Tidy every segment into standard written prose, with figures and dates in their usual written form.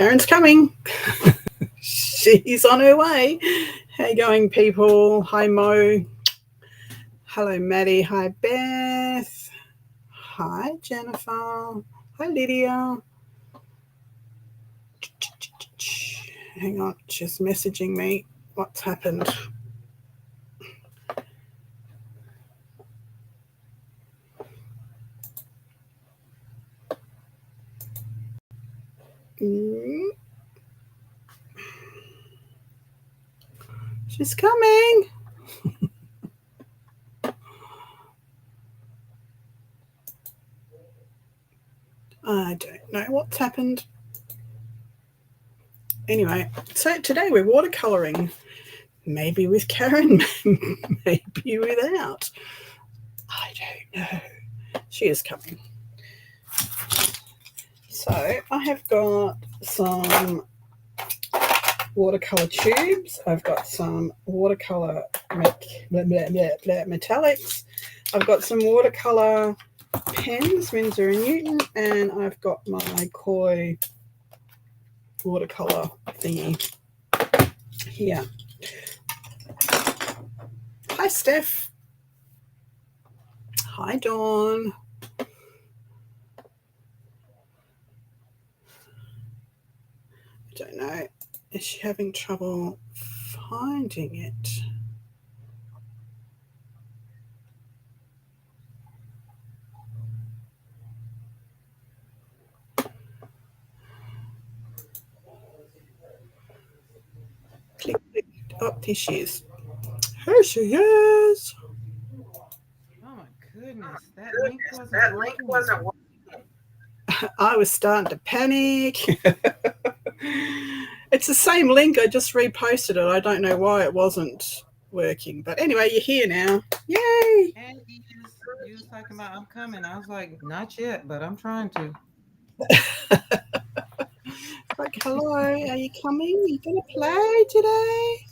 Karen's coming. She's on her way. How you going, people? Hi, Mo. Hello, Maddie. Hi, Beth. Hi, Jennifer. Hi, Lydia. Hang on, she's messaging me. What's happened? She's coming. I don't know what's happened. Anyway, so today we're watercolouring. Maybe with Karen, maybe without. I don't know. She is coming. So I have got some watercolour tubes. I've got some watercolour metallics. I've got some watercolour pens, Winsor & Newton, and I've got my McKoy watercolour thingy here. Hi, Steph. Hi, Dawn. I don't know. Is she having trouble finding it? Click, click. Oh, there she is. Here she is. Oh my goodness, that link wasn't working. I was starting to panic. It's the same link. I just reposted it. I don't know why it wasn't working. But anyway, you're here now. Yay! And you was talking about I'm coming. I was like, not yet, but I'm trying to. Like, hello, are you coming? Are you going to play today?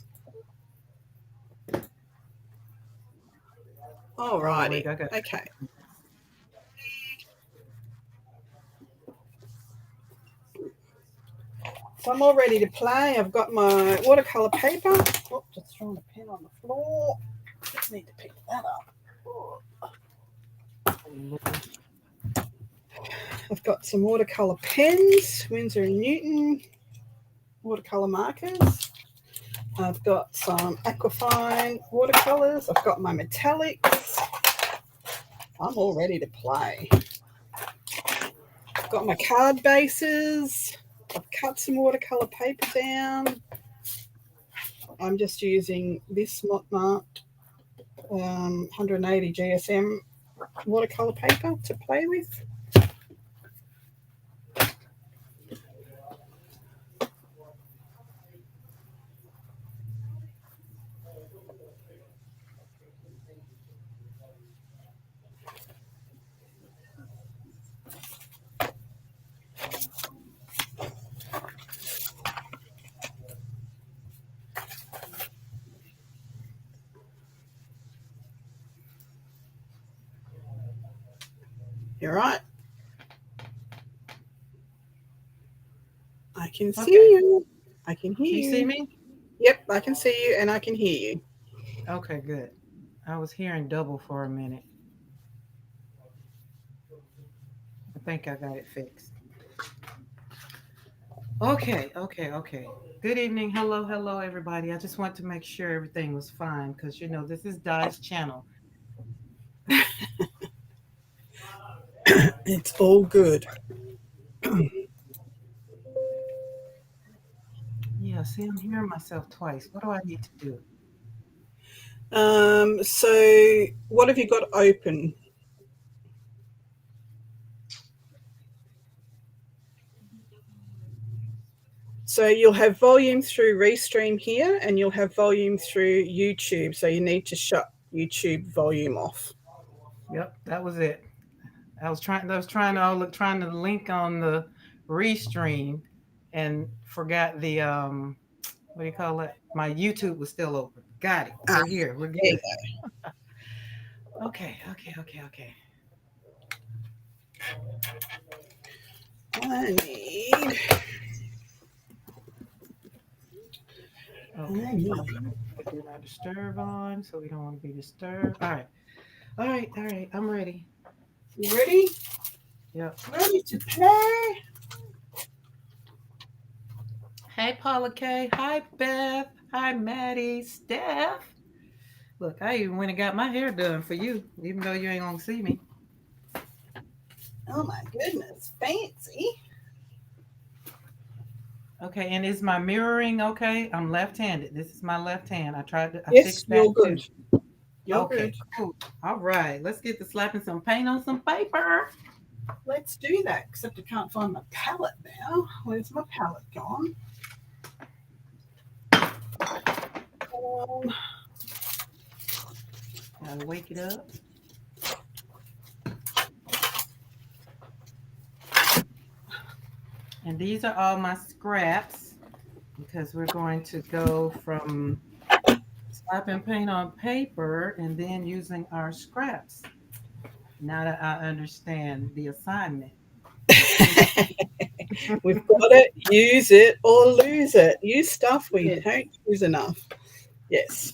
All righty. Okay. So I'm all ready to play. I've got my watercolour paper. Oh, just throwing a pen on the floor. Just need to pick that up. I've got some watercolour pens, Winsor & Newton watercolour markers. I've got some Aquafine watercolours. I've got my metallics. I'm all ready to play. I've got my card bases. I've cut some watercolour paper down. I'm just using this Mott 180 GSM watercolour paper to play with. You're right. I can see you. I can hear you. You see me? Yep, I can see you and I can hear you. Okay, good. I was hearing double for a minute. I think I got it fixed. Okay. Good evening. Hello, everybody. I just want to make sure everything was fine because this is Di's channel. It's all good. Yeah, see, I'm hearing myself twice. What do I need to do? So what have you got open? So you'll have volume through Restream here and you'll have volume through YouTube. So you need to shut YouTube volume off. Yep, that was it. I was trying to link on the restream and forgot the what do you call it? My YouTube was still open. Got it. We're here. We're good. Okay. I need Okay. Put do not disturb on, so we don't want to be disturbed. All right. All right. All right. I'm ready. You ready? Yep. Ready to play? Hey, Paula K. Hi, Beth. Hi, Maddie. Steph. Look, I even went and got my hair done for you, even though you ain't gonna see me. Oh my goodness, fancy. Okay, and is my mirroring okay? I'm left-handed. This is my left hand. I Yes, fixed you're that too. good. You're Okay, good. cool. All right, let's get to slapping some paint on some paper. Let's do that, except I can't find my palette now. Where's my palette gone? Um, Gotta wake it up. And these are all my scraps because we're going to go from slapping paint on paper and then using our scraps. Now that I understand the assignment. we've got it. Use it or lose it. Use stuff we Yes. don't use enough. Yes.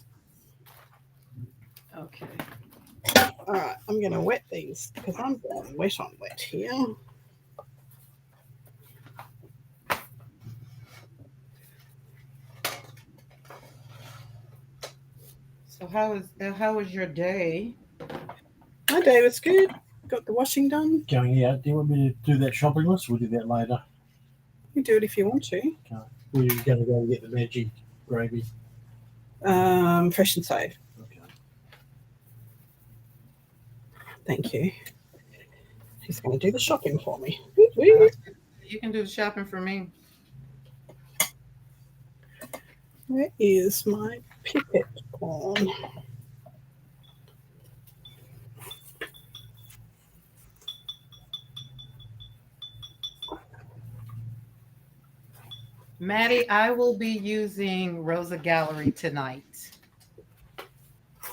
Okay. All right. I'm going to wet these because I'm going wet on wet here. So how was your day? My day was good. Got the washing done. Going out. Do you want me to do that shopping list? We'll do that later. You do it if you want to. Okay. We're going to go and get the veggie gravy. Fresh and save. Okay. Thank you. He's going to do the shopping for me. You can do the shopping for me. Where is my pipette gone? Maddie, I will be using Rosa Gallery tonight.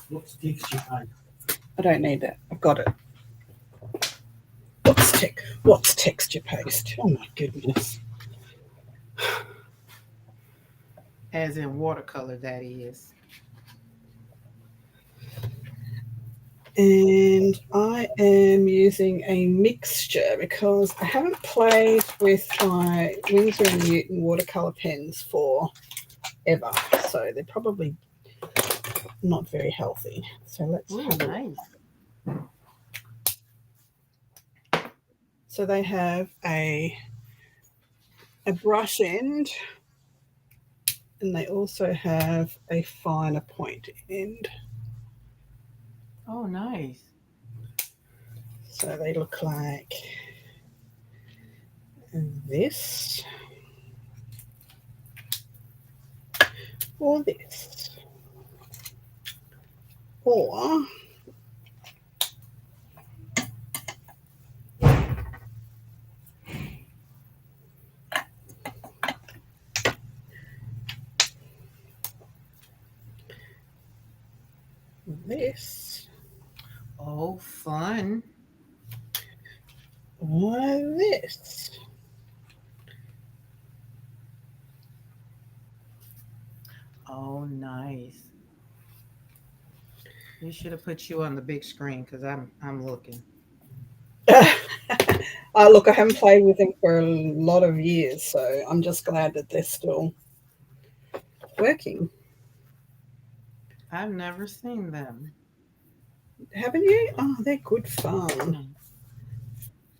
What's texture paint? I don't need that. I've got it. What's texture paste? Oh my goodness. As in watercolor, that is. And I am using a mixture because I haven't played with my Winsor & Newton watercolor pens for ever. So they're probably not very healthy. So let's have a look. Nice. So they have a brush end, and they also have a finer point end. Oh, nice. So they look like this or this, or this, Oh, fun. or this. Oh, nice. You should have put you on the big screen because I'm looking. Look, I haven't played with them for a lot of years, so I'm just glad that they're still working. I've never seen them. Haven't you? Oh, they're good fun.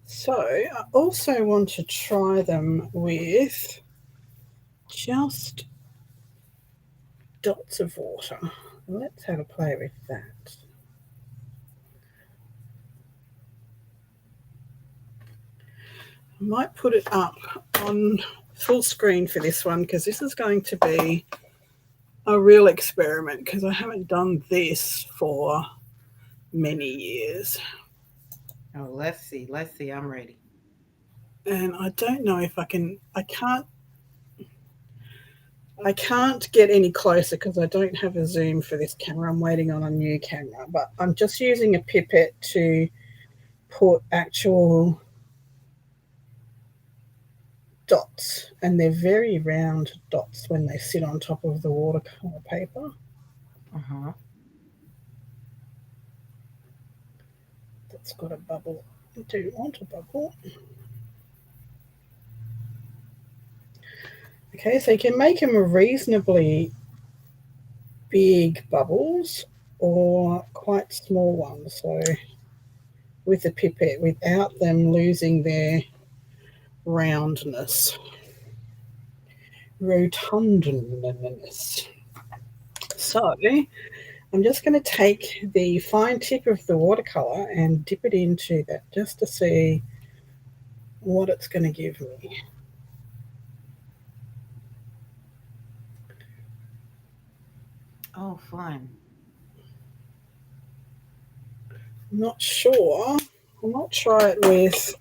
So I also want to try them with just dots of water. Let's have a play with that. I might put it up on full screen for this one because this is going to be a real experiment because I haven't done this for many years. Oh, let's see. Let's see. I'm ready. And I don't know if I can't get any closer because I don't have a zoom for this camera. I'm waiting on a new camera, but I'm just using a pipette to put actual dots, and they're very round dots when they sit on top of the watercolor paper. Uh-huh. That's got a bubble. I do want a bubble. Okay, so you can make them reasonably big bubbles or quite small ones. So with the pipette, without them losing their roundness, rotundness. So I'm just going to take the fine tip of the watercolor and dip it into that just to see what it's going to give me. Oh, fun. I'm not sure. I might try it with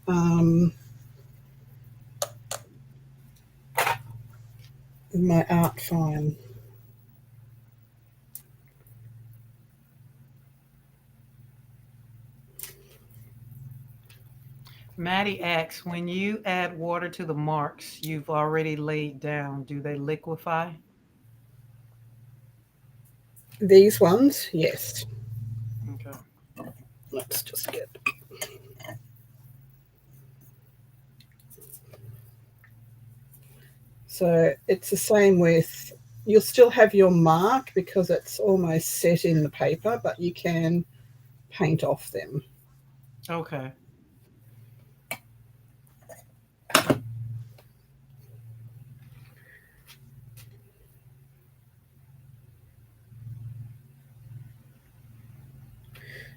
my art fine. Maddie asks, when you add water to the marks you've already laid down, do they liquefy? These ones, yes. Okay. Let's just get. So it's the same with, you'll still have your mark because it's almost set in the paper, but you can paint off them. Okay.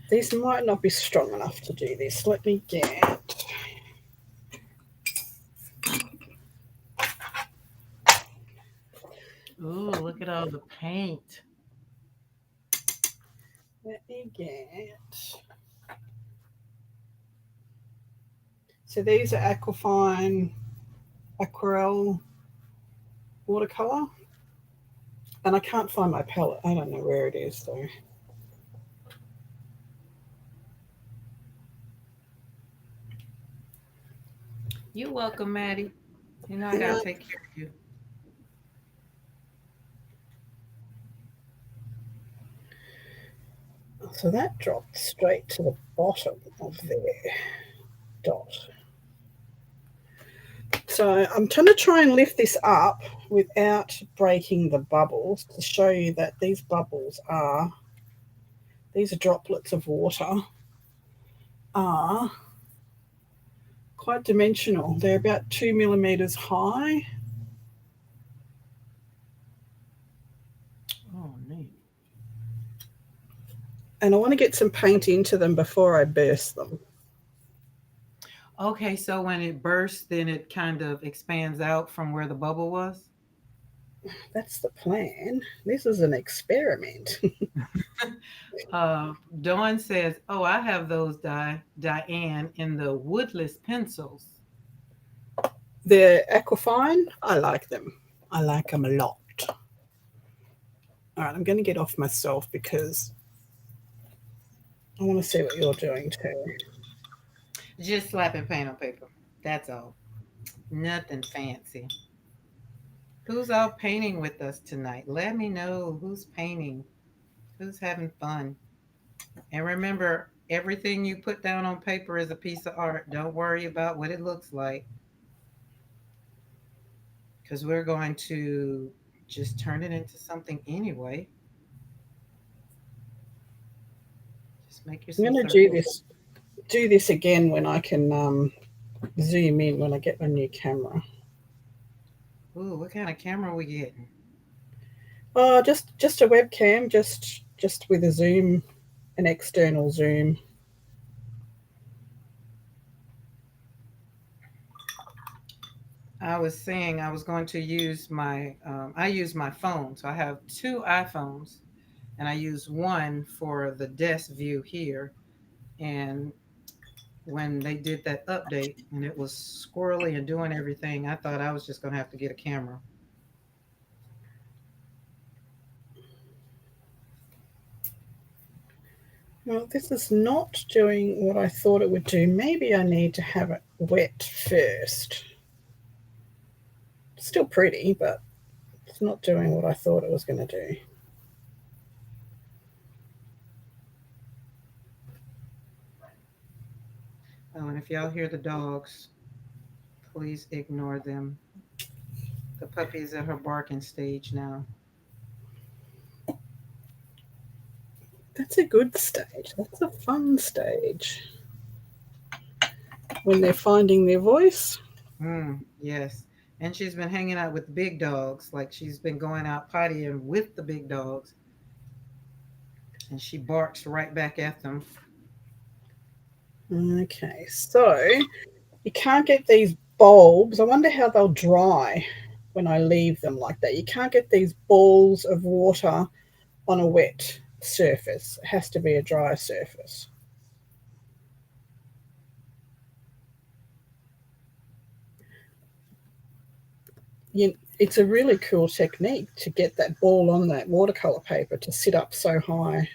These might not be strong enough to do this. Let me get. Ooh, look at all the paint. Let me get. So these are Aquafine Aquarelle watercolor, and I can't find my palette. I don't know where it is though. You're welcome, Maddie. You know I gotta take care of you. So that dropped straight to the bottom of their dot. So I'm going to try and lift this up without breaking the bubbles to show you that these bubbles are, these are droplets of water, are quite dimensional. They're about 2 millimeters high. Oh, neat. And I want to get some paint into them before I burst them. Okay, so when it bursts, then it kind of expands out from where the bubble was? That's the plan. This is an experiment. Dawn says, oh, I have those, Diane, in the woodless pencils. They're Aquafine. I like them. I like them a lot. All right, I'm going to get off myself because I want to see what you're doing too. Just slapping paint on paper. That's all. Nothing fancy. Who's all painting with us tonight? Let me know who's painting, who's having fun. And remember, everything you put down on paper is a piece of art. Don't worry about what it looks like, because we're going to just turn it into something anyway. Just make you I'm some going to circles. do this again when I can zoom in when I get my new camera. Ooh, what kind of camera are we getting? Oh, just a webcam, just with a zoom, an external zoom. I was saying I was going to use I use my phone. So I have two iPhones and I use one for the desk view here. And when they did that update and it was squirrely and doing everything, I thought I was just going to have to get a camera. Well, this is not doing what I thought it would do. Maybe I need to have it wet first. Still pretty, but it's not doing what I thought it was going to do. Oh, and if y'all hear the dogs, please ignore them. The puppy is at her barking stage now. That's a good stage. That's a fun stage. When they're finding their voice. Yes. And she's been hanging out with big dogs. Like she's been going out pottying with the big dogs. And she barks right back at them. Okay, so you can't get these bulbs. I wonder how they'll dry when I leave them like that. You can't get these balls of water on a wet surface. It has to be a dry surface. It's a really cool technique to get that ball on that watercolor paper to sit up so high.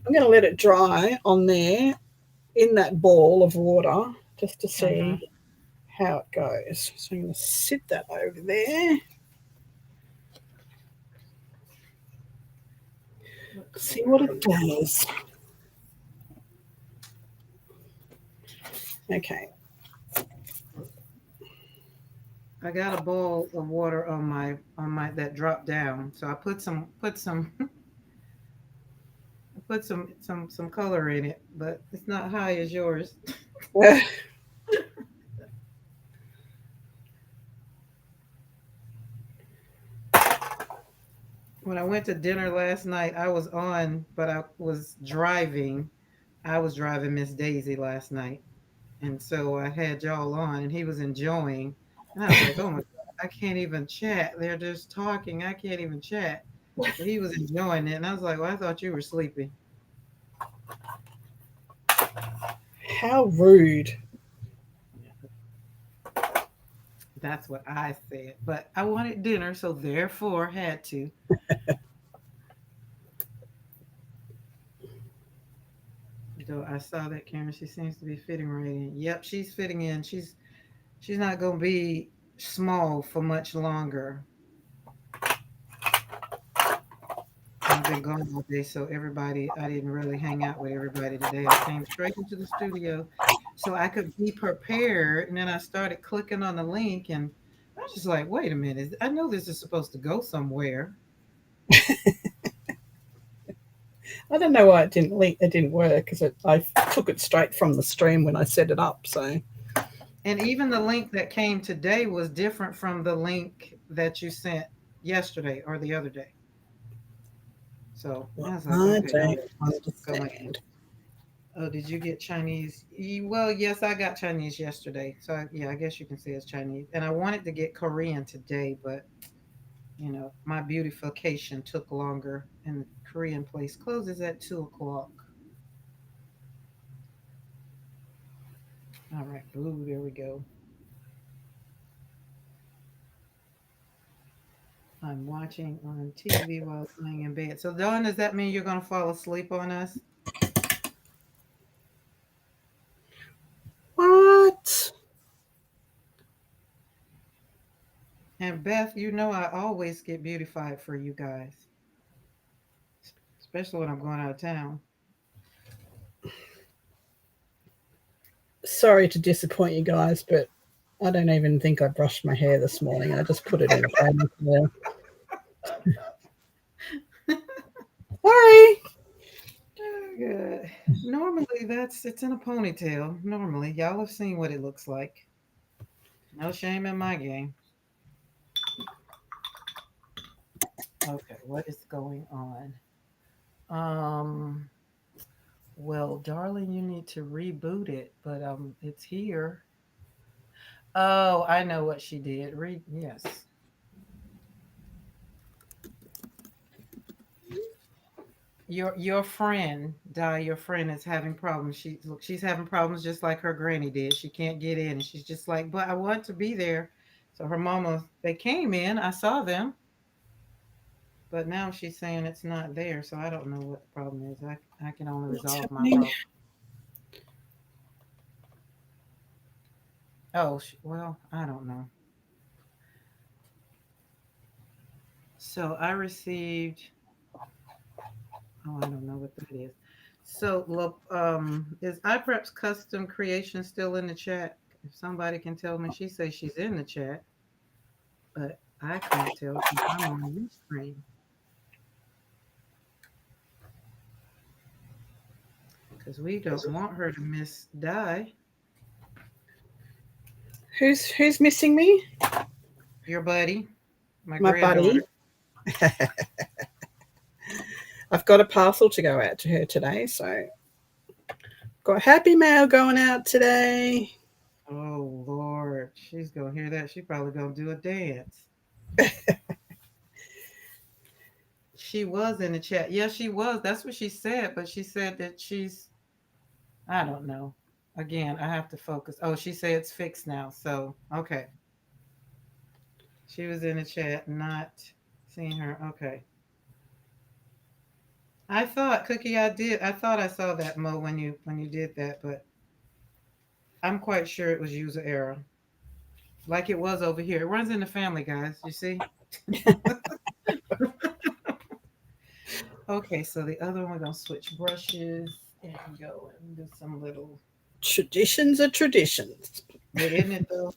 I'm going to let it dry on there in that ball of water just to Mm-hmm. see how it goes. So I'm going to sit that over there. See what it does. Okay. I got a bowl of water on my that dropped down. So I put some I put some color in it, but it's not high as yours. When I went to dinner last night, I was on, but I was driving. I was driving Miss Daisy last night. And so I had y'all on and he was enjoying. And I was like, oh my God, I can't even chat. They're just talking. I can't even chat. But he was enjoying it. And I was like, well, I thought you were sleeping. How rude. That's what I said. But I wanted dinner, so therefore had to. Though I saw that Karen, she seems to be fitting right in. Yep, she's fitting in. She's not gonna be small for much longer. I've been gone all day, so I didn't really hang out with everybody today. I came straight into the studio so I could be prepared. And then I started clicking on the link, and I was just like, wait a minute, I know this is supposed to go somewhere. I don't know why it didn't link. It didn't work because I took it straight from the stream when I set it up. So And even the link that came today was different from the link that you sent yesterday or the other day. So I was like, I okay, don't what's going on? understand. Oh, did you get Chinese? Well, yes, I got Chinese yesterday. So, yeah, I guess you can say it's Chinese. And I wanted to get Korean today, but, my beautification took longer, and the Korean place closes at 2 o'clock. All right, blue, there we go. I'm watching on TV while laying in bed. So, Dawn, does that mean you're going to fall asleep on us? What? And Beth, I always get beautified for you guys, especially when I'm going out of town. Sorry to disappoint you guys, but I don't even think I brushed my hair this morning. I just put it in a ponytail. Sorry. Oh, good. Normally, it's in a ponytail. Normally, y'all have seen what it looks like. No shame in my game. Okay, what is going on? Um, well, darling, you need to reboot it, but it's here. Oh, I know what she did. Yes. Your friend, your friend is having problems. She's having problems just like her granny did. She can't get in, and she's just like, "But I want to be there." So her mama, they came in. I saw them, but now she's saying it's not there. So I don't know what the problem is. I can only What's resolve my happening? problem. Oh, well, I don't know. So I received. Oh, I don't know what that is. So, is iPrep's custom creation still in the chat? If somebody can tell me, she says she's in the chat, but I can't tell because I'm on your screen. Because we don't want her to miss die. Who's missing me? Your buddy, my My granddaughter. buddy. I've got a parcel to go out to her today, so got happy mail going out today. Oh Lord, she's gonna hear that. She probably gonna do a dance. She was in the chat. Yeah, she was. That's what she said. But she said that she's. I don't know. Again, I have to focus. Oh, she said it's fixed now. So okay, she was in the chat, not seeing her. Okay. I thought Cookie, I did. I thought I saw that Mo when you did that, but I'm quite sure it was user error, like it was over here. It runs in the family, guys. You see. Okay, so the other one we're gonna switch brushes and go and do some little. Traditions are traditions. Isn't it though?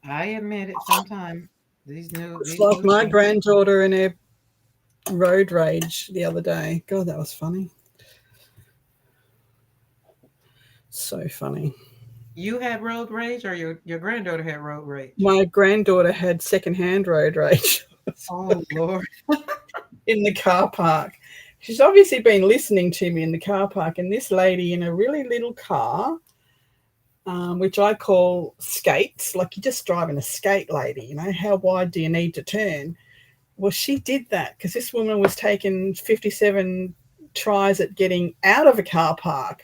I admit it. Sometimes It's these like new my things. granddaughter and her road rage the other day. God, that was funny. So funny. You had road rage, or your granddaughter had road rage? My granddaughter had secondhand road rage Oh Lord. in the car park. She's obviously been listening to me in the car park, and this lady in a really little car, which I call skates, like you're just driving a skate, lady. You know, how wide do you need to turn? Well, she did that because this woman was taking 57 tries at getting out of a car park.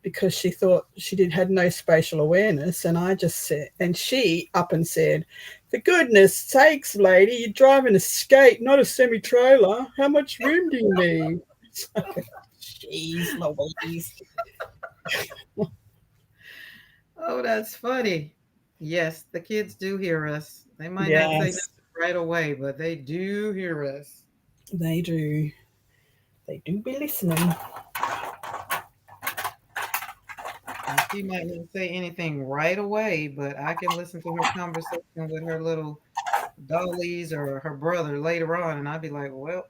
Because she thought had no spatial awareness, and I just said, and she up and said, "For goodness sakes, lady, you're driving a skate, not a semi trailer. How much room do you need?" Jeez, Louise. Oh, that's funny. Yes, the kids do hear us. They might not say Yes, nothing right away, but they do hear us. they do. They do be listening. And she might not say anything right away, but I can listen to her conversation with her little dollies or her brother later on, and I'd be like, well,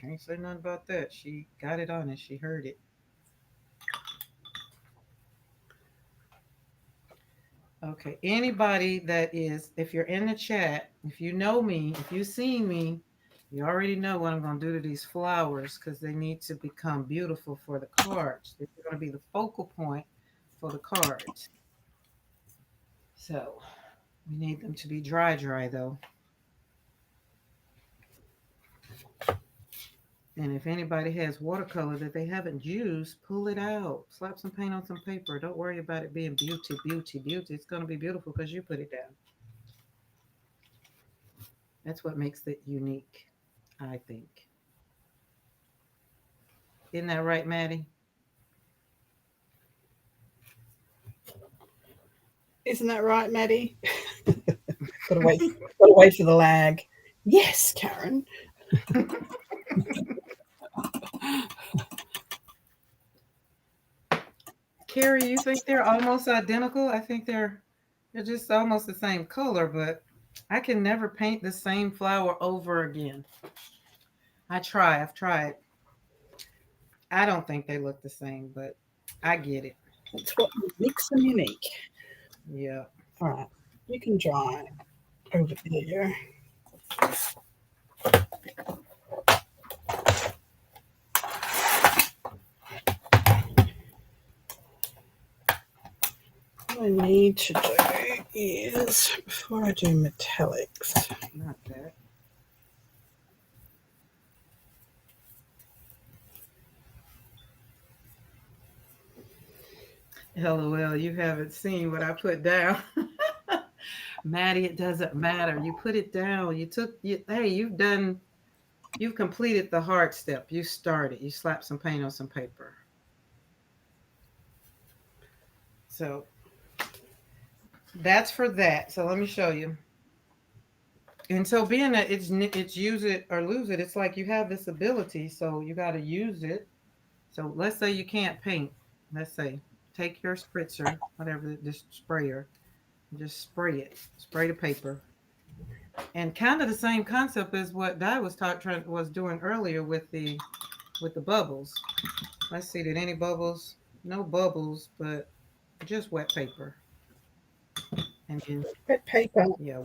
can't say nothing about that. She got it on and she heard it. Okay. Anybody that is, if you're in the chat, if you know me, if you've seen me, you already know what I'm going to do to these flowers because they need to become beautiful for the cards. They're going to be the focal point for the cards. So we need them to be dry though. And if anybody has watercolor that they haven't used, pull it out. Slap some paint on some paper. Don't worry about it being beauty, beauty, beauty. It's going to be beautiful because you put it down. That's what makes it unique, I think. Isn't that right, Maddie? Isn't that right, Maddie? Got to wait for the lag. Yes, Karen. Carrie, you think they're almost identical? I think they're just almost the same color, but I can never paint the same flower over again. I've tried. I don't think they look the same, but I get it. That's what makes them unique. Yeah. All right, you can dry over there. What I need to do is, before I do metallics, Not that. LOL, you haven't seen what I put down. Maddie, it doesn't matter. You put it down. Hey, you've completed the hard step. You started. You slapped some paint on some paper. So that's for that. So let me show you. And so being that it's use it or lose it, it's like you have this ability, so you got to use it. So let's say you can't paint. Let's say take your spritzer, whatever this sprayer, and just spray it. Spray the paper. And kind of the same concept as what Di was doing earlier with the bubbles. Let's see, did any bubbles? No bubbles, but just wet paper. And then Wet paper. yeah,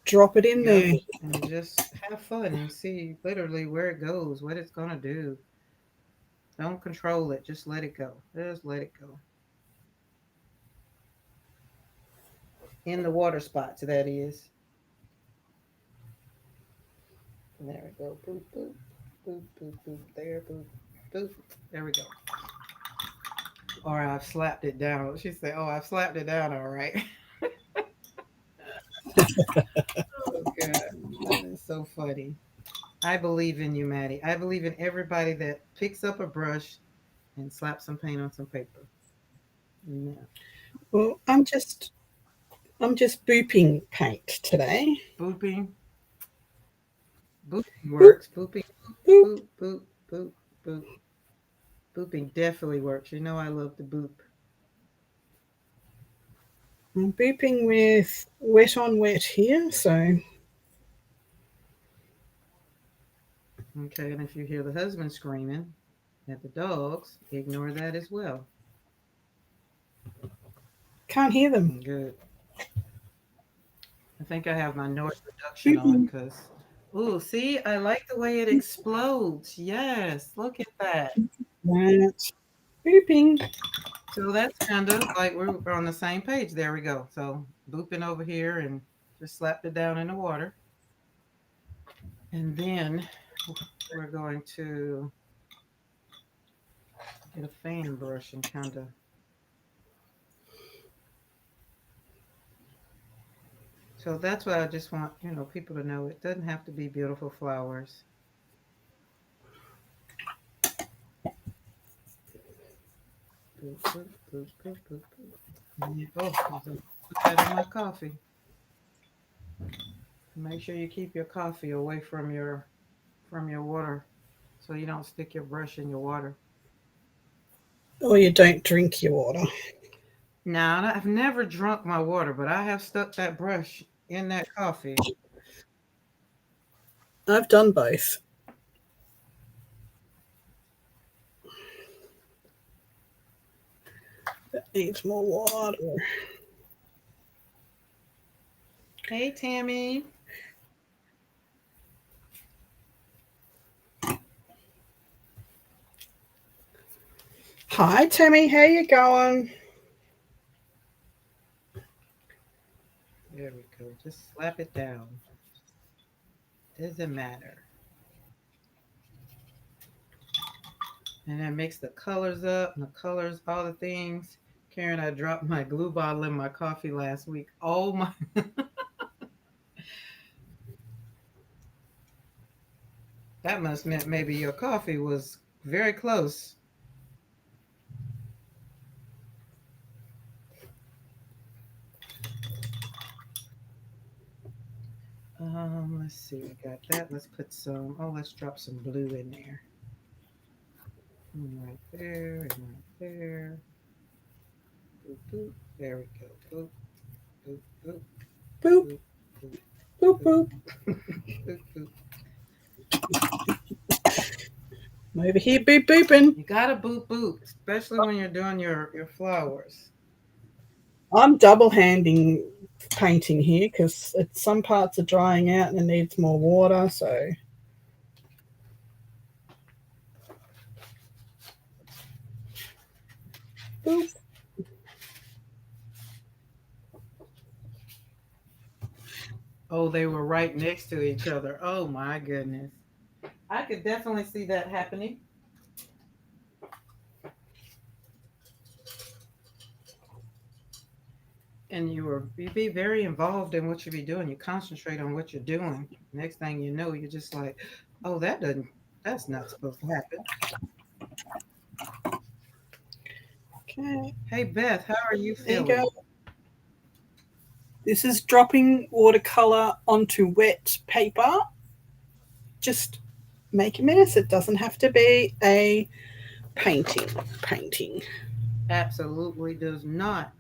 Drop it in yep, there. and just have fun and see literally where it goes, what it's gonna do. Don't control it, just let it go. Just let it go. In the water spots, that is. There we go. Boop, boop, boop, boop, boop. There, boop, boop. There we go. Or I've slapped it down. She said, "Oh, I've slapped it down. All right." Oh God, that is so funny. I believe in you, Maddie. I believe in everybody that picks up a brush and slaps some paint on some paper. Yeah. Well, I'm just booping paint today. Booping. Booping Boop, works. Booping. boop. Boop, boop, boop, boop. Booping definitely works. You know I love the boop. I'm booping with wet on wet here, so Okay, and if you hear the husband screaming at the dogs, ignore that as well. can't hear them. Good. I think I have my noise reduction on Booping. because, ooh, see, I like the way it explodes. Yes, look at that. That. Booping. So that's kind of like we're on the same page. There we go. So booping over here and just slapped it down in the water. And then we're going to get a fan brush and kind of. So that's what I just want, people to know. It doesn't have to be beautiful flowers. Boop, boop, boop, boop, boop, boop. Oh, put that in my coffee. Make sure you keep your coffee away from your water, so you don't stick your brush in your water. Or you don't drink your water. Now, I've never drunk my water, but I have stuck that brush in that coffee. I've done both. That needs more water. Hey, Tammy. Hi, Tammy. How you going? There we go. Just slap it down. Doesn't matter. And that makes the colors up, and the colors, all the things. Karen, I dropped my glue bottle in my coffee last week. Oh my. That must meant maybe your coffee was very close. Let's see, we got that. Let's put some, let's drop some blue in there. Right there, and right there. Boop, boop. There we go. Boop, boop, boop, Boop, boop, boop, boop, boop. boop, boop. I'm over here boop booping. You gotta boop boop, especially when you're doing your flowers. I'm double handing painting here because some parts are drying out and it needs more water. So boop. Oh, they were right next to each other. Oh my goodness. I could definitely see that happening. And you be very involved in what you be doing. You concentrate on what you're doing. Next thing you know, you're just like, oh, that's not supposed to happen. Okay, Hey Beth, how are you there you feeling? go. This is dropping watercolor onto wet paper. Just make a mess. It doesn't have to be a painting. Absolutely does not.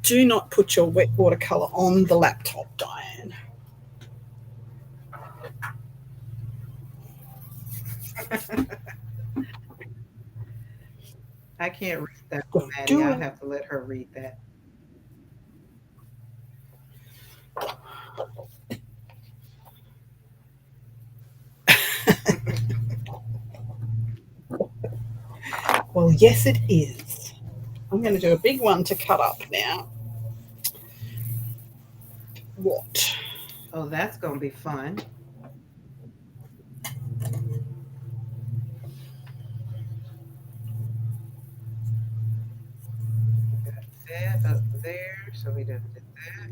Do not put your wet watercolor on the laptop, Diane. I can't read that one, Don't Maddie. do I'll it. have to let her read that. Well, yes, it is. I'm going to do a big one to cut up now. What? Oh, that's going to be fun. Got that up there, so we done did that.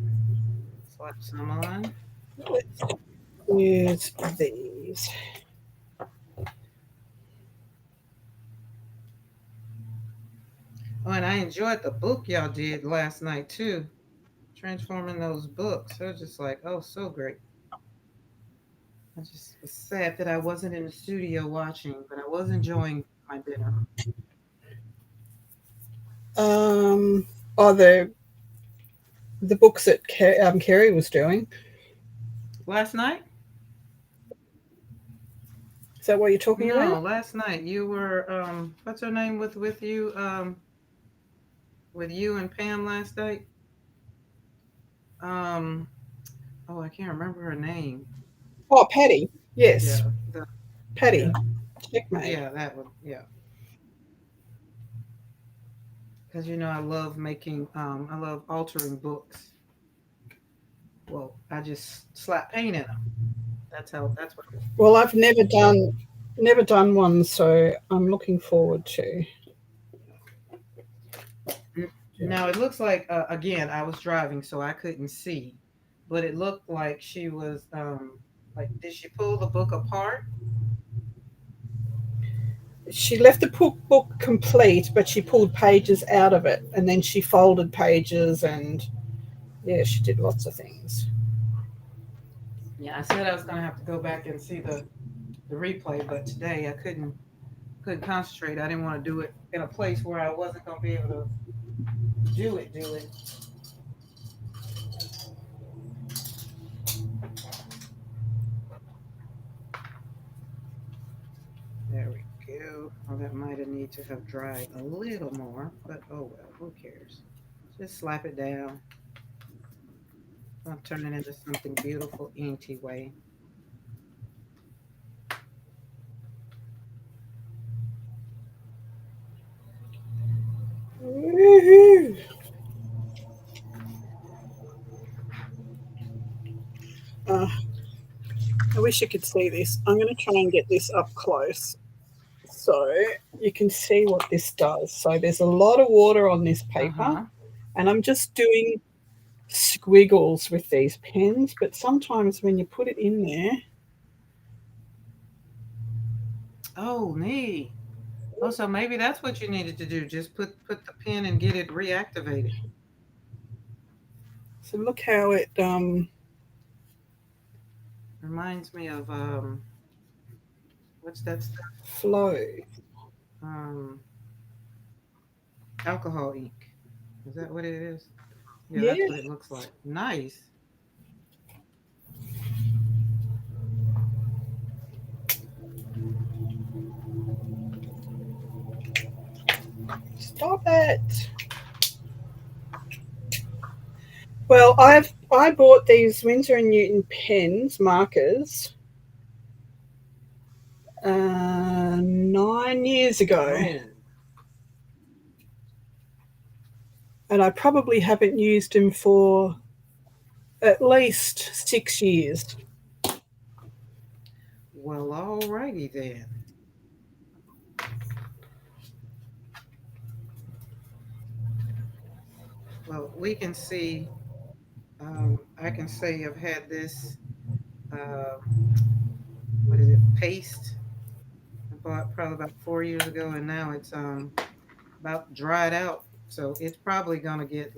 Slap some on. Let's use these. Oh, and I enjoyed the book y'all did last night too. Transforming those books. It was just like, oh, so great. I just was sad that I wasn't in the studio watching, but I was enjoying my dinner. Um, oh, the books that Kerry was doing. Last night? Is that what you're talking No, about? last night you were what's her name with you and Pam last night? Um oh, I can't remember her name. Oh, Patty. Yes, Yeah, the Patty. yeah, Checkmate. yeah, that one. Yeah. Cuz I love I love altering books. Well, I just slap paint in them. That's what Well, I've never done one, so I'm looking forward to. Now it looks like again I was driving so I couldn't see, but it looked like she was like did she pull the book apart? She left the book complete, but she pulled pages out of it, and then she folded pages, and yeah, she did lots of things. Yeah, I said I was gonna have to go back and see the replay, but today I couldn't concentrate. I didn't want to do it in a place where I wasn't gonna be able to do it. There we go. Well, that might have need to have dried a little more, but oh well, who cares? Just slap it down. I'll turn it into something beautiful anyway. Woohoo! Uh, I wish you could see this. I'm going to try and get this up close so you can see what this does. So there's a lot of water on this paper, Uh-huh. and I'm just doing squiggles with these pens, but sometimes when you put it in there, Oh, neat. Oh, so maybe that's what you needed to do. Just put the pin and get it reactivated. so look how it Reminds me of what's that stuff? flows. Um, alcohol ink. Is that what it is? Yeah, Yeah, that's what it looks like. Nice. stop it. Well, I bought these Winsor and Newton pens markers 9 years ago, Oh, and I probably haven't used them for at least 6 years. well, alrighty then. Well, we can see. I can say I've had this. Uh, what is it? Paste. I bought probably about 4 years ago, and now it's about dried out. So it's probably gonna get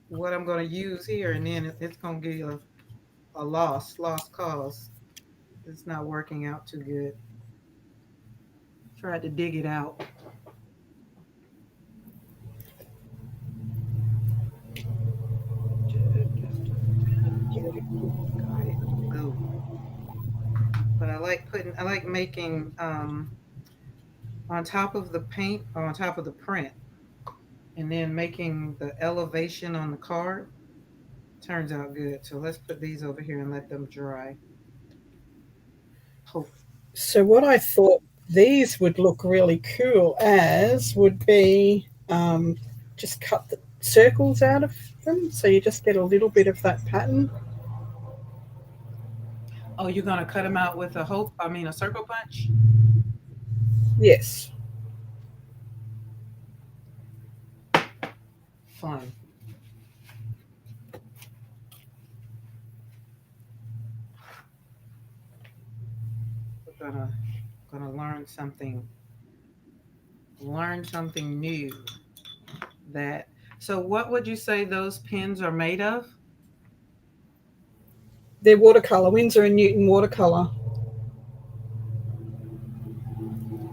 what I'm going to use here, and then it's going to be a lost cause. It's not working out too good. Tried to dig it out. Got it. Go. But I like making on top of the paint, or on top of the print, and then making the elevation on the card. Turns out good. So let's put these over here and let them dry. Hope. So what I thought these would look really cool as would be just cut the circles out of them, so you just get a little bit of that pattern. Oh, you're gonna cut them out with a hope? I mean, a circle punch. Yes. Fun. We're gonna learn something new. That. So, what would you say those pins are made of? They're watercolor, Winsor and Newton watercolor.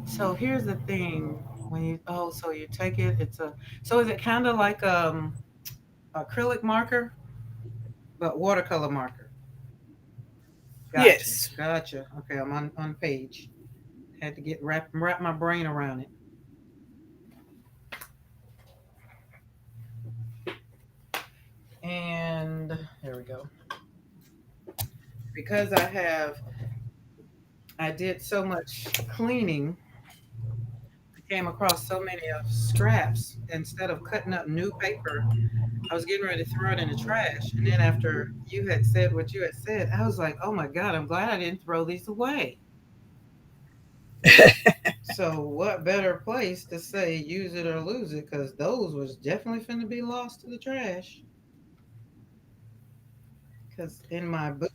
So here's the thing. When you so you take it. So is it kind of like acrylic marker, but watercolor marker? Gotcha, Yes. gotcha. Okay, I'm on page. Had to wrap my brain around it. And there we go. Because I did so much cleaning, I came across so many of scraps. Instead of cutting up new paper, I was getting ready to throw it in the trash. And then after you had said what you had said, I was like, oh my God, I'm glad I didn't throw these away. So what better place to say use it or lose it? Because those was definitely finna be lost to the trash. Because in my book,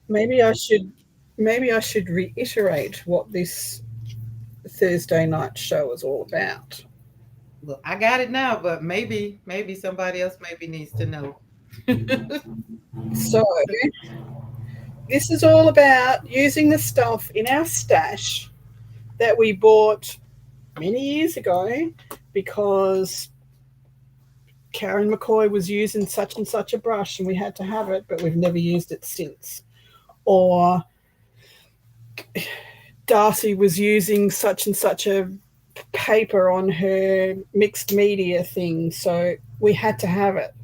Maybe I should maybe I should reiterate what this Thursday night show is all about. look, I got it now, but maybe somebody else maybe needs to know. So this is all about using the stuff in our stash that we bought many years ago because Karen McKoy was using such and such a brush and we had to have it, but we've never used it since. Or Darcy was using such and such a paper on her mixed media thing, so we had to have it.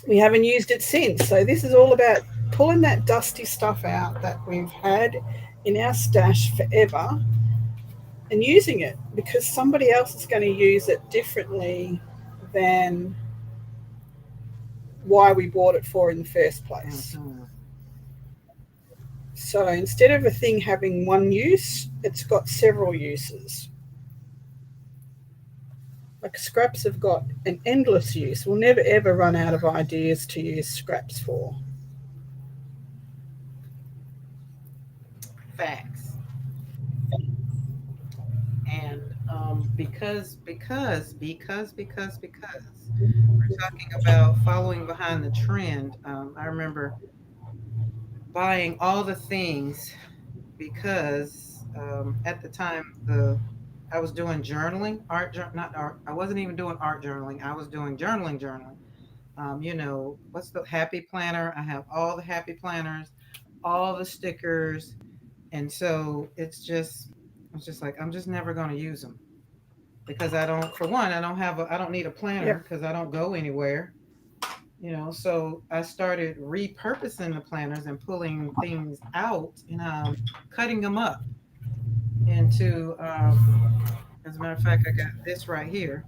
We haven't used it since. So this is all about pulling that dusty stuff out that we've had in our stash forever and using it because somebody else is going to use it differently than why we bought it for in the first place. Mhm. So instead of a thing having one use, it's got several uses. Like scraps have got an endless use. We'll never ever run out of ideas to use scraps for. Facts. And because we're talking about following behind the trend, I remember buying all the things because at the time the I was doing journaling, not art. I wasn't even doing art journaling. I was doing journaling. What's the happy planner? I have all the happy planners, all the stickers, and so it's just like I'm just never going to use them because I don't. For one, I don't need a planner Yep. because I don't go anywhere. So I started repurposing the planners and pulling things out and cutting them up into. As a matter of fact, I got this right here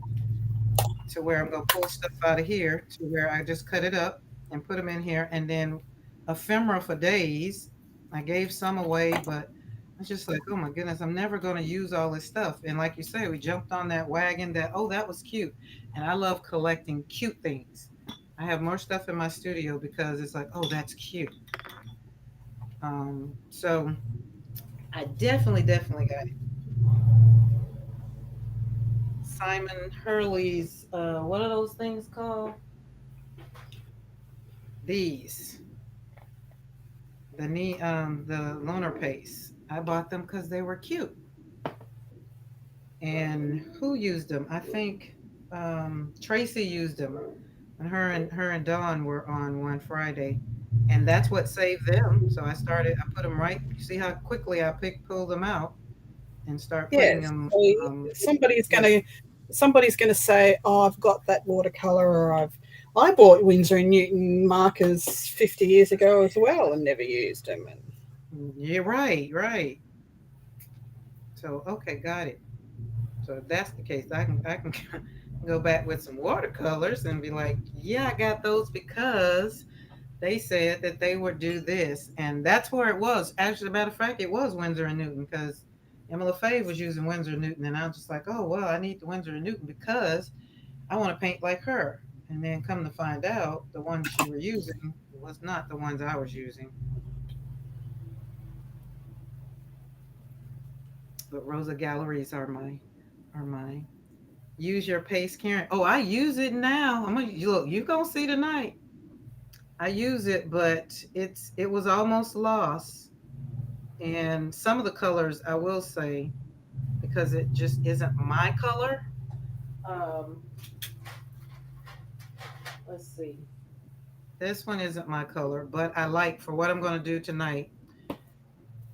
to where I'm gonna pull stuff out of here to where I just cut it up and put them in here, and then ephemera for days. I gave some away, but I was just like, oh my goodness, I'm never gonna use all this stuff. And like you say, we jumped on that wagon that that was cute, and I love collecting cute things. I have more stuff in my studio because it's like, oh, that's cute. So I definitely got Simon Hurley's what are those things called? These the lunar paste. I bought them because they were cute. And who used them? I think Tracy used them. And her and Dawn were on one Friday, and that's what saved them. So I put them right. You see how quickly I pull them out and start putting Yes. them. So Um, with somebody's gonna say, "Oh, I've got that watercolor," or I bought Winsor and Newton markers 50 years ago as well and never used them. And yeah, right, right. So okay, got it. So if that's the case, I can go back with some watercolors and be like, yeah, I got those because they said that they would do this, and that's where it was. Actually, matter of fact, it was Windsor and Newton because Emma LaFave was using Windsor and Newton, and I was just like, oh well, I need the Windsor and Newton because I want to paint like her. And then come to find out, the ones she was using was not the ones I was using. But Rosa Galleries are mine. Use your paste, Karen. Oh, I use it now. I'm gonna look. You gonna see tonight. I use it, but it was almost lost. And some of the colors, I will say, because it just isn't my color. Um, let's see. This one isn't my color, but I like for what I'm going to do tonight.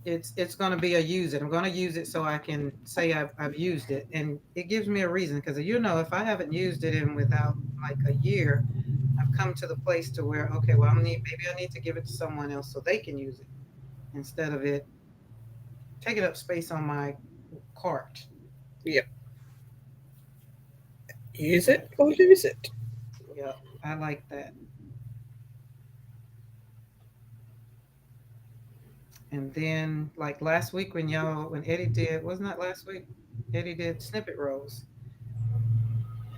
It's going to be a use it. I'm going to use it so I can say I've used it, and it gives me a reason. Because if I haven't used it in without like a year, I've come to the place to where okay, well, maybe I need to give it to someone else so they can use it instead of it taking up space on my cart. yep, use But it or lose it. yeah, I like that. And then like last week when Eddie did, wasn't that last week? Eddie did snippet rolls.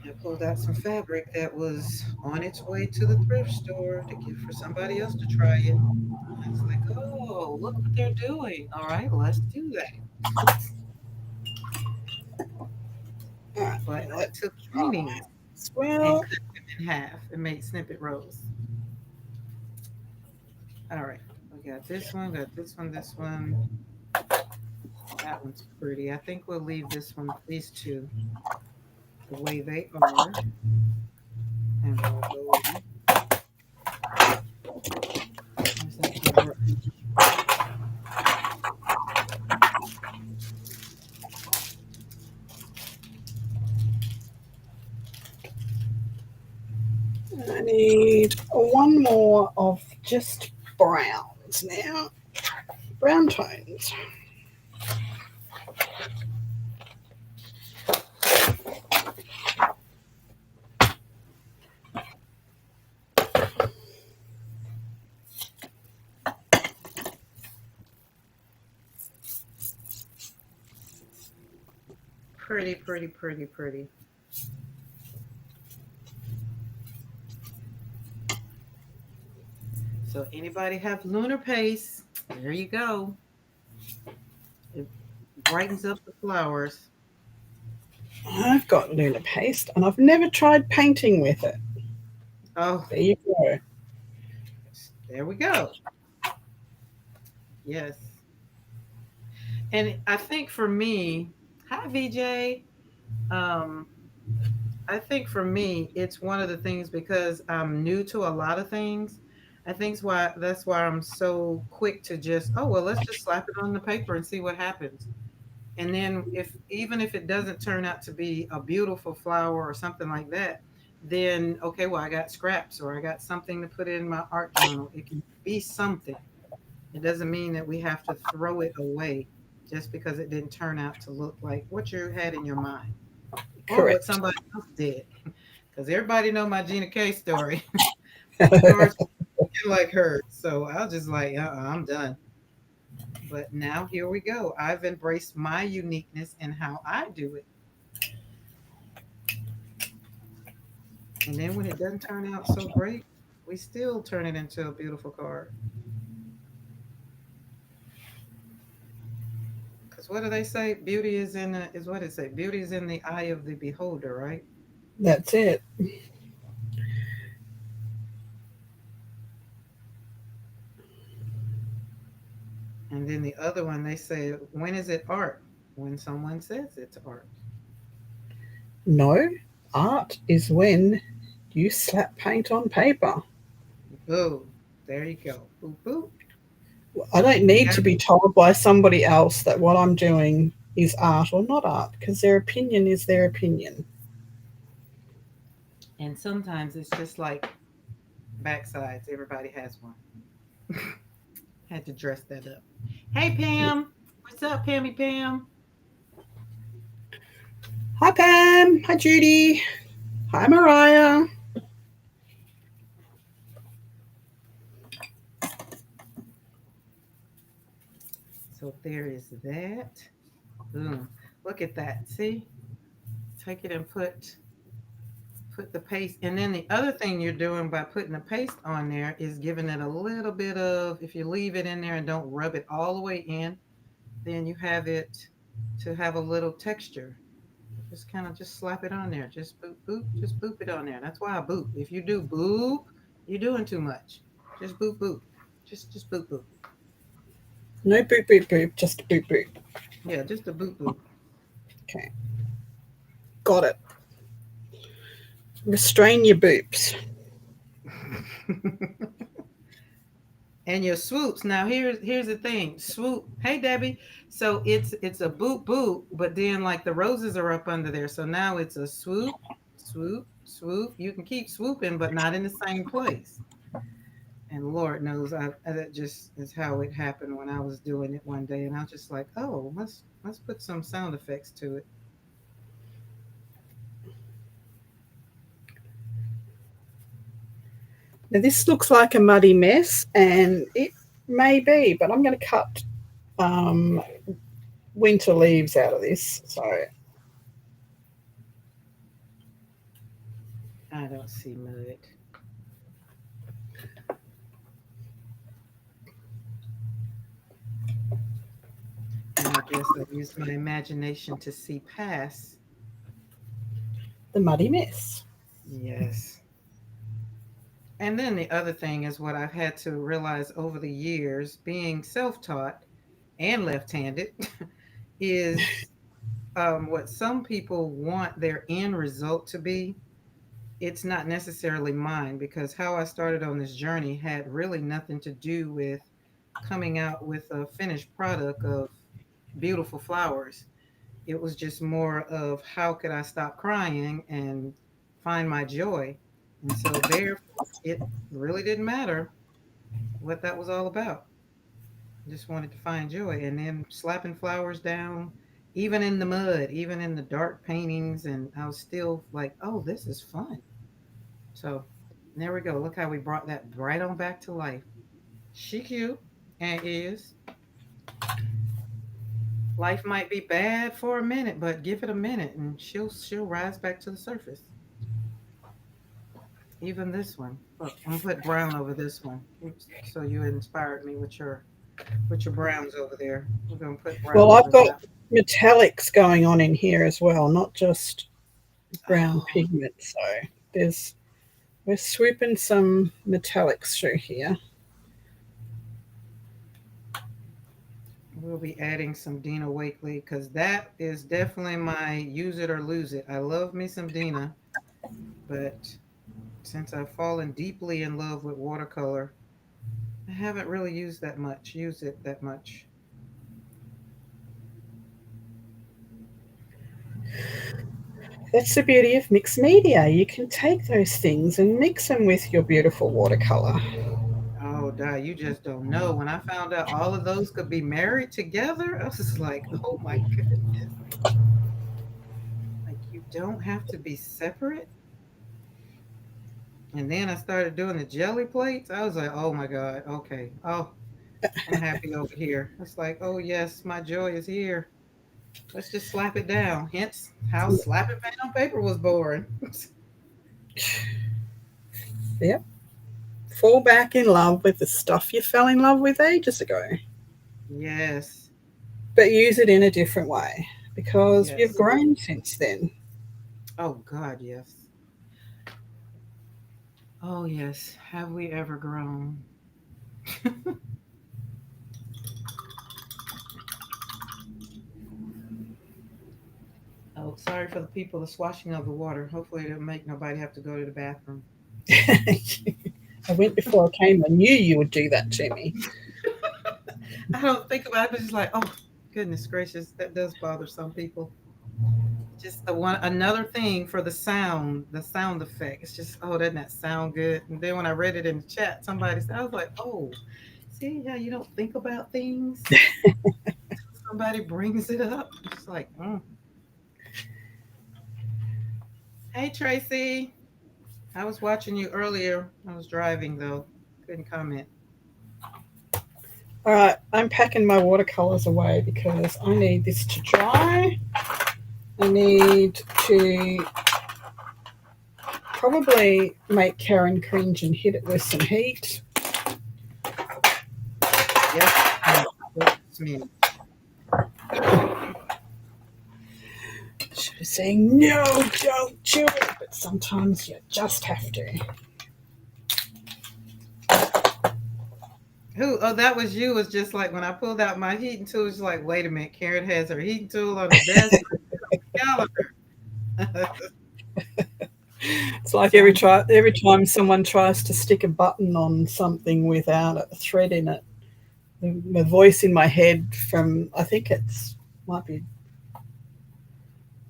And I pulled out some fabric that was on its way to the thrift store to give for somebody else to try it. I was like, oh, look what they're doing. All right, let's do that. All right, But now I let's took try paintings as and well. cut them in half and made snippet rolls. All right, we got this one, this one. That one's pretty. I think we'll leave these two, the way they are, and we'll go in. Where's that other? I need one more of just browns now. Brown tones. Pretty, pretty, pretty, pretty. So anybody have lunar paste? There you go. It brightens up the flowers. I've got Luna paste and I've never tried painting with it. Oh, There you go. there we go. Yes. And I think for me, hi VJ. Um, I think for me, it's one of the things because I'm new to a lot of things. I think that's why I'm so quick to just, oh well, let's just slap it on the paper and see what happens. And then if even if it doesn't turn out to be a beautiful flower or something like that, then okay, well I got scraps or I got something to put in my art journal. It can be something. It doesn't mean that we have to throw it away just because it didn't turn out to look like what you had in your mind or what Correct. somebody else did. Because everybody know my Gina K story. My cards like hers. So I was just like, I'm done. But now here we go. I've embraced my uniqueness and how I do it. And then when it doesn't turn out so great, we still turn it into a beautiful card. Because what do they say? Beauty is what it say. Beauty is in the eye of the beholder, right? That's it. And then the other one, they say, when is it art? When someone says it's art. No, art is when you slap paint on paper. Boom. There you go. Boop, boop. I don't You need got to it. be told by somebody else that what I'm doing is art or not art because their opinion is their opinion. And sometimes it's just like backsides. Everybody has one. Had to dress that up. Hey, Pam. What's up, Pammy Pam? Hi, Pam. Hi, Judy. Hi, Mariah. So there is that. Boom. Look at that. See? Take it and put the paste. And then the other thing you're doing by putting the paste on there is giving it a little bit of, if you leave it in there and don't rub it all the way in, then you have it to have a little texture. Just kind of just slap it on there. Just boop, boop, just boop it on there. That's why I boop. If you do boop, you're doing too much. Just boop, boop. Just boop, boop. No boop, boop, boop. Just boop, boop. Yeah, just a boop, boop. Okay. Got it. Restrain your boops. And your swoops. Now here's the thing. Swoop. Hey Debbie. So it's a boop boop, but then like the roses are up under there. So now it's a swoop, swoop, swoop. You can keep swooping, but not in the same place. And Lord knows that just is how it happened when I was doing it one day, and I was just like, oh, let's put some sound effects to it. Now, this looks like a muddy mess, and it may be, but I'm going to cut um, winter leaves out of this. So, I don't see mud. And I guess I used my imagination to see past. the muddy mess. Yes. And then the other thing is what I've had to realize over the years, being self taught and left handed, is what some people want their end result to be. It's not necessarily mine because how I started on this journey had really nothing to do with coming out with a finished product of beautiful flowers. It was just more of how could I stop crying and find my joy. And so there, it really didn't matter what that was all about. Just wanted to find joy. And then slapping flowers down, even in the mud, even in the dark paintings. And I was still like, oh, this is fun. So there we go. Look how we brought that right on back to life. She cute and is. Life might be bad for a minute, but give it a minute and she'll rise back to the surface. Even this one. Look, I'm gonna put brown over this one. Oops. So you inspired me with your browns over there. We're gonna put brown Well, I've over got that. metallics going on in here as well, not just brown Oh, pigment. So there's we're swooping some metallics through here. we'll be adding some Dina Wakely because that is definitely my use it or lose it. I love me some Dina, but since I've fallen deeply in love with watercolor, I haven't really used it that much. That's the beauty of mixed media. You can take those things and mix them with your beautiful watercolor. Oh, Di, you just don't know. When I found out all of those could be married together, I was just like, oh my goodness. Like, you don't have to be separate. And then I started doing the jelly plates. I was like, oh my God, okay. Oh, I'm happy over here. It's like, oh yes, my joy is here. Let's just slap it down. Hence how slapping pen on paper was born. Yep. Fall back in love with the stuff you fell in love with ages ago, Yes, but use it in a different way because you've yes. grown since then. Oh God, yes. Oh yes. Have we ever grown? Oh, sorry for the people that's washing over water. Hopefully, it'll make nobody have to go to the bathroom. I went before I came. I knew you would do that to me. I don't think about it, but just like, oh, goodness gracious, that does bother some people. Just the one another thing for the sound effect. It's just, oh, doesn't that sound good? And then when I read it in the chat, somebody said, I was like, oh, see how you don't think about things? Somebody brings it up. It's like, Hey Tracy. I was watching you earlier. I was driving though. Couldn't comment. All right, I'm packing my watercolors away because I need this to dry. I need to probably make Karen cringe and hit it with some heat. Yes. It's me. Should have saying no, don't do it, but sometimes you just have to. Who? Oh, that was you. It's just like when I pulled out my heating tool, it's like, wait a minute, Karen has her heating tool on the desk. It's like every time someone tries to stick a button on something without a thread in it, the voice in my head from, I think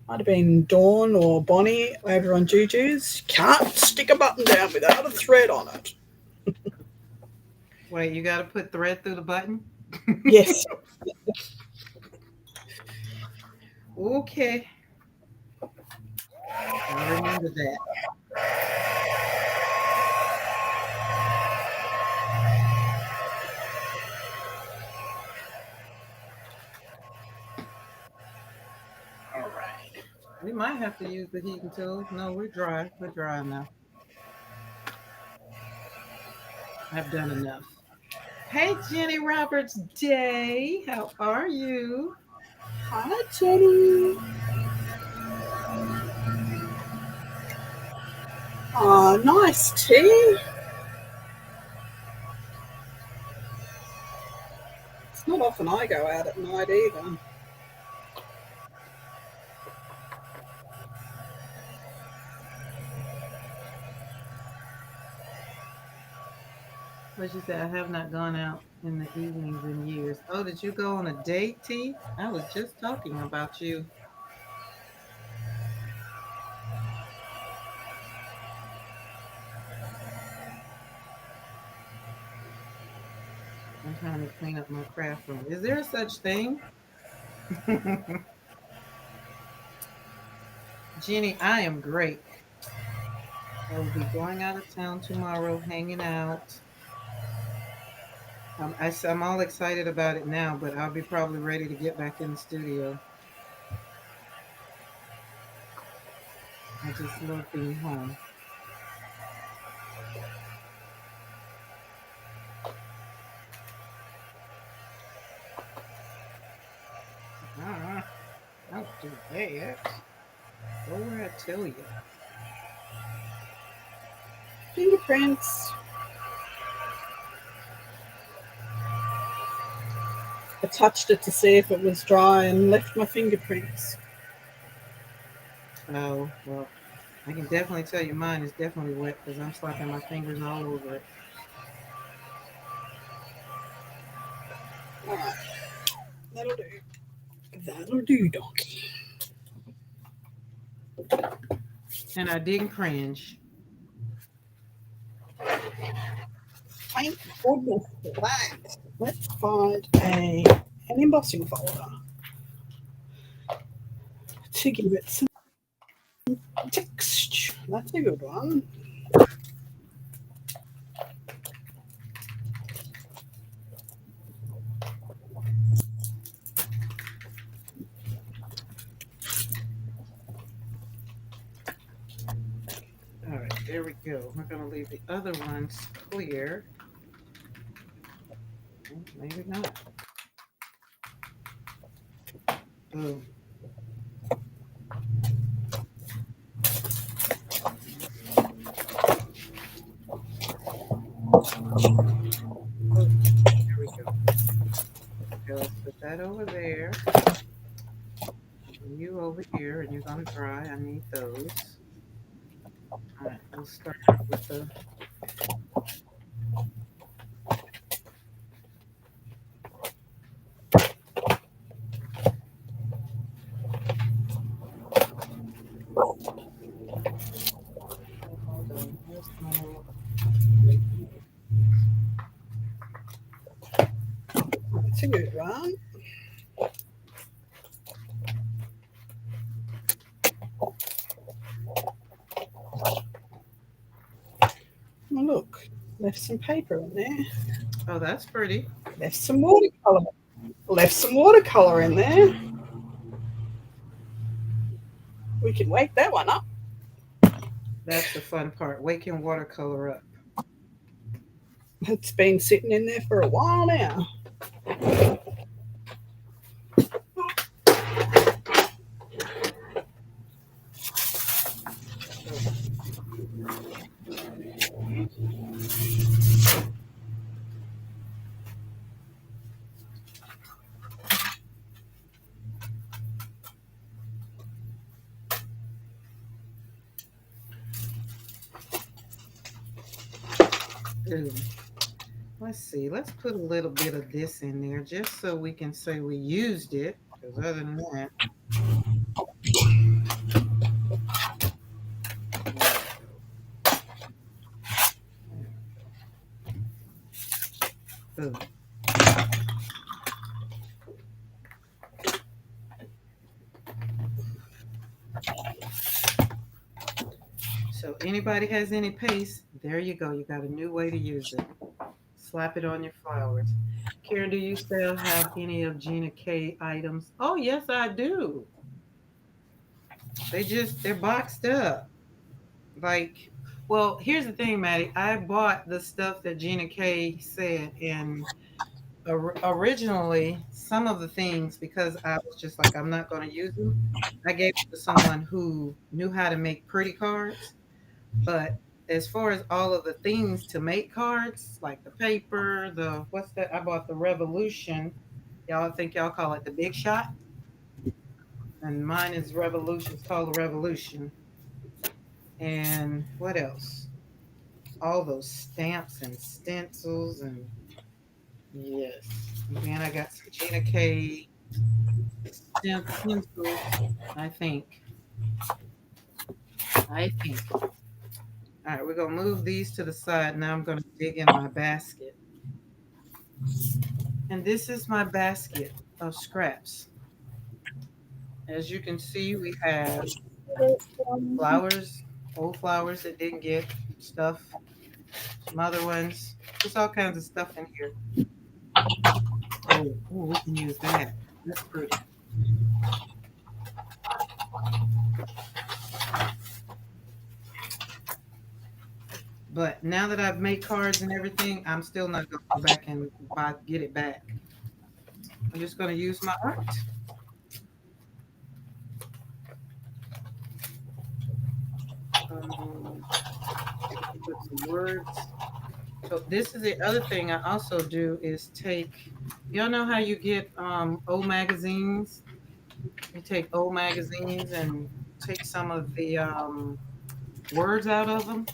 might have been Dawn or Bonnie over on Juju's, can't stick a button down without a thread on it. Wait, you got to put thread through the button? Yes. Okay. I remember that. All right. We might have to use the heating tool. No, we're dry. We're dry enough. I've done enough. Hey, Jenny Roberts Day. How are you? Hi, Jenny. Oh, nice tea. It's not often I go out at night either. What you say? I have not gone out in the evenings in years. Oh, did you go on a date, T? I was just talking about you. I'm trying to clean up my craft room. Is there such thing? Jenny, I am great. I will be going out of town tomorrow, hanging out. I'm all excited about it now, but I'll be probably ready to get back in the studio. I just love being home. Don't do that. Go where I tell you. Fingerprints. I touched it to see if it was dry and left my fingerprints. Oh, well, I can definitely tell you mine is definitely wet because I'm slapping my fingers all over it. All right. That'll do. That'll do, donkey. And I didn't cringe. Thank goodness for that. Let's find an embossing folder to give it some text. That's a good one. All right, there we go. We're going to leave the other ones clear. Maybe not. Boom. There we go. Okay, let's put that over there. And you over here, and you're going to start with the hold on. Where's my That's a good one. Oh, look, left some paper in there. oh, that's pretty. Left some watercolor. Left some watercolor in there. We can wake that one up. That's the fun part. Waking watercolor up. It's been sitting in there for a while now. Ooh. Let's see. Let's put a little bit of this in there just so we can say we used it. Because other than that, ooh. So anybody has any paste, there you go. You got a new way to use it. Slap it on your flowers. Karen, do you still have any of Gina K items? Oh, yes, I do. They're boxed up. Like, well, here's the thing, Maddie. I bought the stuff that Gina K said, and originally some of the things, because I was just like, I'm not going to use them. I gave it to someone who knew how to make pretty cards. But as far as all of the things to make cards, like the paper, the what's that? I bought the Revolution. Y'all think y'all call it the Big Shot, and mine is Revolution. It's called the Revolution. And what else? All those stamps and stencils and yes. And then I got some Gina K stamp pencils. I think. I think. All right, we're gonna move these to the side. Now I'm gonna dig in my basket. And this is my basket of scraps. As you can see, we have flowers, old flowers that didn't get stuff, some other ones, just all kinds of stuff in here. Oh, we can use that. That's pretty. But now that I've made cards and everything, I'm still not going to go back and get it back. I'm just going to use my art. Put some words. So this is the other thing I also do is take, y'all know how you get old magazines? You take old magazines and take some of the words out of them.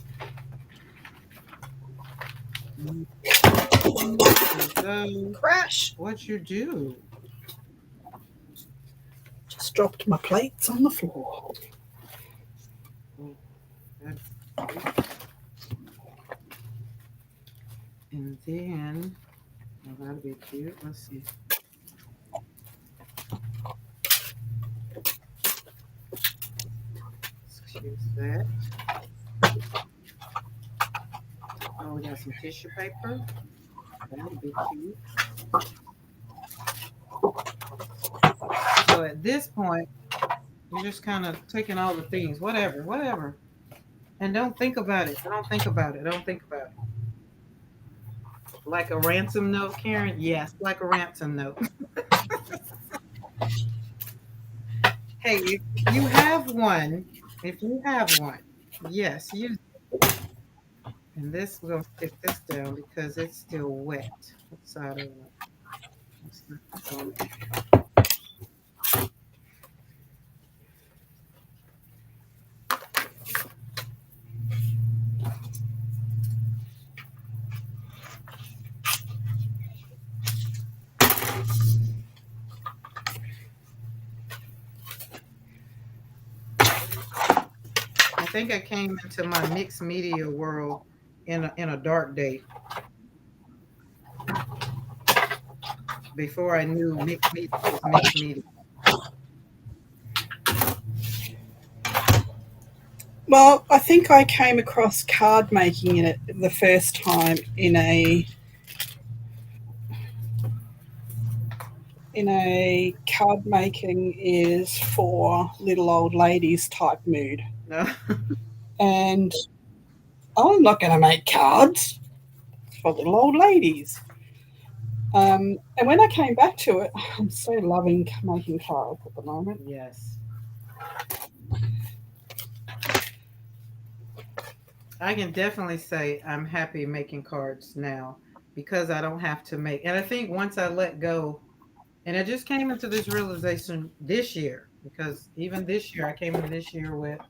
Crash! What'd you do? Just dropped my plates on the floor. And then, oh, that'll be cute. Let's see. Excuse that. Oh, we got some tissue paper. That'll be cute. So at this point, you're just kind of taking all the things, whatever. And don't think about it. Don't think about it. Like a ransom note, Karen? Yes, like a ransom note. Hey, if you have one, yes, use it. And this, we're going to stick this down because it's still wet. What side of it? think I came into my mixed media world in a dark day before I knew mixed media was mixed media. Well, I think I came across card making in it the first time in a card making is for little old ladies type mood. No. And I'm not going to make cards for little old ladies. And when I came back to it, I'm so loving making cards at the moment. Yes. I can definitely say I'm happy making cards now because I don't have to make. And I think once I let go, and I just came into this realization this year because even this year I came into this year with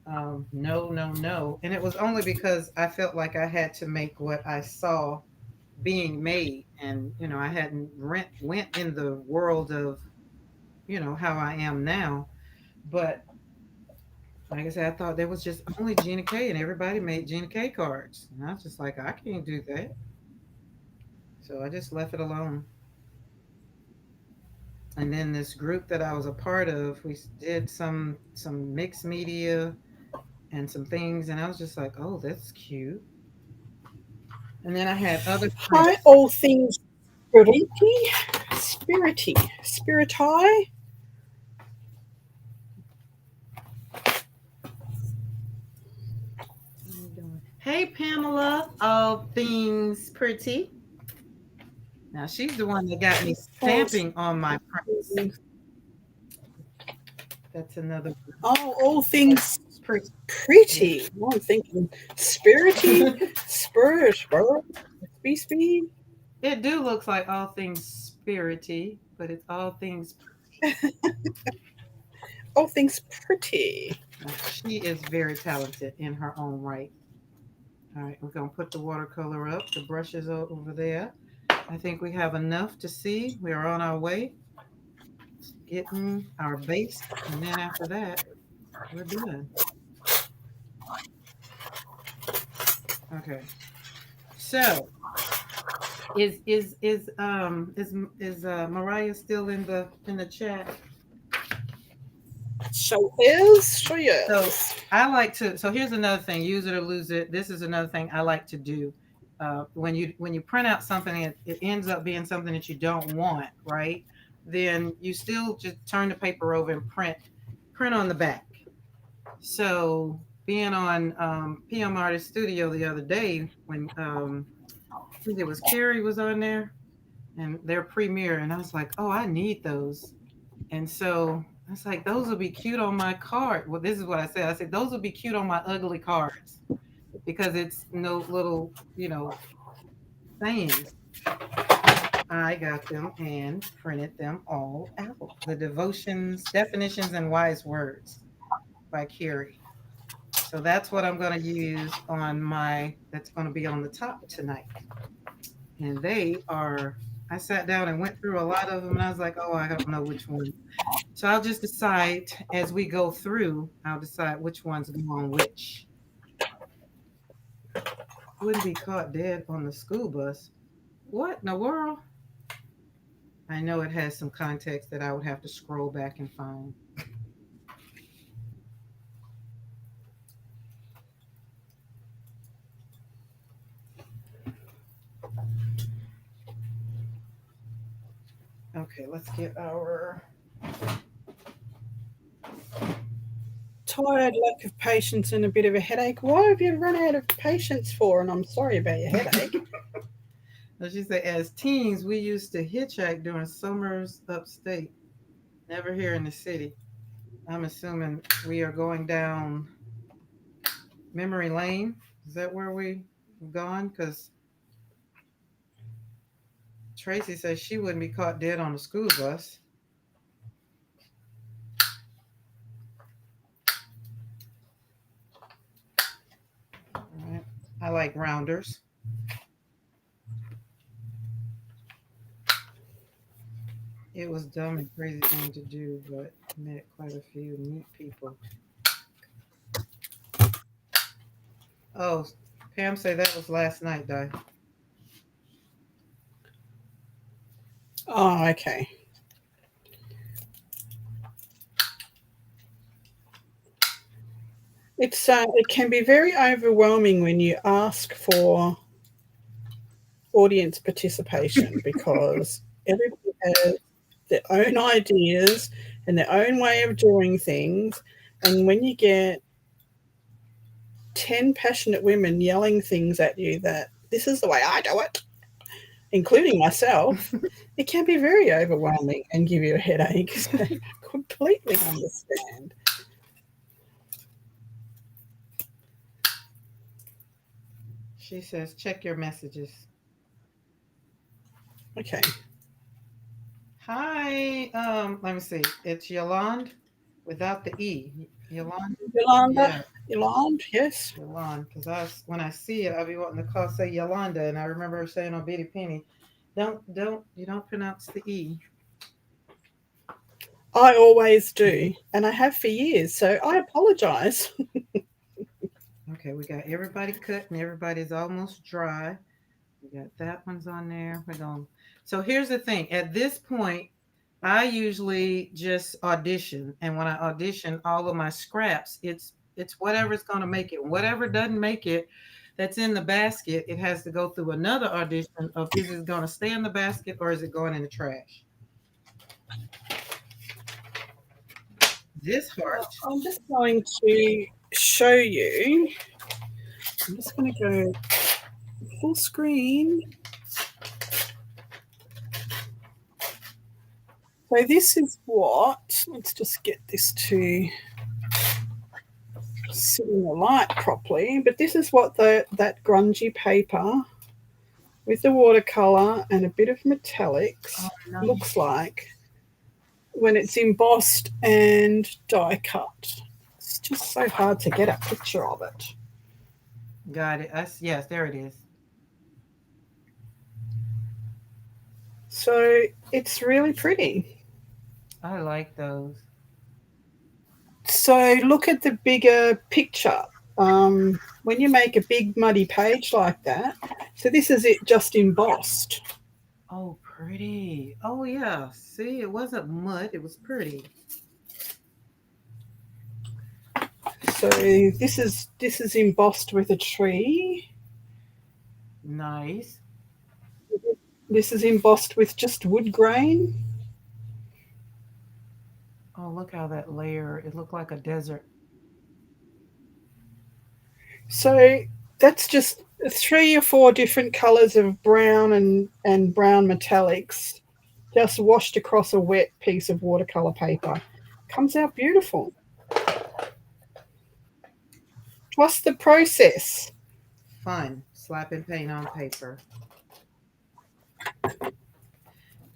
no, no, no, and it was only because I felt like I had to make what I saw being made, and I hadn't went in the world of how I am now, but like I said, I thought there was just only Gina K, and everybody made Gina K cards. And I was just like, I can't do that. So I just left it alone. And then this group that I was a part of, we did some mixed media and some things, and I was just like, oh, that's cute. And then I had other Hi, friends. all things spiriti. What are you doing? Hey, Pamela, all things pretty. Now she's the one that got me All stamping on my prints. things, That's another all things pretty. Yeah. pretty. Well, I'm thinking spirity, speed. It do looks like all things spirity, but it's all things. All things pretty. She is very talented in her own right. All right, we're gonna put the watercolor up. The brushes are over there. I think we have enough to see. We are on our way, getting our base, and then after that, we're done. Okay. So is Mariah still in the chat? Show So yes. I like to. So here's another thing: use it or lose it. This is another thing I like to do. When you print out something, it ends up being something that you don't want, right? Then you still just turn the paper over and print on the back. So being on PM Artist Studio the other day when I think it was Carrie was on there and their premiere, and I was like, oh, I need those. And so I was like, those will be cute on my card. Well, this is what I said. I said, those will be cute on my ugly cards because it's no little, sayings. I got them and printed them all out. The devotions, definitions, and wise words by Carrie. So that's what I'm going to use that's going to be on the top tonight. And I sat down and went through a lot of them and I was like, oh, I don't know which one. So I'll just decide as we go through, I'll decide which ones go on which. Wouldn't be caught dead on the school bus. What in the world? I know it has some context that I would have to scroll back and find. Okay, let's get our. Tired, lack of patience, and a bit of a headache. Why have you run out of patience for? And I'm sorry about your headache. As she said, as teens, we used to hitchhike during summers upstate, never here in the city. I'm assuming we are going down memory lane. Is that where we've gone? Because Tracy says she wouldn't be caught dead on the school bus. All right. I like rounders. It was dumb and crazy thing to do, but met quite a few neat people. Oh, Pam said that was last night, Di. Oh, okay. It can be very overwhelming when you ask for audience participation because everybody has their own ideas and their own way of doing things. And when you get 10 passionate women yelling things at you that this is the way I do it, including myself, it can be very overwhelming and give you a headache. So I completely understand. She says, check your messages. Okay. Hi. Let me see. It's Yolande without the E. Yolande? Yolanda, Yeah, Yolanda, yes. Yolande. Because when I see it, I'll be wanting to call say Yolanda. And I remember her saying on Bitty Penny, you don't pronounce the E. I always do, and I have for years, so I apologize. Okay, we got everybody cut and everybody's almost dry. We got that one's on there. We're going. So here's the thing. At this point, I usually just audition, and when I audition all of my scraps, it's whatever's going to make it. Whatever doesn't make it, that's in the basket, it has to go through another audition of is it going to stay in the basket or is it going in the trash? This heart. I'm just going to show you. I'm just going to go full screen. So this is what, let's just get this to sit in the light properly, but this is what that grungy paper with the watercolor and a bit of metallics Oh, no. looks like when it's embossed and die cut. It's just so hard to get a picture of it. Got it. Yes, there it is. So it's really pretty. I like those. So look at the bigger picture. When you make a big muddy page like that, so this is it just embossed. Oh, pretty. Oh, yeah. See, it wasn't mud. It was pretty. So this is embossed with a tree. Nice. This is embossed with just wood grain. Oh, look how that layer, it looked like a desert. So that's just 3 or 4 different colors of brown and brown metallics just washed across a wet piece of watercolor paper. Comes out beautiful. Trust the process. Fun. Slapping paint on paper.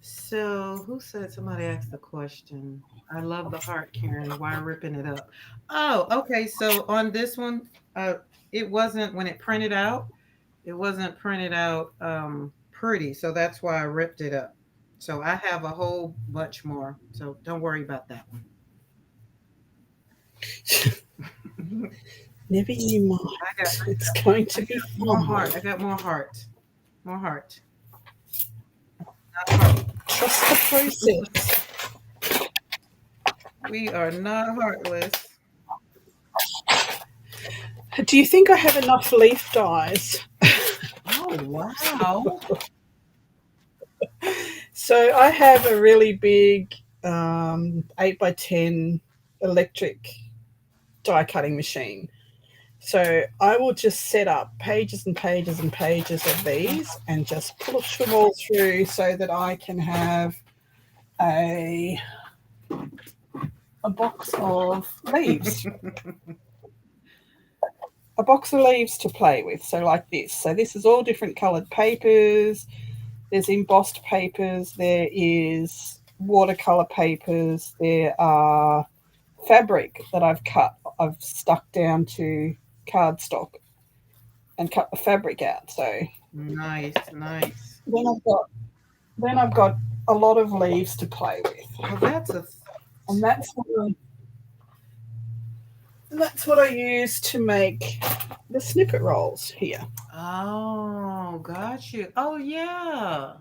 So, who said somebody asked the question? I love the heart, Karen. Why ripping it up? Oh, okay. So on this one, it wasn't when it printed out. It wasn't printed out pretty, so that's why I ripped it up. So I have a whole bunch more. So don't worry about that one. Never you mind. I got It's going to be more fun. heart. I got more heart. More heart. Not heart. Trust the process. We are not heartless. Do you think I have enough leaf dyes? Oh wow! So I have a really big 8x10 electric die cutting machine. So I will just set up pages and pages and pages of these and just push them all through so that I can have a box of leaves. A box of leaves to play with. So like this. So this is all different coloured papers. There's embossed papers. There is watercolour papers. There are fabric that I've cut. I've stuck down to cardstock and cut the fabric out. So Nice, nice. then I've got a lot of leaves to play with. Well, that's a And that's what And that's what I use to make the snippet rolls here. Oh, got you. Oh, yeah.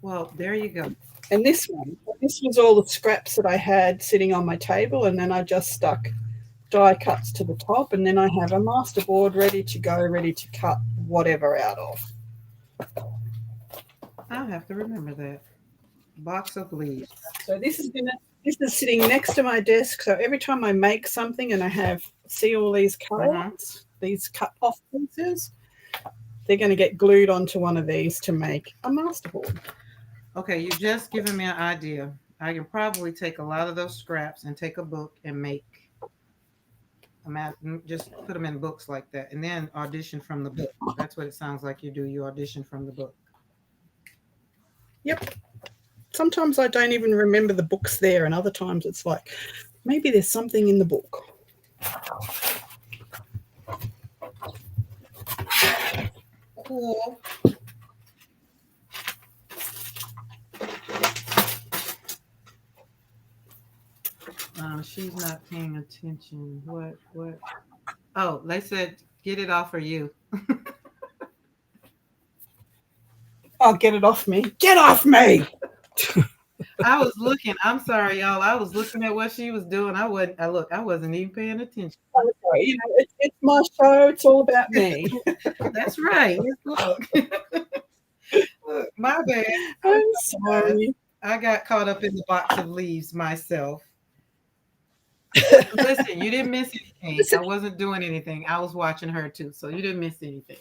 Well, there you go. And this was all the scraps that I had sitting on my table, and then I just stuck die cuts to the top, and then I have a masterboard ready to go, ready to cut whatever out of. I'll have to remember that. Box of leaves. So this is sitting next to my desk. So every time I make something and see all these cutouts, these cut off pieces, they're going to get glued onto one of these to make a masterboard. Okay, you just given me an idea. I can probably take a lot of those scraps and take a book and make just put them in books like that, and then audition from the book. That's what it sounds like you do. You audition from the book. Yep. Sometimes I don't even remember the book's there, and other times it's like, maybe there's something in the book. Cool. She's not paying attention. What? Oh, they said get it off of you. Oh, get it off me. Get off me. I was looking. I'm sorry, y'all. I was looking at what she was doing. I wasn't even paying attention. You know, it's my show. It's all about me. That's right. Look. Look, my bad. I'm sorry. I got caught up in the box of leaves myself. Listen, you didn't miss anything. I wasn't doing anything. I was watching her too, so you didn't miss anything.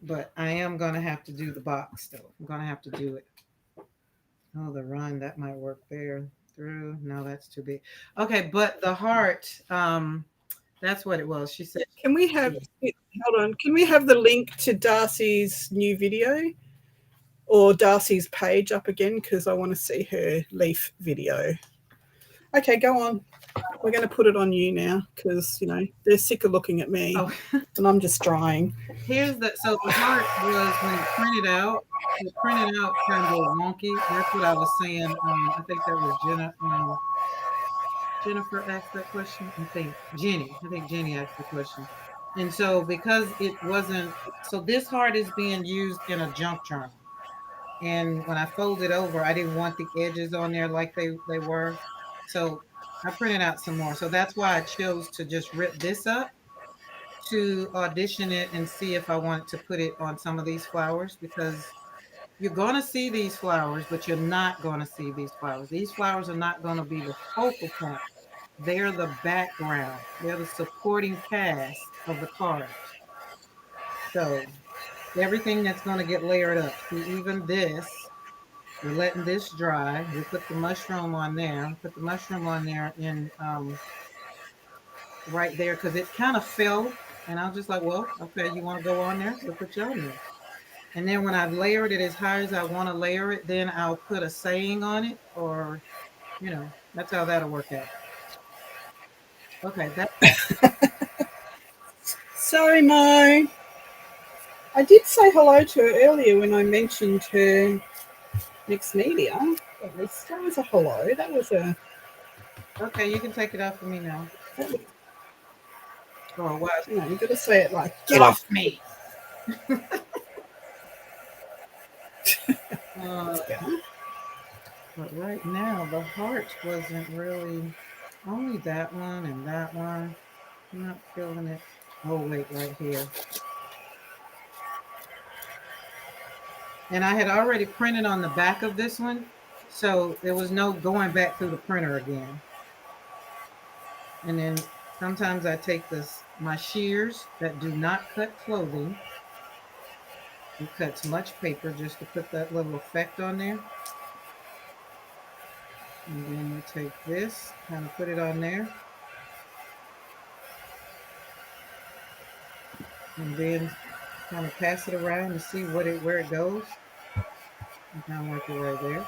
But I am going to have to do the box still. I'm going to have to do it. Oh, the run, that might work there. Through. No, that's too big. Okay, but the heart, that's what it was. She said. Can we have the link to Darcy's new video or Darcy's page up again? Because I want to see her leaf video. Okay, go on. We're going to put it on you now because, you know, they're sick of looking at me and I'm just drying. So the heart was when it printed out kind of wonky. That's what I was saying. I think that was Jennifer asked that question. I think Jenny asked the question. And so because it wasn't, so this heart is being used in a junk journal. And when I fold it over, I didn't want the edges on there like they were. So I printed out some more. So that's why I chose to just rip this up to audition it and see if I wanted to put it on some of these flowers, because you're going to see these flowers, but you're not going to see these flowers. These flowers are not going to be the focal point. They're the background. They're the supporting cast of the card. So everything that's going to get layered up. See, even this, we're letting this dry. We put the mushroom on there. Put the mushroom on there in right there because it kind of fell. And I was just like, well, okay, you want to go on there? We'll put you on there. And then when I've layered it as high as I want to layer it, then I'll put a saying on it, or, you know, that's how that'll work out. Okay. Sorry, Mo. I did say hello to her earlier when I mentioned her next media. That was a hello. That was a... Okay, you can take it off of me now. Oh, wow. No, you've got to say it like, get off me. But right now, the heart wasn't really, only that one and that one. I'm not feeling it. Oh, wait, right here. And I had already printed on the back of this one, so there was no going back through the printer again. And then sometimes I take my shears that do not cut clothing. It cuts much paper just to put that little effect on there. And then you take this, kind of put it on there. And then kind of pass it around to see where it goes. And kind of work it right there.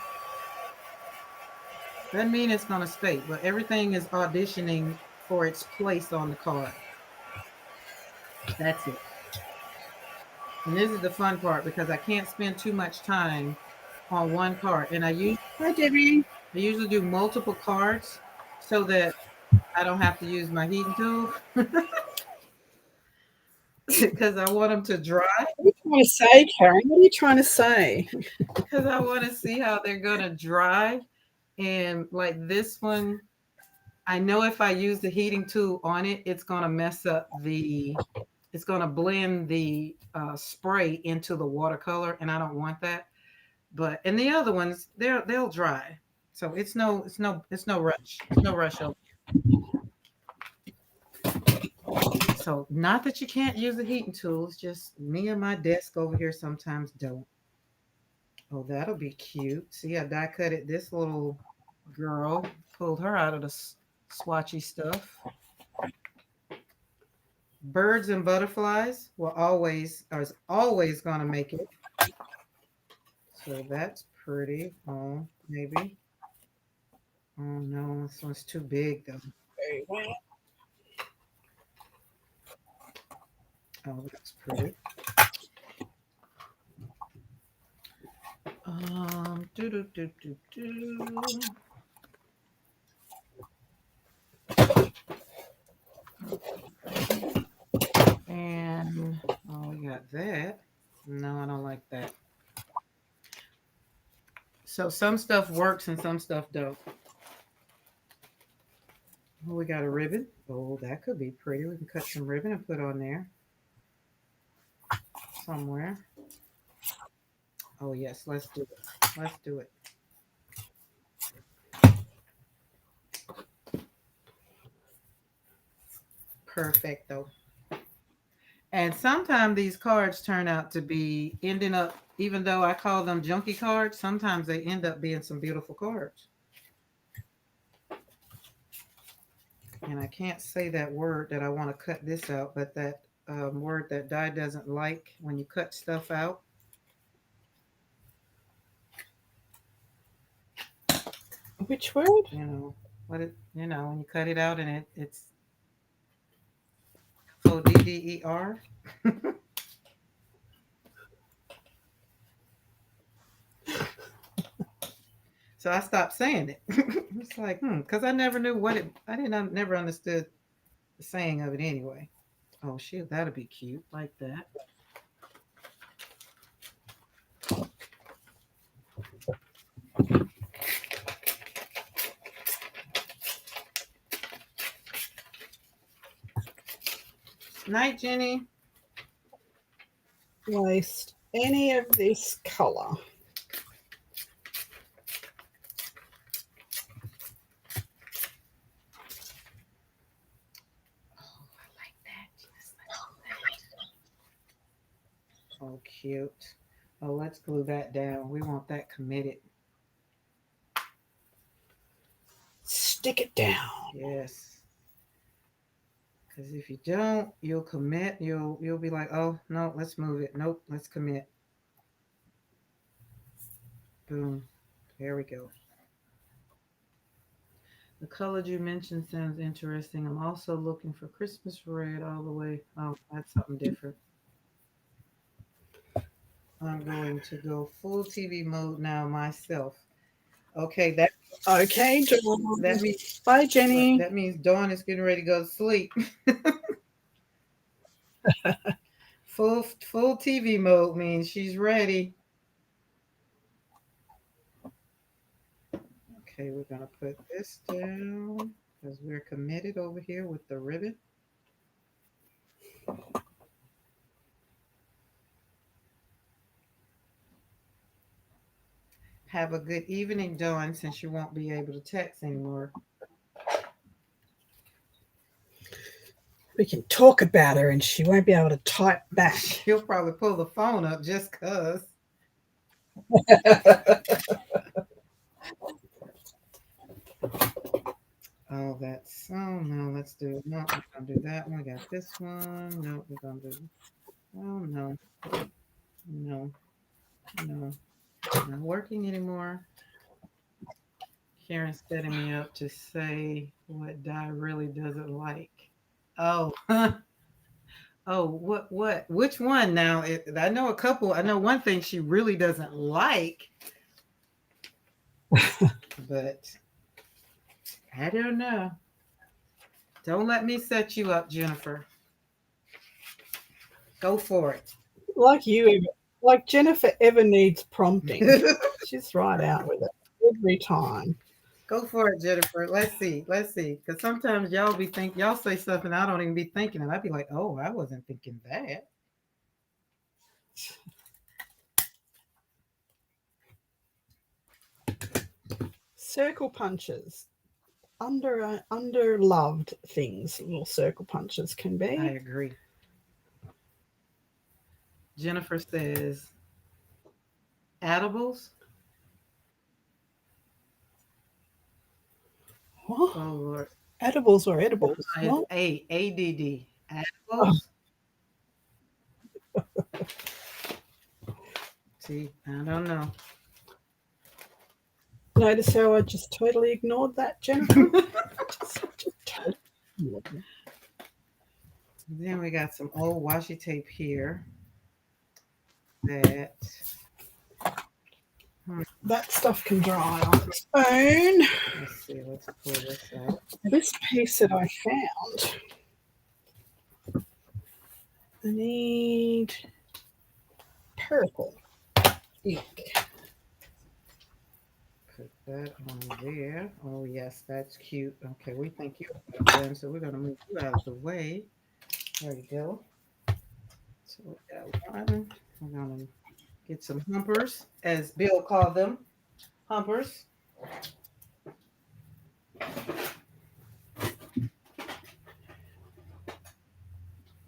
Doesn't mean it's going to stay, but everything is auditioning for its place on the card. That's it. And this is the fun part because I can't spend too much time on one card. And I use... Hi, Debbie. I usually do multiple cards so that I don't have to use my heating tool because I want them to dry. What are you trying to say, Karen? What are you trying to say? Because I want to see how they're gonna dry. And like this one, I know if I use the heating tool on it, it's gonna mess up it's gonna blend the spray into the watercolor, and I don't want that. But and the other ones, they'll dry, so it's no rush. There's no rush over. So not that you can't use the heating tool, it's just me and my desk over here sometimes don't. Oh, that'll be cute. See, I die cutted this little girl, pulled her out of the swatchy stuff. Birds and butterflies will always are always gonna make it. So that's pretty. Oh, maybe. Oh no, this one's too big though. Very well. Oh, that's pretty. Do do do do do. And oh, we got that. No, I don't like that. So some stuff works and some stuff don't. Oh, we got a ribbon. Oh, that could be pretty. We can cut some ribbon and put on there somewhere. Oh yes, let's do it. Let's do it. Perfecto. And sometimes these cards turn out to be ending up, even though I call them junky cards, sometimes they end up being some beautiful cards. And I can't say that word that I want to cut this out, but that word that Di doesn't like when you cut stuff out. Which word? You know what it? You know when you cut it out and it's ODDER. So I stopped saying it. It's like, because I never knew what it. Never understood the saying of it anyway. Oh shoot, that'll be cute like that. Night, Jenny. Waste any of this colour. Oh, I like that. Oh, cute. Oh, let's glue that down. We want that committed. Stick it down. Yes. Because if you don't, you'll commit. You'll be like, oh no, let's move it. Nope, let's commit. Boom. There we go. The color you mentioned sounds interesting. I'm also looking for Christmas red all the way. Oh, that's something different. I'm going to go full TV mode now myself. Okay, Okay, Dawn. that means Bye, Jenny. that means Dawn is getting ready to go to sleep. Full TV mode means she's ready. Okay, we're gonna put this down because we're committed over here with the ribbon. Have a good evening, Dawn, since you won't be able to text anymore. We can talk about her and she won't be able to type back. She'll probably pull the phone up just cause. Oh, that's no. Let's do no. We're gonna do that one. We got this one. No, we're gonna do. Oh no, no, no. Not working anymore. Karen's setting me up to say what Di really doesn't like. Oh, oh, what? Which one now? I know a couple. I know one thing she really doesn't like. But I don't know. Don't let me set you up, Jennifer. Go for it. Like Jennifer ever needs prompting. She's right out with it every time. Go for it, Jennifer. Let's see. Let's see. Because sometimes y'all say something I don't even be thinking, and I'd be like, oh, I wasn't thinking that. Circle punches. Underloved things, little circle punches can be. I agree. Jennifer says, edibles. What? Oh Lord. Edibles or edibles? It's What? ADD. Edibles. See, I don't know. Notice how I just totally ignored that, Jennifer? just totally ignored it. Then we got some old washi tape here. That That stuff can dry on its own. let's see. Let's pull this out. This piece that I found, I need purple ink. Put that on there. Oh yes, that's cute. Okay, we think you're done, so we're gonna move you out of the way. There you go. So we got one. We're gonna get some humpers, as Bill called them. Humpers.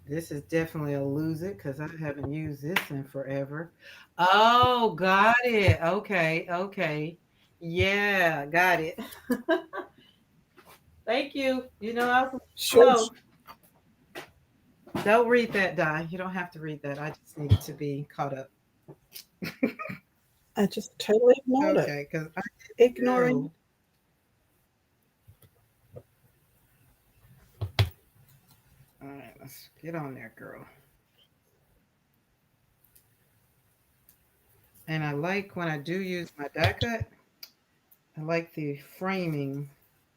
This is definitely a lose it because I haven't used this in forever. Oh, got it. Okay, okay. Yeah, got it. Thank you. You know, Sure. no. Don't read that, Di. You don't have to read that. I just needed to be caught up. I just totally ignored it. Okay, because I Ignoring. know. All right, let's get on there, girl. And I like when I do use my die cut, I like the framing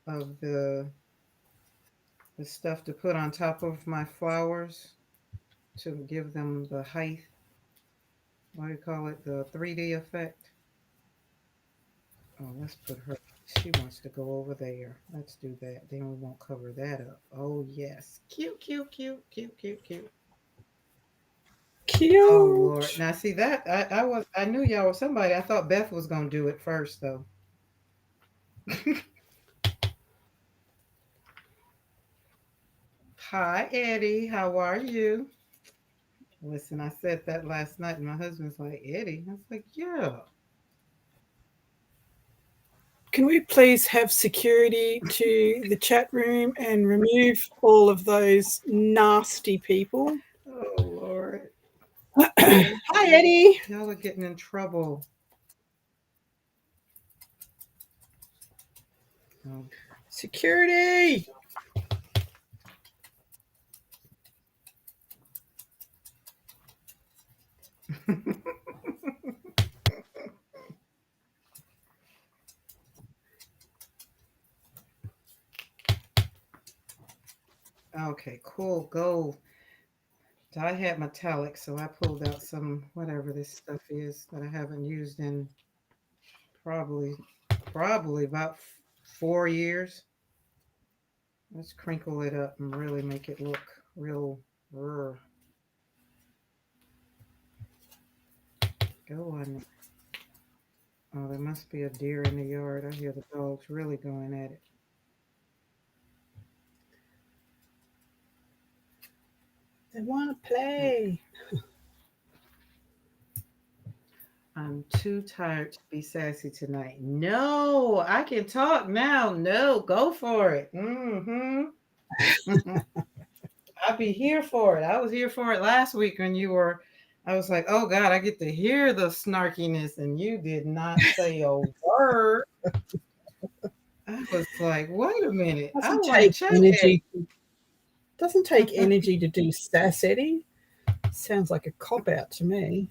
of the stuff to put on top of my flowers to give them the height. What do you call it? The 3D effect. Oh, let's put her. She wants to go over there. Let's do that. Then we won't cover that up. Oh yes, cute, cute, cute, cute, cute, cute. Cute. Oh Lord! Now see that I knew y'all were somebody. I thought Beth was gonna do it first though. Hi Eddie, how are you? Listen, I said that last night, and my husband's like, Eddie. I was like, yeah. Can we please have security to the chat room and remove all of those nasty people? Oh Lord. Hi, Eddie. Y'all are getting in trouble. Oh. Security. Okay, cool. Go. I had metallic, so I pulled out some whatever this stuff is that I haven't used in probably about 4 years. Let's crinkle it up and really make it look real. Rrr. Go on. Oh, there must be a deer in the yard. I hear the dogs really going at it. They want to play. I'm too tired to be sassy tonight. No, I can talk now. No, go for it. I'll be here for it. I was here for it last week when you were. I was like, oh God, I get to hear the snarkiness, and you did not say a word. I was like, wait a minute. I Doesn't want to take check energy. it. Doesn't take energy to do sass, Eddie. Sounds like a cop out to me.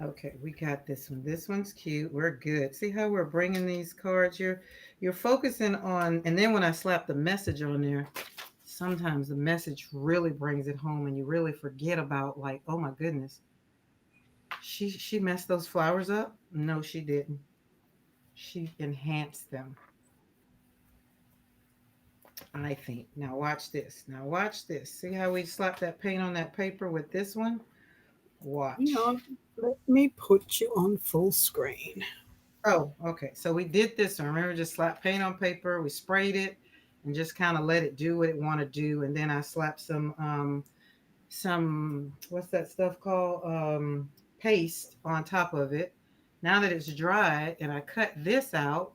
Okay, we got this one. This one's cute. We're good. See how we're bringing these cards? You're focusing on, and then when I slap the message on there, sometimes the message really brings it home, and you really forget about like, oh my goodness, she messed those flowers up. No, she didn't. She enhanced them. I think. Now watch this. Now watch this. See how we slap that paint on that paper with this one? Hang Watch. on. Let me put you on full screen. Oh, okay. So we did this one. Remember, just slap paint on paper. We sprayed it and just kind of let it do what it want to do. And then I slapped some what's that stuff called? Paste on top of it. Now that it's dry, and I cut this out,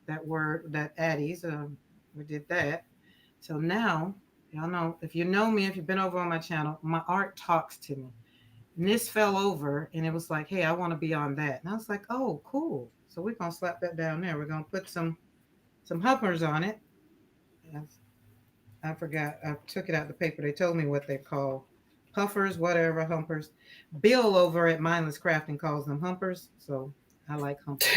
that word that Addie's, we did that. So now y'all know if you know me, if you've been over on my channel, my art talks to me. And this fell over and it was like, hey, I want to be on that. And I was like, oh, cool. So we're gonna slap that down there. We're gonna put some humpers on it. I forgot. I took it out the paper. They told me what they call puffers, whatever, humpers. Bill over at Mindless Crafting calls them humpers. So I like humpers.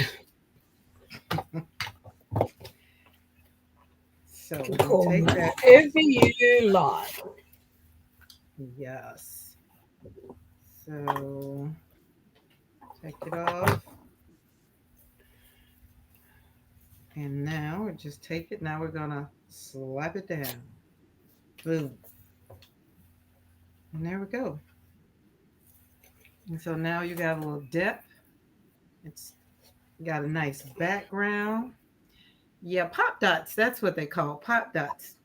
So You can we call them take that. whatever you like. Yes. So take it off. And now we just take it. Now we're gonna slap it down. Boom. And there we go. And so now you got a little depth. It's got a nice background. Yeah, pop dots. That's what they call pop dots.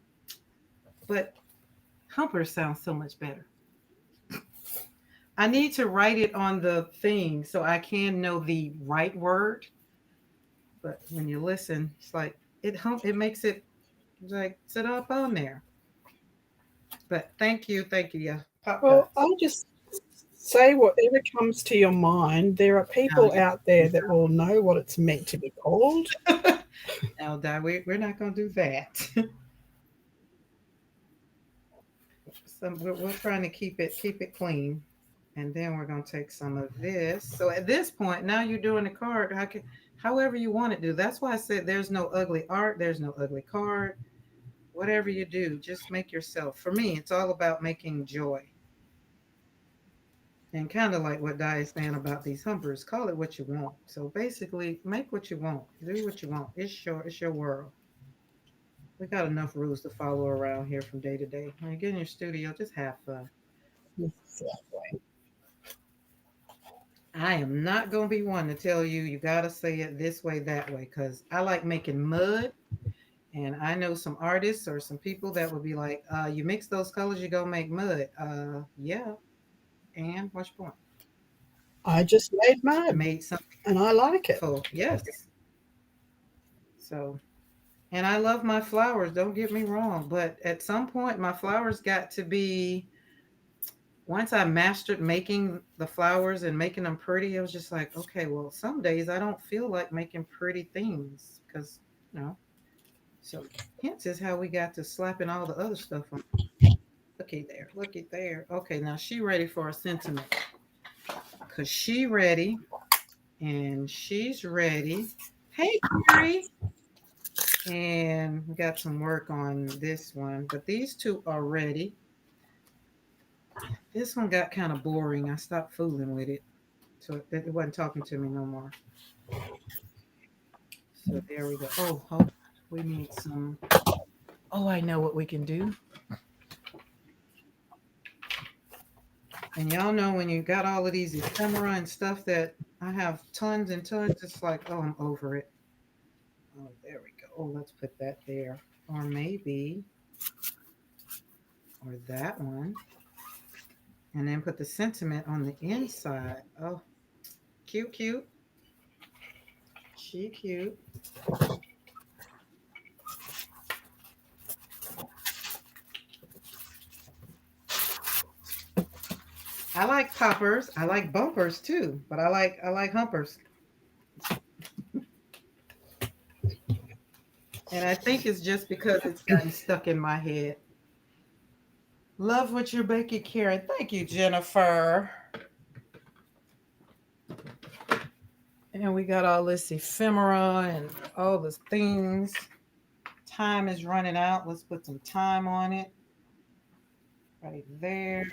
But humpers sounds so much better. I need to write it on the thing so I can know the right word. But when you listen, it's like it makes it like sit up on there. But thank you. Yeah, pop Well, dots. I'll just say whatever comes to your mind. There are Now, people out there that will know what it's meant to be called. now, Di, we're not gonna do that. We're trying to keep it clean, and then we're gonna take some of this. So at this point, now you're doing the card. However you want to do. That's why I said there's no ugly art. There's no ugly card. Whatever you do, just make yourself. For me, it's all about making joy. And kind of like what Di is saying about these humpers, call it what you want. So basically, make what you want, do what you want. It's your world. We got enough rules to follow around here from day to day. When you get in your studio, just have fun. I am not going to be one to tell you you got to say it this way, that way, because I like making mud. And I know some artists or some people that would be like, you mix those colors, you go make mud. Yeah. And what's your point? I just made I mud made something and I like it. full. Yes. So, and I love my flowers. Don't get me wrong. But at some point, my flowers got to be, once I mastered making the flowers and making them pretty, it was just like, okay, well, some days I don't feel like making pretty things because, you know, so hence is how we got to slapping all the other stuff on. Looky there, looky there. Okay, now she ready for a sentiment because she ready and she's ready. Hey, Carrie. And we got some work on this one, but these two are ready. This one got kind of boring. I stopped fooling with it. So it wasn't talking to me no more. So there we go. Oh, hold on. We need some. Oh, I know what we can do. And y'all know when you got all of these ephemera and stuff that I have tons and tons, it's like, oh, I'm over it. Oh, there we go. Oh, let's put that there. Or maybe, or that one. And then put the sentiment on the inside. Oh, cute, cute. She cute. I like poppers. I like bumpers too, but I like humpers. And I think it's just because it's gotten stuck in my head. Love what you're baking, Karen. Thank you, Jennifer. And we got all this ephemera and all the things. Time is running out. Let's put some time on it. Right there.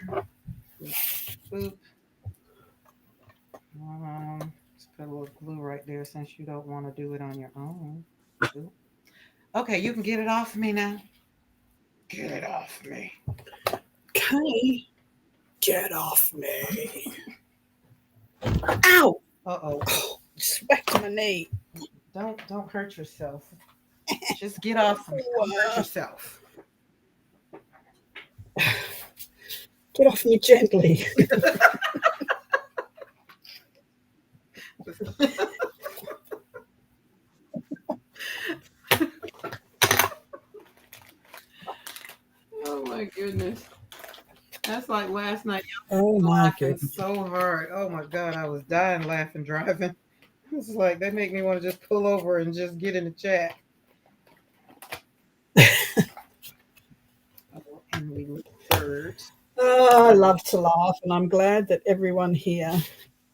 Boop. Let's put a little glue right there since you don't want to do it on your own. Boop. Okay, you can get it off me now. Get it off me. Okay. Get off me. Ow! Uh-oh. Oh, just whacked my knee. Don't hurt yourself. Just get off me. Don't hurt yourself. Get off me gently. Oh my goodness. That's like last night. Oh my Laughing goodness. so hard. Oh my God, I was dying laughing driving. It's like they make me want to just pull over and just get in the chat. And we look birds. Oh, I love to laugh, and I'm glad that everyone here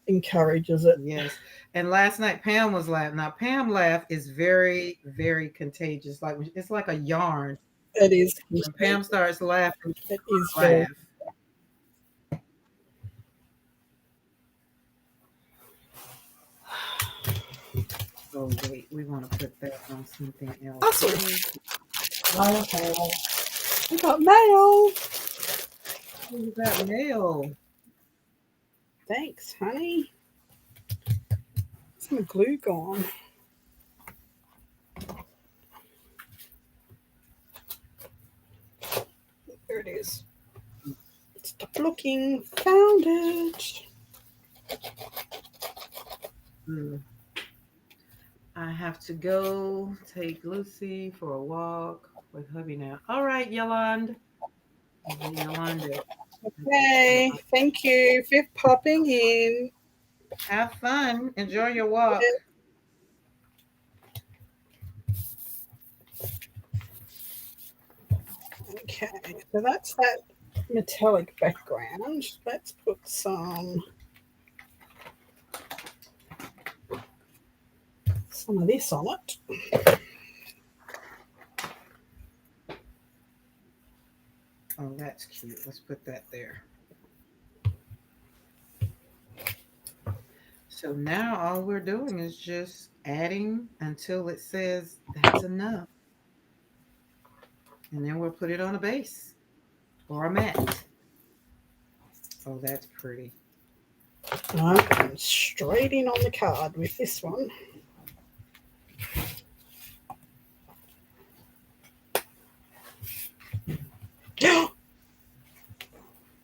encourages it. Yes. And last night Pam was laughing. Now Pam laugh is very, very contagious. Like it's like a yarn. It is. When Pam starts laughing, It is very. laugh. Oh wait, we want to put that on something else. Awesome. We got mail. We got mail. Thanks, honey. Some glue gone. There it is. Stop looking. Found it. I have to go take Lucy for a walk with hubby now. All right, Yolanda. Yolanda. Okay. Thank you for popping in. Have fun. Enjoy your walk. Okay. So that's that metallic background. Let's put some of this on it. Oh, that's cute. Let's put that there. So now all we're doing is just adding until it says that's enough. And then we'll put it on a base or a mat. Oh, that's pretty. I'm straight in on the card with this one.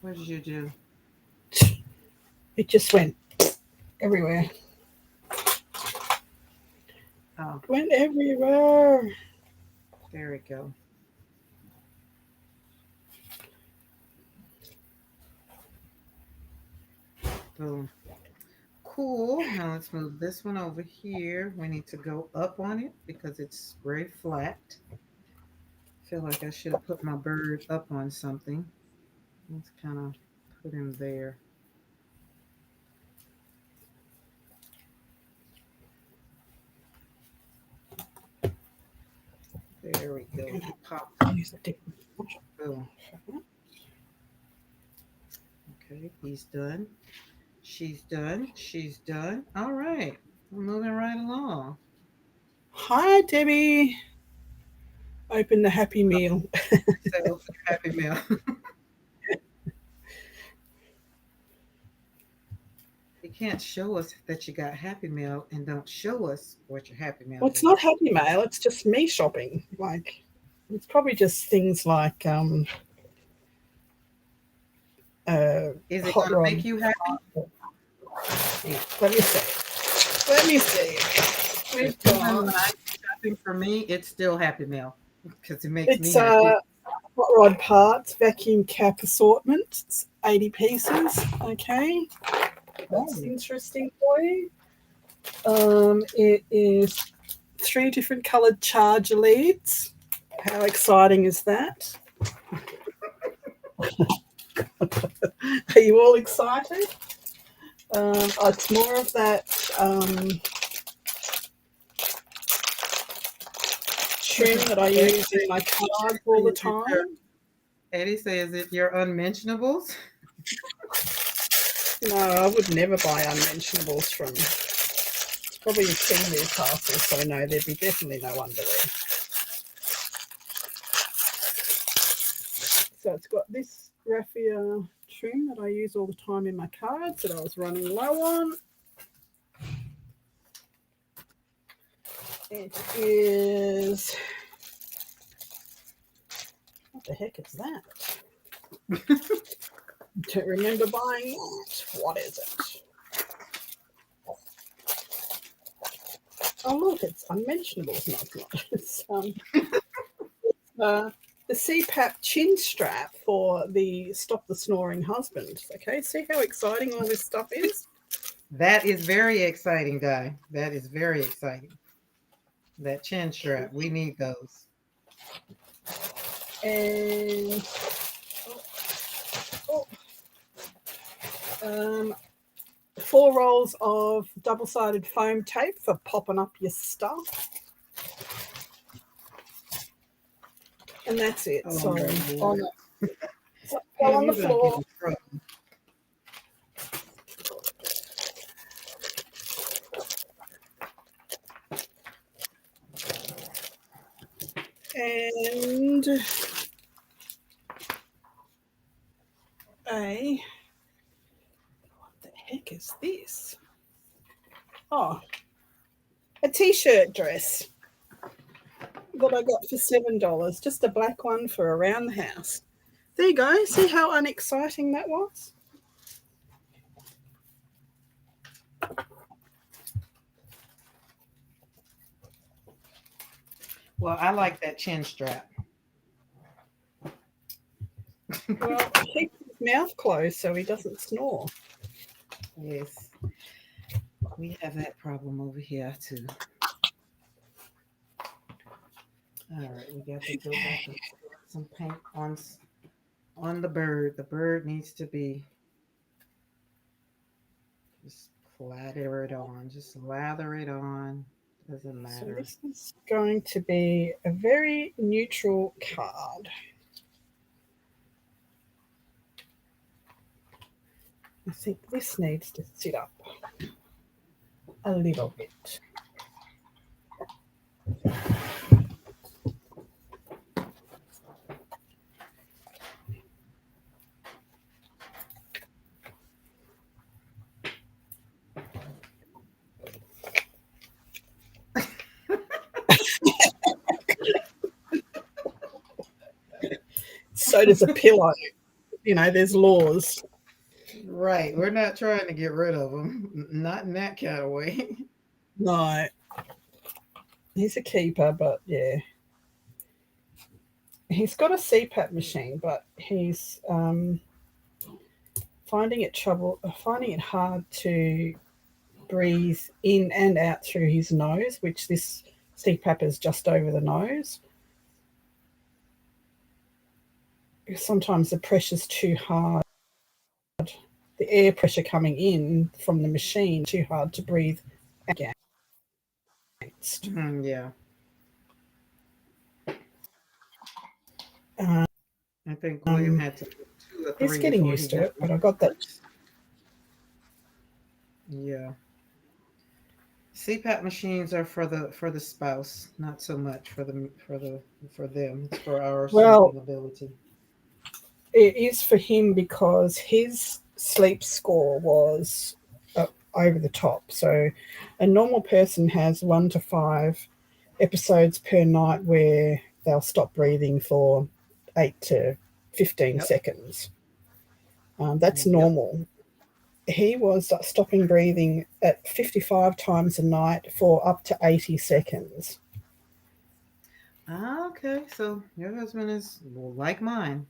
What did you do? It just went everywhere. Oh, It went everywhere. there we go. Boom. Cool. Now let's move this one over here. We need to go up on it because it's very flat. I feel like I should have put my bird up on something. Let's kind of put him there. There we go. Pop. Boom. Okay, he's done. She's done. She's done. All right. We're moving right along. Hi, Debbie. Open the Happy Meal. So, Happy Meal. You can't show us that you got Happy Meal and don't show us what your Happy Meal Well, is. it's not Happy Mail. It's just me shopping. Like, it's probably just things like Is it hot going to rod. make you happy? Let me see. Let me see. We've Even got, when I'm shopping for me, it's still Happy Meal because it makes me it's happy. hot rod parts, vacuum cap assortment. It's 80 pieces. Okay. That's interesting for you. It is 3 different coloured charger leads. How exciting is that? Are you all excited? It's more of that trim that I use in my cards all the time. Eddie says, "Is it your unmentionables?" No, I would never buy unmentionables from. It's probably a Timu parcel, so no, there'd be definitely no underwear. So it's got this raffia trim that I use all the time in my cards that I was running low on. It is. What the heck is that? Don't remember buying that. What is it? Oh, look, it's unmentionables. No, it's not. It's the CPAP chin strap for the Stop the Snoring husband. Okay, see how exciting all this stuff is? That is very exciting, Di. That is very exciting. That chin strap. We need those. And 4 rolls of double-sided foam tape for popping up your stuff. And that's it. Oh, Sorry. Lord. On the floor. And what the heck is this? Oh, a t-shirt dress that I got for $7. Just a black one for around the house. There you go. See how unexciting that was? Well, I like that chin strap. Well, keep his mouth closed so he doesn't snore. Yes. We have that problem over here too. All right, we got to go back and put some paint on the bird. The bird needs to be just lather it on. Just lather it on. Doesn't So matter. this is going to be a very neutral card. I think this needs to sit up a little bit. So does a pillow. You know, there's laws. Right. We're not trying to get rid of them. Not in that kind of way. No. He's a keeper, but yeah. He's got a CPAP machine, but he's finding it hard to breathe in and out through his nose, which this CPAP is just over the nose. Sometimes the pressure's too hard. The air pressure coming in from the machine too hard to breathe against. Yeah. I think William had to do 2 or 3. He's getting used to it, but I got that. Yeah. CPAP machines are for the spouse, not so much for them. It's for our sleeping ability. It is for him because his sleep score was over the top. So a normal person has 1 to 5 episodes per night where they'll stop breathing for 8 to 15 seconds. That's normal. He was stopping breathing at 55 times a night for up to 80 seconds. Okay, so your husband is like mine.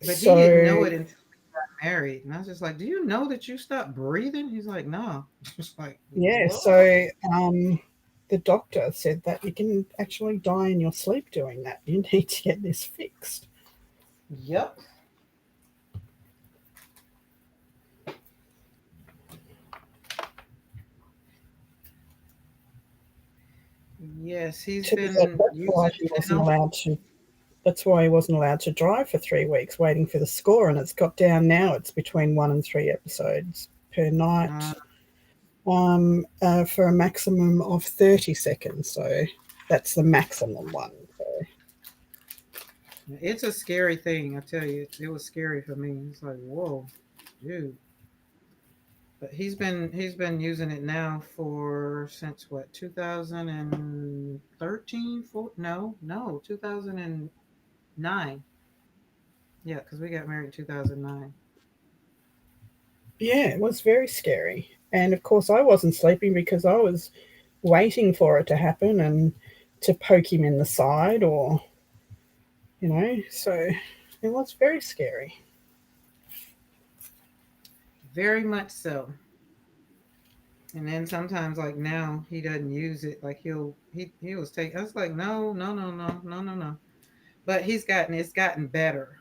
But he didn't know it until we got married. And I was just like, do you know that you stopped breathing? He's like, no. Just like, yeah, what? so the doctor said that you can actually die in your sleep doing that. You need to get this fixed. Yep. Yes, he's That's been why using he it wasn't now. allowed to. That's why he wasn't allowed to drive for 3 weeks, waiting for the score. And it's got down now. It's between 1 and 3 episodes per Uh, night, for a maximum of 30 seconds. So that's the maximum one. So, it's a scary thing, I tell you. It was scary for me. It's like, whoa, dude. But he's been using it now for since what 2013? No, 2009. Yeah, because we got married in 2009. yeah, it was very scary. And of course, I wasn't sleeping because I was waiting for it to happen and to poke him in the side, or, so it was very scary. Very much so. And then sometimes, like now, he doesn't use it. Like he was taking. I was like, no, no, no, no, no, no, no. But it's gotten better.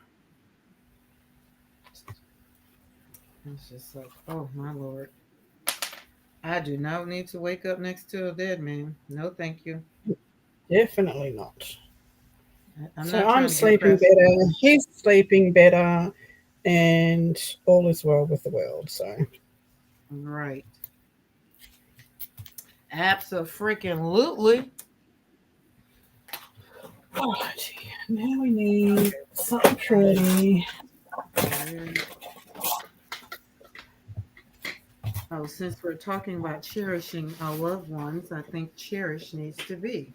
It's just like, oh my lord, I do not need to wake up next to a dead man. No, thank you. Definitely not. I'm So not I'm trying to get sleeping crap. better. He's sleeping better, and all is well with the world. So, Right. Absolutely. oh, gee, now we need Okay. something Fine. pretty. Oh, since we're talking about cherishing our loved ones, I think cherish needs to be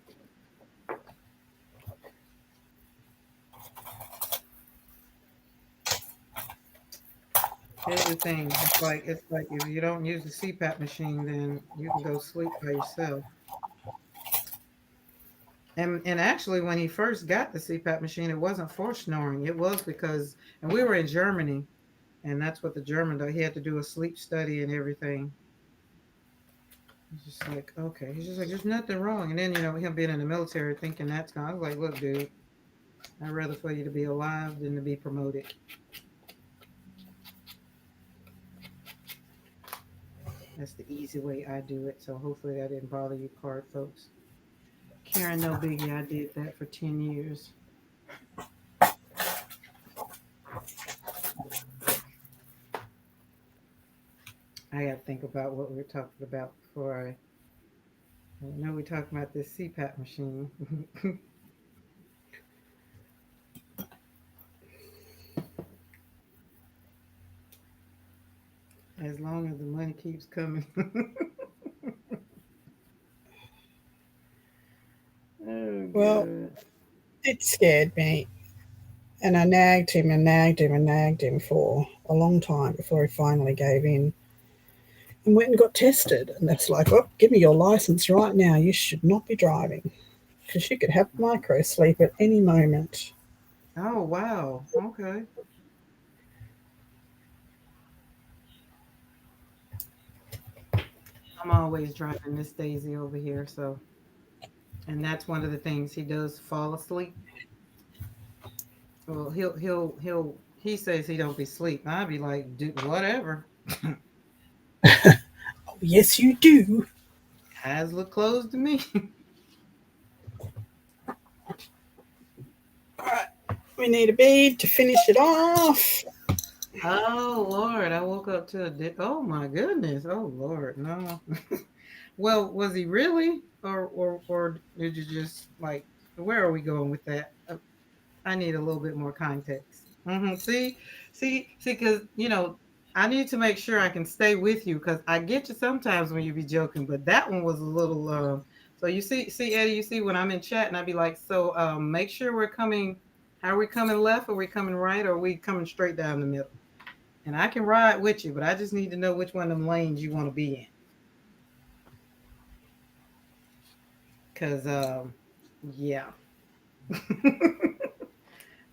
here's the thing. It's like if you don't use the CPAP machine, then you can go sleep by yourself. And actually, when he first got the CPAP machine, it wasn't for snoring. It was because, and we were in Germany, and that's what the German do. He had to do a sleep study and everything. He's just like, okay. He's just like, there's nothing wrong. And then, him being in the military, thinking that's gone. I was like, look, dude, I'd rather for you to be alive than to be promoted. That's the easy way I do it. So hopefully that didn't bother you, card folks. Karen, no biggie. I did that for 10 years. I got to think about what we were talking about before I know we're talking about this CPAP machine. As long as the money keeps coming. Oh, Well, good. it scared me, and I nagged him and nagged him and nagged him for a long time before he finally gave in and went and got tested. And that's like, oh, give me your license right now. You should not be driving because you could have micro sleep at any moment. Oh, wow. Okay. I'm always driving Miss Daisy over here. So, and that's one of the things he does fall asleep. Well, he says he don't be sleep. I'd be like, do whatever. Oh, yes, you do. Eyes look closed to me. All right, we need a bead to finish it off. Oh Lord, I woke up to oh my goodness. Oh Lord, no. Well, was he really, or did you just like? Where are we going with that? I need a little bit more context. See, because I need to make sure I can stay with you because I get you sometimes when you be joking, but that one was a little. So you see Eddie, you see when I'm in chat and I be like, so make sure we're coming. How are we coming left? Are we coming right? Or are we coming straight down the middle? And I can ride with you, but I just need to know which one of them lanes you want to be in. Cause yeah.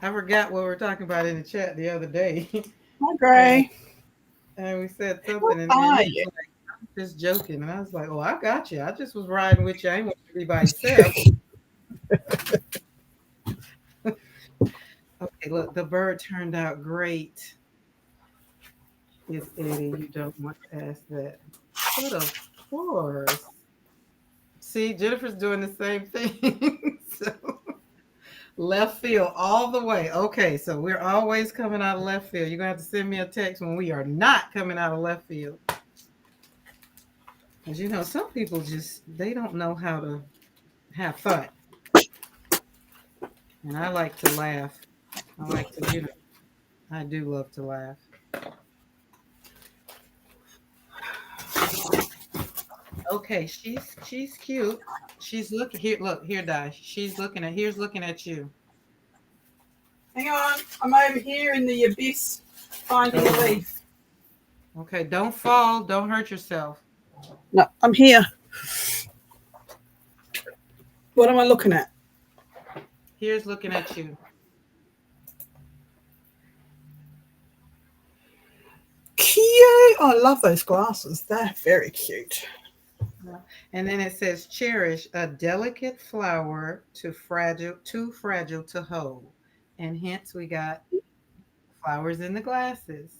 I forgot what we were talking about in the chat the other day. Hi, and, Gray. and we said something How and are he was you? like, I'm just joking. And I was like, oh, I got you. I just was riding with you. I ain't want you to be by yourself. Okay, look, the bird turned out great. It's Eddie. You don't want to ask that. But of course. See, Jennifer's doing the same thing. So left field all the way. Okay, so we're always coming out of left field. You're gonna have to send me a text when we are not coming out of left field. Because you know, some people just they don't know how to have fun. And I like to laugh. I like to, you know, I do love to laugh. Okay, she's cute. She's looking here. Look here, Di. She's looking at here's looking at you. Hang on, I'm over here in the abyss finding a leaf. Okay, don't fall. Don't hurt yourself. No, I'm here. What am I looking at? Here's looking at you. Cute. Oh, I love those glasses. They're very cute. And then it says, cherish a delicate flower too fragile to hold. And hence we got flowers in the glasses.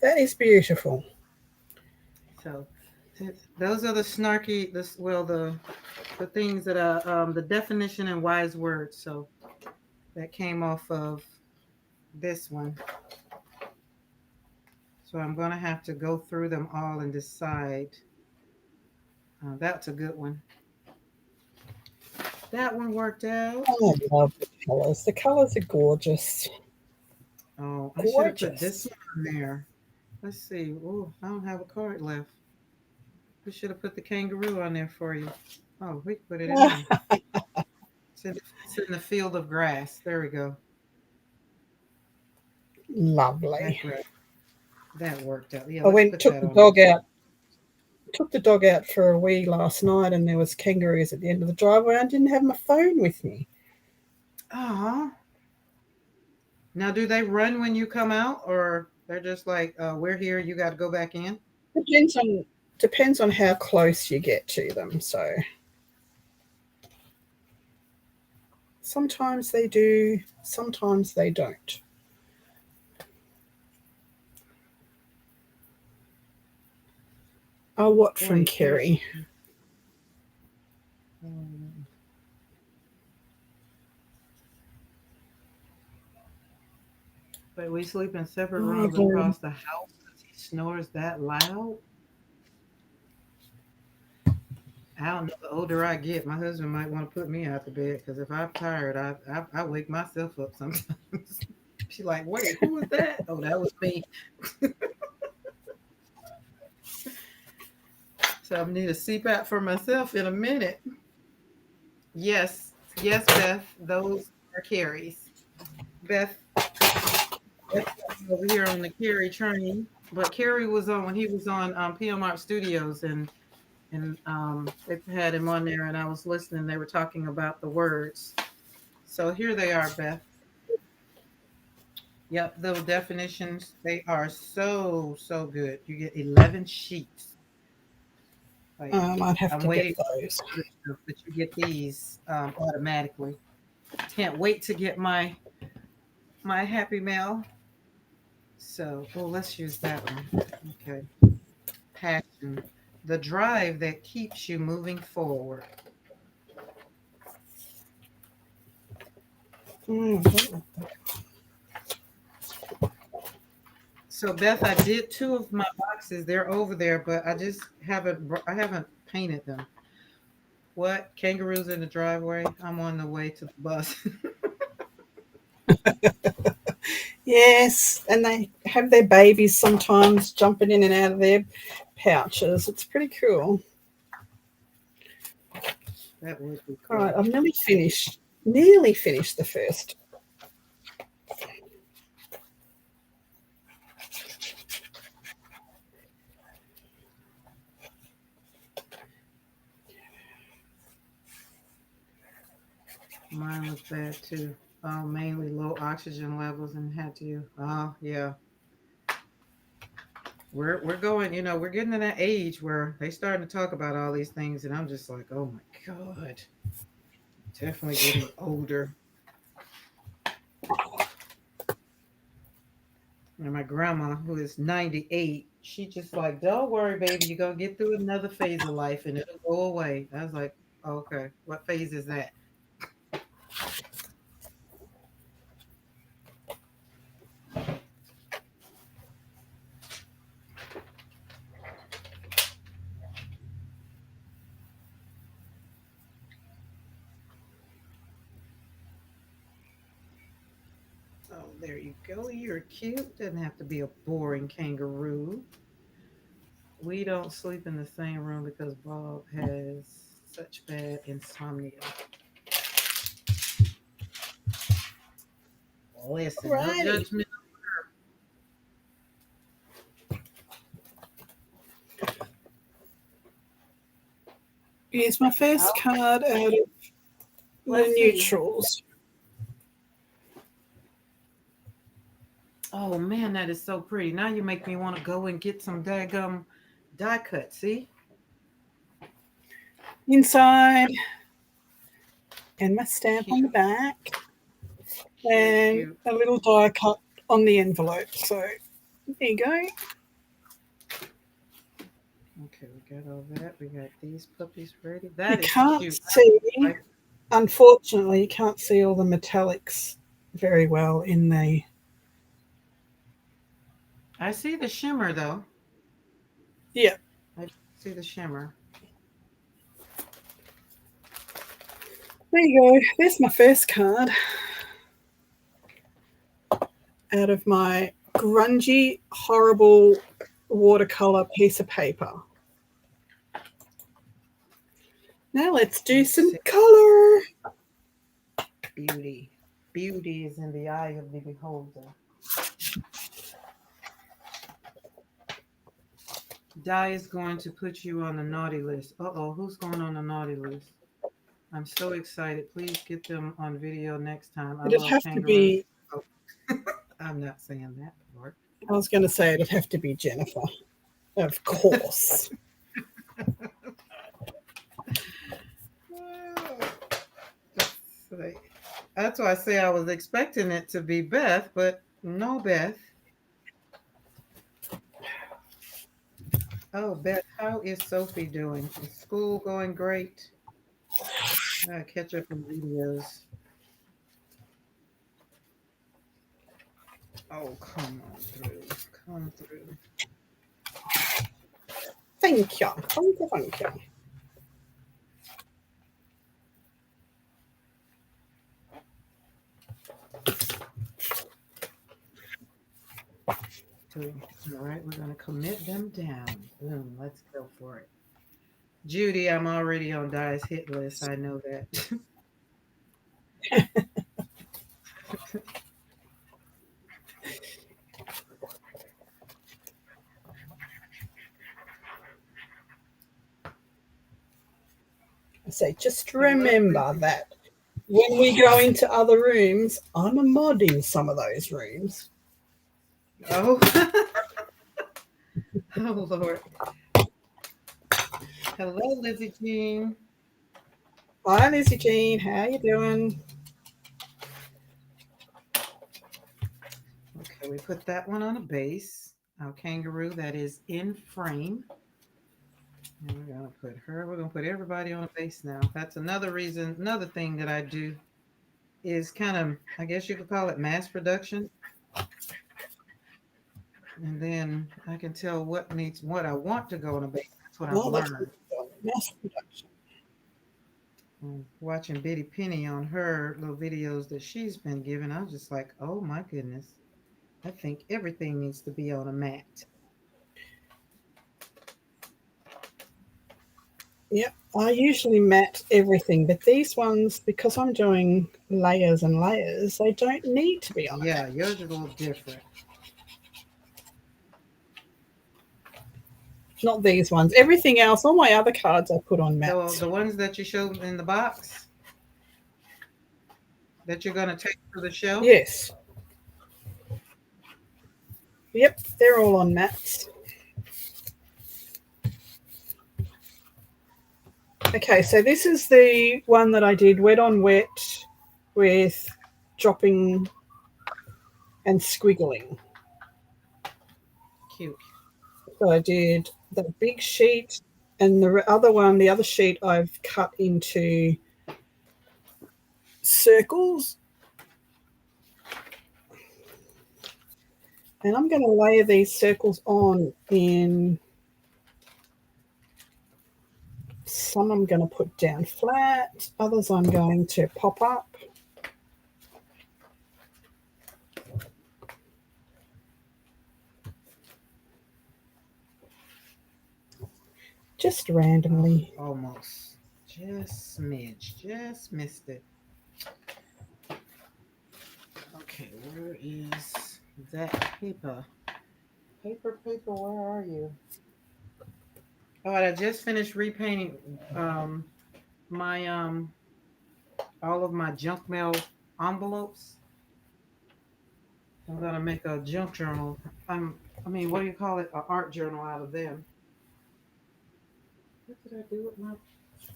That is beautiful. So those are the snarky, the things that are the definition and wise words. So that came off of this one. So I'm going to have to go through them all and decide. That's a good one. That one worked out. Oh, I love the colours. The colours are gorgeous. Oh, I should have put this one on there. Let's see. Oh, I don't have a card left. We should have put the kangaroo on there for you. Oh, we put it in there. It's in the field of grass. There we go. Lovely. That worked out. Yeah, I went took the dog out. Took the dog out for a wee last night, and there was kangaroos at the end of the driveway. I didn't have my phone with me. Oh. Now, do they run when you come out, or they're just like, "We're here. You got to go back in"? Depends on how close you get to them. So sometimes they do, sometimes they don't. Oh, what from Kerry? But we sleep in separate rooms across the house because he snores that loud. I don't know. The older I get, my husband might want to put me out to bed because if I'm tired, I wake myself up sometimes. She's like, "Wait, who was that?" Oh, that was me. So I need a CPAP for myself in a minute. Yes, Beth. Those are Carrie's. Beth over here on the Carrie train, but Carrie was on when he was on PM Art Studios, and they had him on there, and I was listening. They were talking about the words. So here they are, Beth. Yep, the definitions, they are so good. You get 11 sheets. Like, I'd have to get those. But you get these automatically. Can't wait to get my Happy Mail. So, let's use that one. Okay. Passion. The drive that keeps you moving forward. So Beth, I did 2 of my boxes. They're over there, but I just haven't painted them. What? Kangaroos in the driveway? I'm on the way to the bus. Yes, and they have their babies sometimes jumping in and out of their pouches. It's pretty cool. That would be cool. All right, I've nearly finished the first. Mine was bad too. Mainly low oxygen levels and had to. Oh yeah. We're going. You know, we're getting to that age where they starting to talk about all these things, and I'm just like, oh my god. Definitely getting older. And my grandma, who is 98, she just like, don't worry, baby, you're gonna get through another phase of life and it'll go away. I was like, okay, what phase is that? Oh, there you go. You're cute. Doesn't have to be a boring kangaroo. We don't sleep in the same room because Bob has such bad insomnia. Listen, no Alrighty. judgment. Here's my first card out of the Let's see. neutrals. Oh man, that is so pretty. Now you make me want to go and get some daggum die cut. See? Inside, and my stamp on the Cute. back, and Cute. a little die cut on the envelope. So there you go. Okay, we got all that. We got these puppies ready. You That is can't cute. see, Like, unfortunately, you can't see all the metallics very well in the. I see the shimmer though. Yeah. I see the shimmer. There you go. There's my first card out of my grungy, horrible watercolor piece of paper. Now let's do some color. Beauty. Beauty is in the eye of the beholder. Di is going to put you on the naughty list. Uh-oh, who's going on the naughty list? I'm so excited. Please get them on video next time. I It'd love have to kangaroos. be, Oh. I'm not saying that part. I was going to say it'd have to be Jennifer. Of course. That's why I say I was expecting it to be Beth, but no Beth. Oh, Beth, how is Sophie doing? Is school going great? I gotta catch up on videos. Oh, come on through. Come through. Thank you. Thank you. Thank you. All right, we're gonna commit them down. Boom, let's go for it. Judy, I'm already on Di's hit list. I know that. I say, just remember that when we go into other rooms, I'm a mod in some of those rooms. Oh, oh Lord. Hello, Lizzie Jean. Hi, Lizzie Jean. How you doing? Okay, we put that one on a base. Our kangaroo that is in frame. And we're gonna put her. We're gonna put everybody on a base now. That's another reason. Another thing that I do is kind of, I guess you could call it mass production. And then I can tell what I want to go on a base. That's what I've learned. Mass production. Watching Bitty Penny on her little videos that she's been giving, I was just like, oh my goodness. I think everything needs to be on a mat. Yep, I usually mat everything, but these ones, because I'm doing layers and layers, they don't need to be on a mat. Yours are a little different. Not these ones. Everything else, all my other cards I put on mats. The ones that you showed in the box that you're going to take to the show? Yes. Yep, they're all on mats. Okay, so this is the one that I did wet on wet with dropping and squiggling. Cute. But I did that big sheet, and the other one, the other sheet, I've cut into circles. And I'm going to layer these circles on in, some I'm going to put down flat, others I'm going to pop up. Just randomly. Almost. Just smidge. Just missed it. Okay, where is that paper? Paper, where are you? Oh, I just finished repainting my all of my junk mail envelopes. I'm gonna make a junk journal. I mean, what do you call it? An art journal out of them. What did I do with my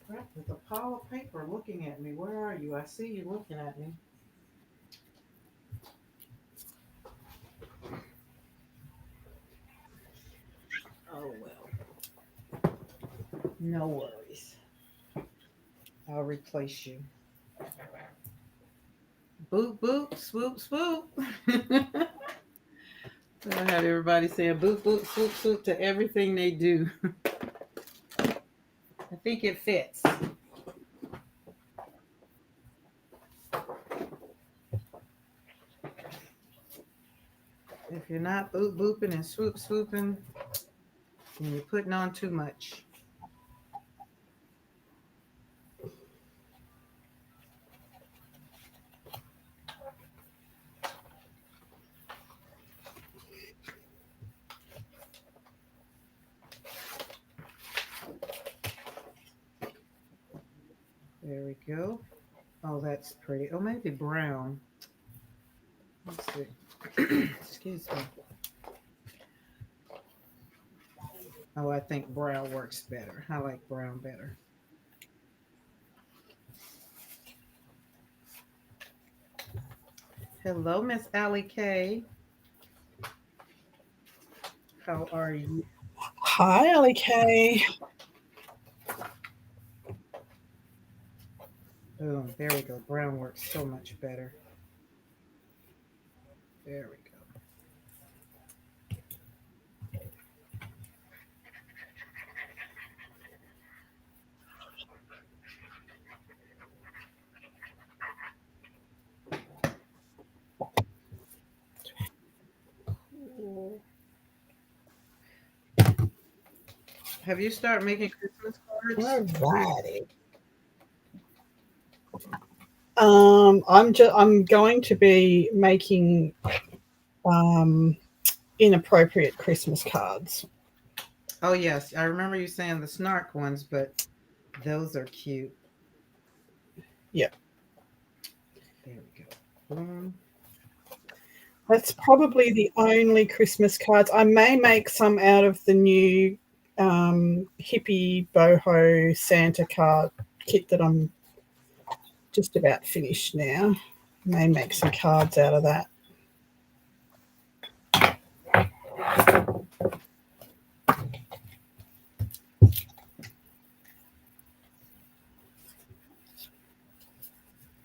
crap? There's a pile of paper looking at me. Where are you? I see you looking at me. Oh well. No worries. I'll replace you. Boop boop, swoop swoop. I have everybody saying boop boop, swoop swoop to everything they do. I think it fits. If you're not boop booping and swoop swooping, then you're putting on too much. There we go. Oh, that's pretty. Oh, maybe brown. Let's see. Excuse me. Oh, I think brown works better. I like brown better. Hello, Miss Allie K. How are you? Hi, Ellie Kay. Oh, there we go. Brown works so much better. There we go. Have you started making Christmas cards? Alrighty. I'm going to be making inappropriate Christmas cards. Oh yes, I remember you saying the snark ones, but those are cute. Yep. There we go. Boom. That's probably the only Christmas cards. I may make some out of the new hippie boho Santa card kit that I'm just about finished now. May make some cards out of that.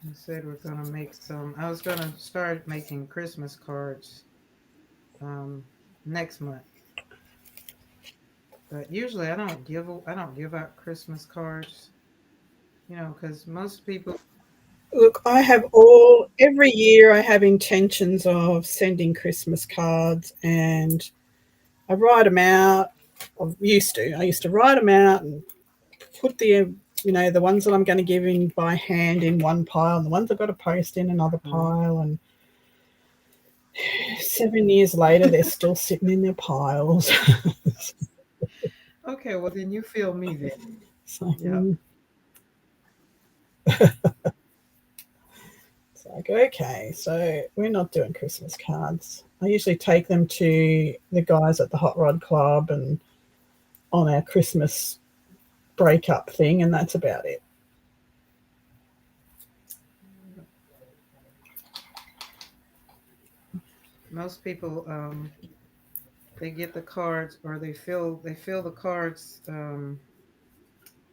I said we're gonna make some. I was gonna start making Christmas cards next month, but usually I don't give out Christmas cards. You know, because most people. Look, every year I have intentions of sending Christmas cards, and I write them out. I used to write them out and put the ones that I'm going to give in by hand in one pile, and the ones I've got to post in another pile. And 7 years later, they're still sitting in their piles. Okay, well then you feel me then. So, Yeah. it's like, okay, so we're not doing Christmas cards. I usually take them to the guys at the Hot Rod Club and on our Christmas breakup thing, and that's about it. Most people they get the cards or they fill the cards.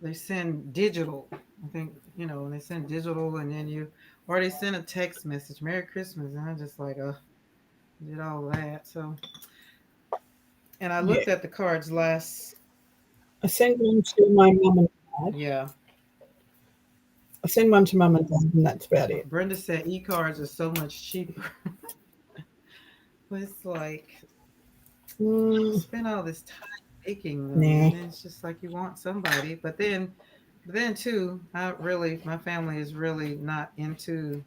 They send digital. I think and they send digital, and then or they send a text message, "Merry Christmas," and I'm just like, did all that. So, and I Yeah. looked at the cards last. I send one to my mum and dad. Yeah, I send one to mum and dad, and that's about it. Brenda said e-cards are so much cheaper, but it's like Mm, spend all this time making them, nah. and then it's just like you want somebody, but then too, my family is really not into.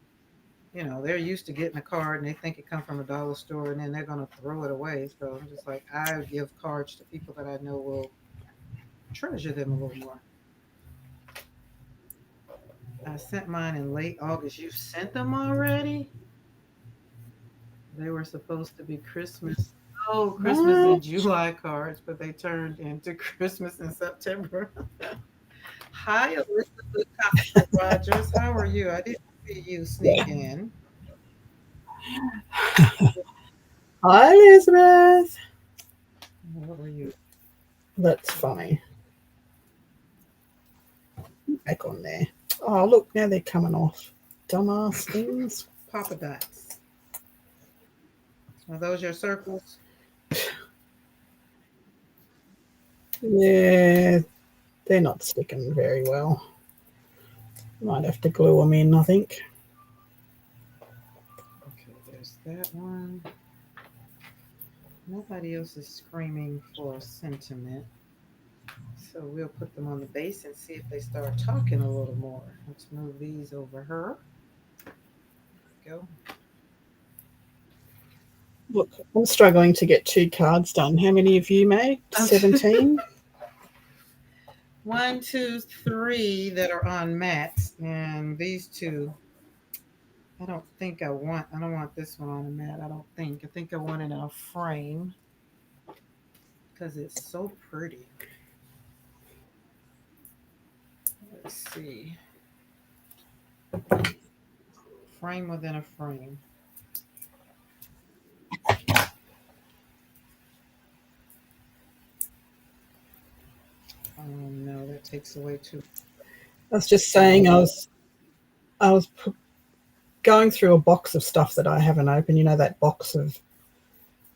They're used to getting a card and they think it come from a dollar store and then they're gonna throw it away. So I'm just like, I give cards to people that I know will treasure them a little more. I sent mine in late August. You sent them already? They were supposed to be Christmas in What? July cards, but they turned into Christmas in September. Hi, Elizabeth Costello Rogers. How are you? I didn't see you sneak in. Hi, Elizabeth. What were you? That's funny. Back on there. Oh, look, now they're coming off. Dumbass things. Papa Dots. Are those your circles? Yeah, they're not sticking very well. Might have to glue them in, I think. Okay, there's that one. Nobody else is screaming for sentiment. So we'll put them on the base and see if they start talking a little more. Let's move these over her. Go. Look, I'm struggling to get 2 cards done. How many have you made? 17? 1, 2, 3 that are on mats, and these two. I don't think I want. I don't want this one on a mat. I don't think. I think I want it in a frame because it's so pretty. Let's see. Frame within a frame. Oh no, that takes away too. I was just saying I was going through a box of stuff that I haven't opened. You know, that box of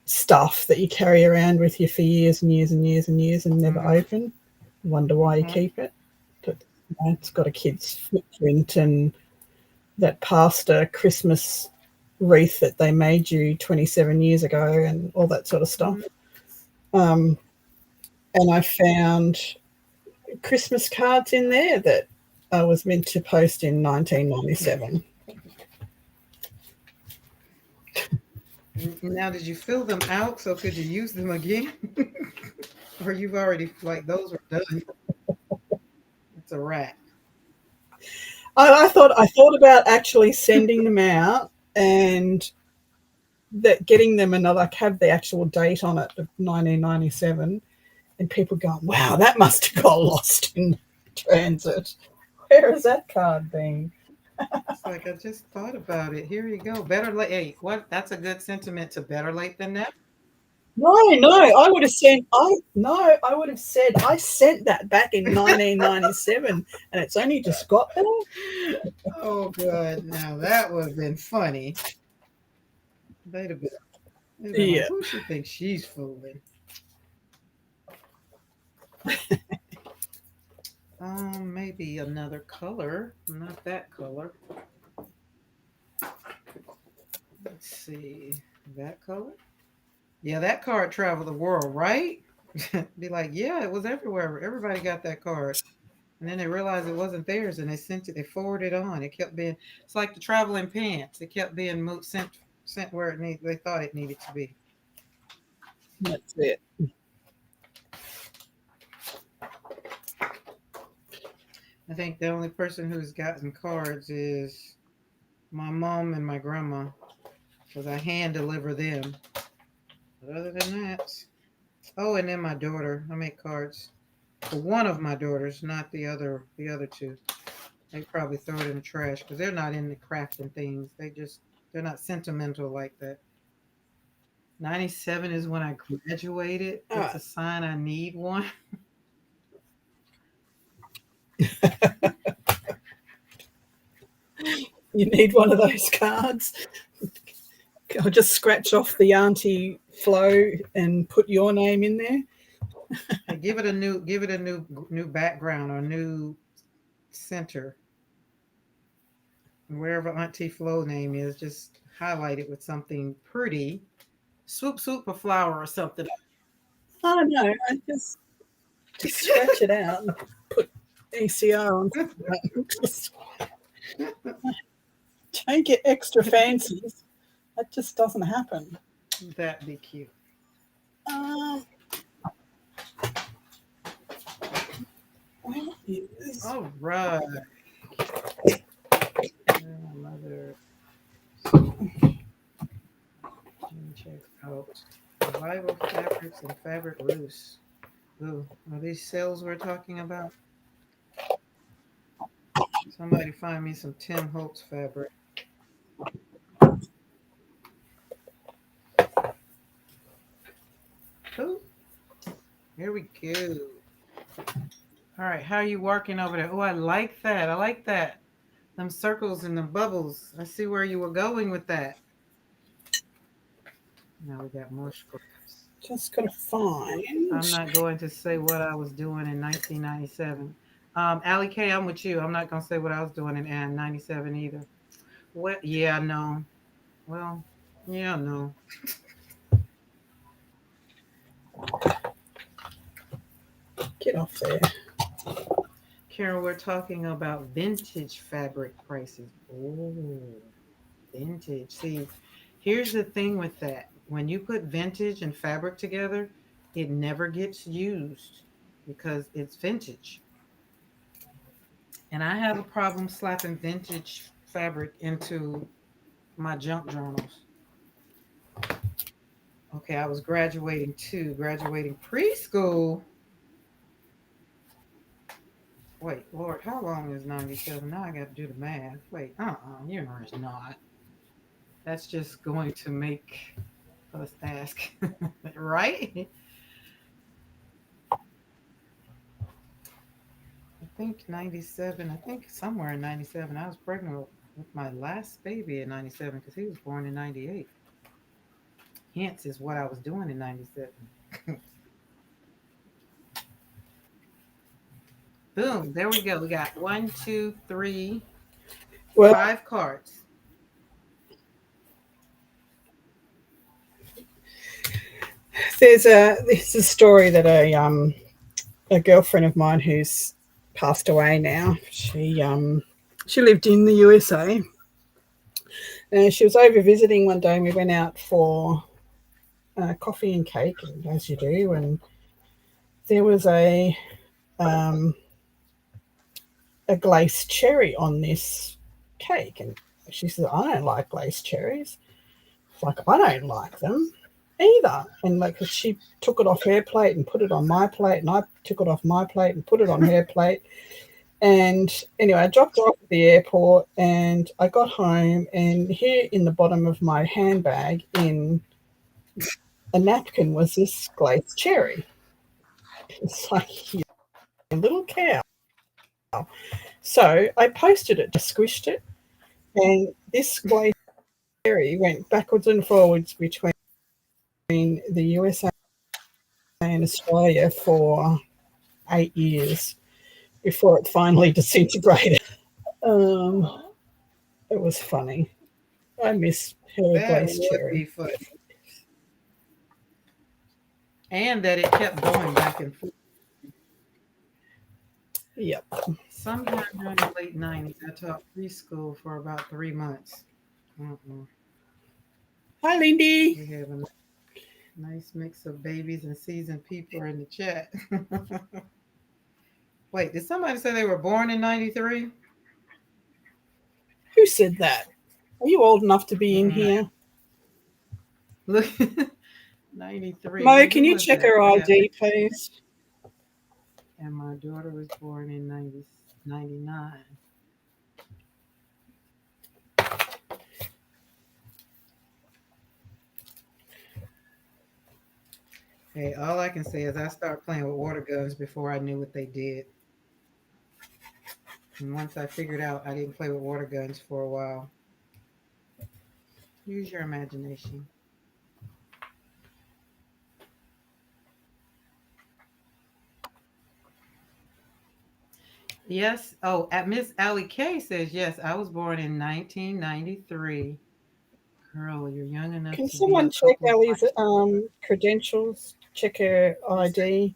stuff that you carry around with you for years and years and years and years and never open. Wonder why you keep it. But it's got a kid's footprint and that pasta Christmas wreath that they made you 27 years ago and all that sort of stuff. And I found Christmas cards in there that I was meant to post in 1997. Now, did you fill them out? So could you use them again? Or you've already like those are done? It's a wrap. I thought about actually sending them out and that getting them another like have the actual date on it of 1997 and people going, wow, that must have got lost in transit. Where has that card been? It's like I just thought about it. Here you go. Better late. Hey, what? That's a good sentiment to better late than never. No, I would have sent. I would have said I sent that back in 1997, and it's only just got there. Oh, good. Now that would have been funny. They'd have been like, Yeah, who she thinks she's fooling? Maybe another color. Not that color. Let's see. That color? Yeah, that card traveled the world, right? Be like, yeah, it was everywhere. Everybody got that card. And then they realized it wasn't theirs and they sent it, they forwarded it on. It kept being, it's like the traveling pants. It kept being moved, sent where they thought it needed to be. that's it. I think the only person who's gotten cards is my mom and my grandma because I hand deliver them. But other than that, oh, and then my daughter. I make cards for one of my daughters, not the other two. They probably throw it in the trash because they're not into crafting things. They're not sentimental like that. 97 is when I graduated. All It's right. a sign I need one. You need one of those cards. I'll just scratch off the Auntie Flo and put your name in there. Hey, give it a new background or new center. And wherever Auntie Flo name is, just highlight it with something pretty. Swoop swoop a flower or something. Oh no, I just scratch it out and put ECR on. Just don't get extra fancies. That just doesn't happen. That'd be cute. Um, where is? All right. Mother check out Revival Fabrics and Fabric Loose. Ooh, are these sales we're talking about? Somebody find me some Tim Holtz fabric. Ooh, here we go. All right, how are you working over there? Oh, I like that. I like that. Them circles and the bubbles. I see where you were going with that. Now we got more scraps. Just gotta find. I'm not going to say what I was doing in 1997. Allie K, I'm with you. I'm not going to say what I was doing in 97 either. What? Yeah, no. Well, yeah, no. Get off there. Karen, we're talking about vintage fabric prices. Oh, vintage. See, here's the thing with that. When you put vintage and fabric together, it never gets used because it's vintage. And I have a problem slapping vintage fabric into my junk journals. Okay, I was graduating preschool. Wait, Lord, how long is 97? Now I got to do the math. Wait, you know it's not. That's just going to make us ask, right? I think 97, I think somewhere in 97, I was pregnant with my last baby in 97 because he was born in 98. Hence is what I was doing in 97. Boom, there we go. We got one, two, three, Well, 5 cards. there's a story that a girlfriend of mine who's passed away now. She lived in the USA. And she was over visiting one day, and we went out for coffee and cake, as you do. And there was um, a glaced cherry on this cake, and she said, "I don't like glaced cherries." It's like, I don't like them either. And like, 'cause she took it off her plate and put it on my plate, and I took it off my plate and put it on her plate. And anyway, I dropped her off at the airport, and I got home, and here in the bottom of my handbag in a napkin was this glazed cherry. It's like, you little cow. So I posted it, just squished it, and this glazed cherry went backwards and forwards between the USA and Australia for 8 years before it finally disintegrated. Um, it was funny. I miss her That glazed would be cherry. funny. And that it kept going back and forth. Yep. Sometime during the late 90s, I taught preschool for about 3 months. Mm-mm. Hi, Lindy. We have a nice mix of babies and seasoned people in the chat. Wait, did somebody say they were born in 93? Who said that? Are you old enough to be in Mm, here? look, 93. Mo, Wait, can who you was check that? her Yeah. ID, please? And my daughter was born in 99. Hey, all I can say is I started playing with water guns before I knew what they did. And once I figured out I didn't play with water guns for a while. Use your imagination. Yes. Oh, at Miss Allie K says, yes, I was born in 1993. Girl, you're young enough Can to be a someone check couple of Ellie's months older. credentials? Check her You said ID.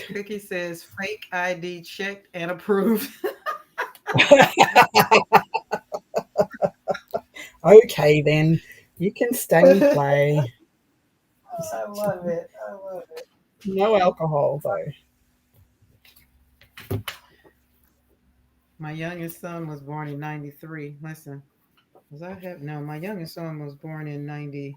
Cookie says fake ID checked and approved. Okay, then you can stay and I play. love it. I love it. No alcohol, though. My youngest son was born in 93. Listen, was I have no, my youngest son was born in 98.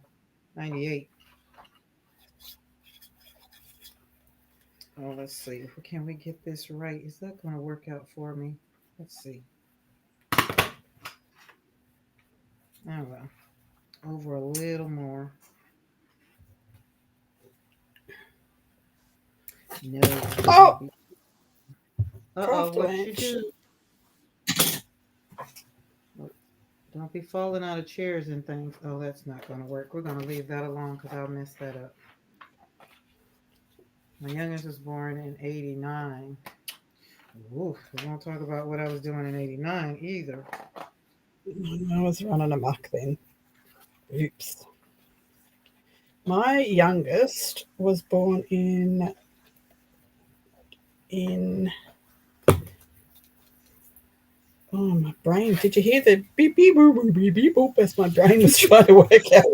Oh, let's see. Can we get this right? Is that going to work out for me? Let's see. Oh, well. Over a little more. No, it's going to Oh, be. Uh-oh, craft what you lunch. do? Oh, don't be falling out of chairs and things. Oh, that's not going to work. We're going to leave that alone because I'll mess that up. My youngest was born in 89. Ooh, we won't talk about what I was doing in 89 either. I was running amok then. Oops. My youngest was born in oh my brain. Did you hear the beep beep boop boop beep beep boop as my brain was trying to work out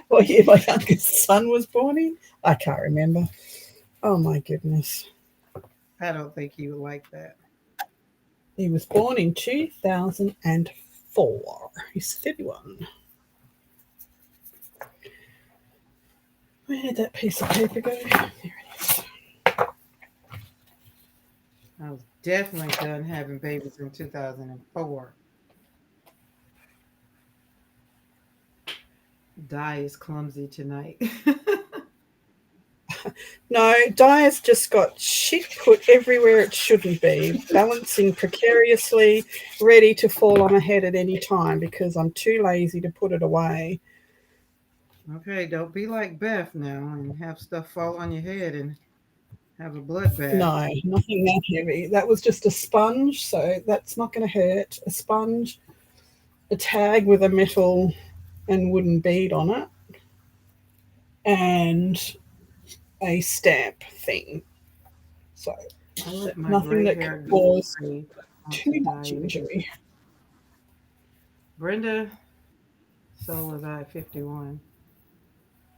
what year my youngest son was born in? I can't remember. Oh my goodness. I don't think he would like that. He was born in 2004. He's 31. Where did that piece of paper go? There it is. I was definitely done having babies in 2004. Di is clumsy tonight. No, Dia's just got shit put everywhere it shouldn't be, balancing precariously, ready to fall on my head at any time because I'm too lazy to put it away. Okay, don't be like Beth now and have stuff fall on your head and have a bloodbath. No, nothing that heavy. That was just a sponge, so that's not going to hurt. A sponge, a tag with a metal and wooden bead on it, and a stamp thing. So I let my nothing gray that hair could go cause gray. I want too to dye much it again. injury. Brenda, so was I 51.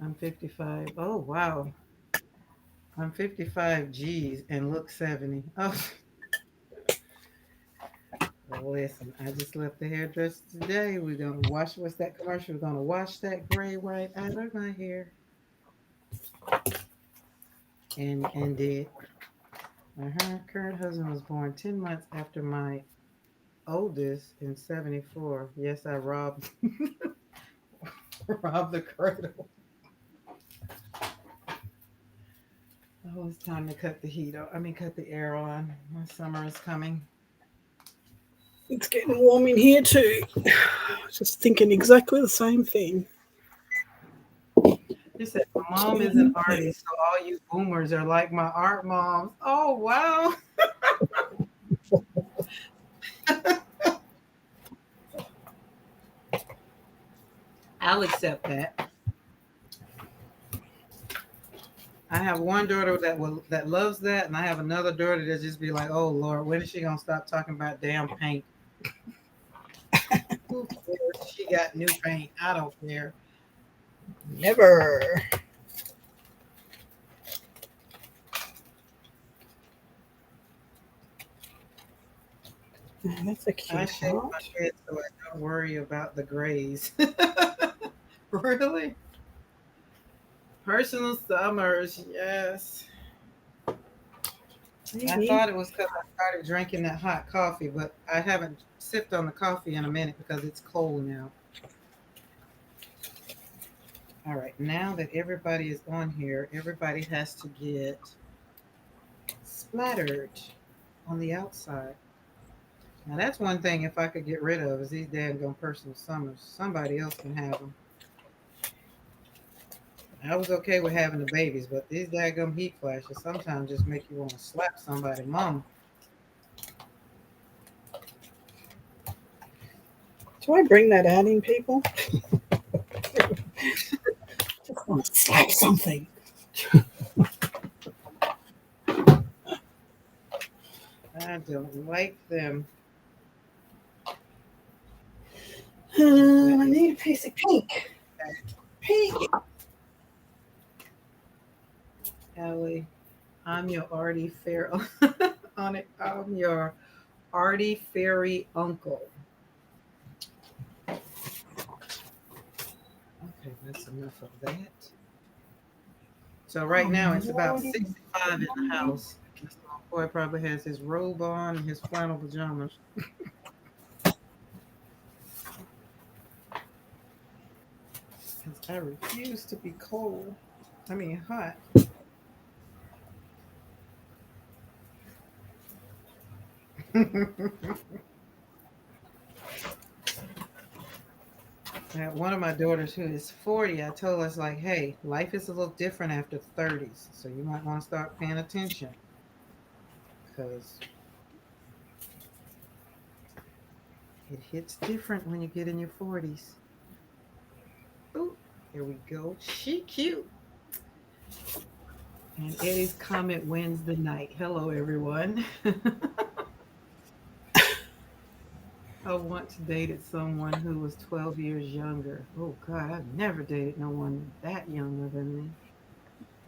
I'm 55. Oh, wow. I'm 55 G's and look 70. Oh, well, listen, I just left the hairdresser today. We're going to wash, what's that commercial? We're going to wash that gray right out of my hair. And did. My current husband was born 10 months after my oldest in 74. Yes, I robbed robbed the cradle. Oh, it's time to cut the heat on. I mean, cut the air on. My summer is coming. It's getting warm in here too. Just thinking exactly the same thing. She said, my mom is an artist, so all you boomers are like my art moms. Oh, wow. I'll accept that. I have one daughter that loves that, and I have another daughter that just be like, "Oh Lord, when is she gonna stop talking about damn paint? Who cares? She got new paint. I don't care." Never. That's a I cute shave my heart. head so I don't worry about the grays. Really? Personal summers, yes. I Maybe. thought it was because I started drinking that hot coffee, but I haven't sipped on the coffee in a minute because it's cold now. All right, now that everybody is on here, everybody has to get splattered on the outside. Now that's one thing if I could get rid of is these daggone personal summers. Somebody else can have them. I was okay with having the babies, but these daggum heat flashes sometimes just make you want to slap somebody, mama. Do I bring that out in people? Just want to slap something. I don't like them. I need a piece of pink. Pink. Ellie, I'm your arty fair on it. I'm your arty fairy uncle. Okay, that's enough of that. So right now it's about 65 in the house. This little boy probably has his robe on and his flannel pajamas. Because I refuse to be cold. I mean hot. One of my daughters who is 40, I told us like, hey, life is a little different after 30s. So you might want to start paying attention. Because it hits different when you get in your 40s. Ooh, here we go. She cute. And Eddie's comment wins the night. Hello, everyone. I once dated someone who was 12 years younger. Oh, God, I've never dated no one that younger than me.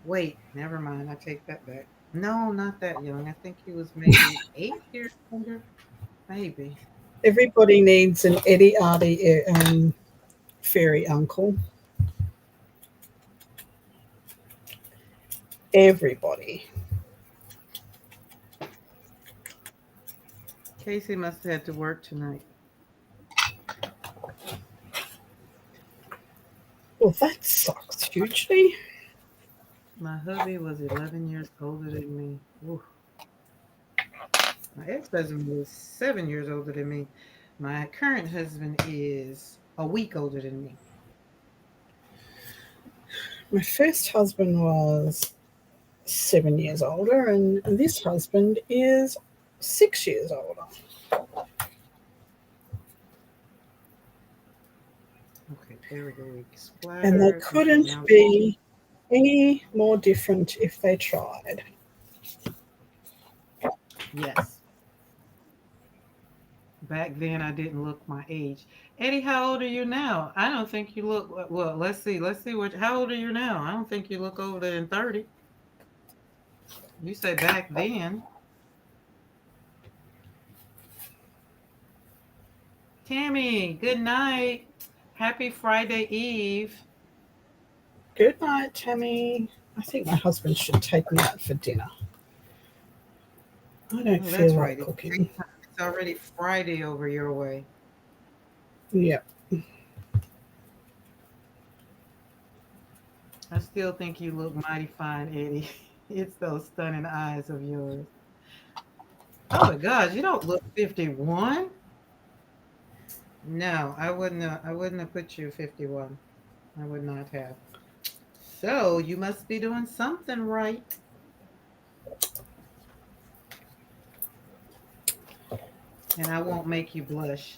Wait, never mind. I take that back. No, not that young. I think he was maybe 8 years younger. Maybe. Everybody needs an Eddie Artie fairy uncle. Everybody. Casey must have had to work tonight. Well, that sucks hugely. My hubby was 11 years older than me. Ooh. My ex-husband was 7 years older than me. My current husband is a week older than me. My first husband was 7 years older, and this husband is 6 years older. Okay, there we go. And they Splattered. couldn't Okay, be any more different if they tried. yes. Back then, I didn't look my age. Eddie, how old are you now? I don't think you look. Well, let's see. Let's see what. How old are you now? I don't think you look older than 30. You say back then. Tammy, good night. Happy Friday Eve. Good night, Tammy. I think my husband should take me out for dinner. I don't Oh, feel that's like right. cooking. It's already Friday over your way. Yep. I still think you look mighty fine, Eddie. It's those stunning eyes of yours. Oh my gosh, you don't look 51. No, I wouldn't have put you 51. I would not have. So you must be doing something right. And I won't make you blush.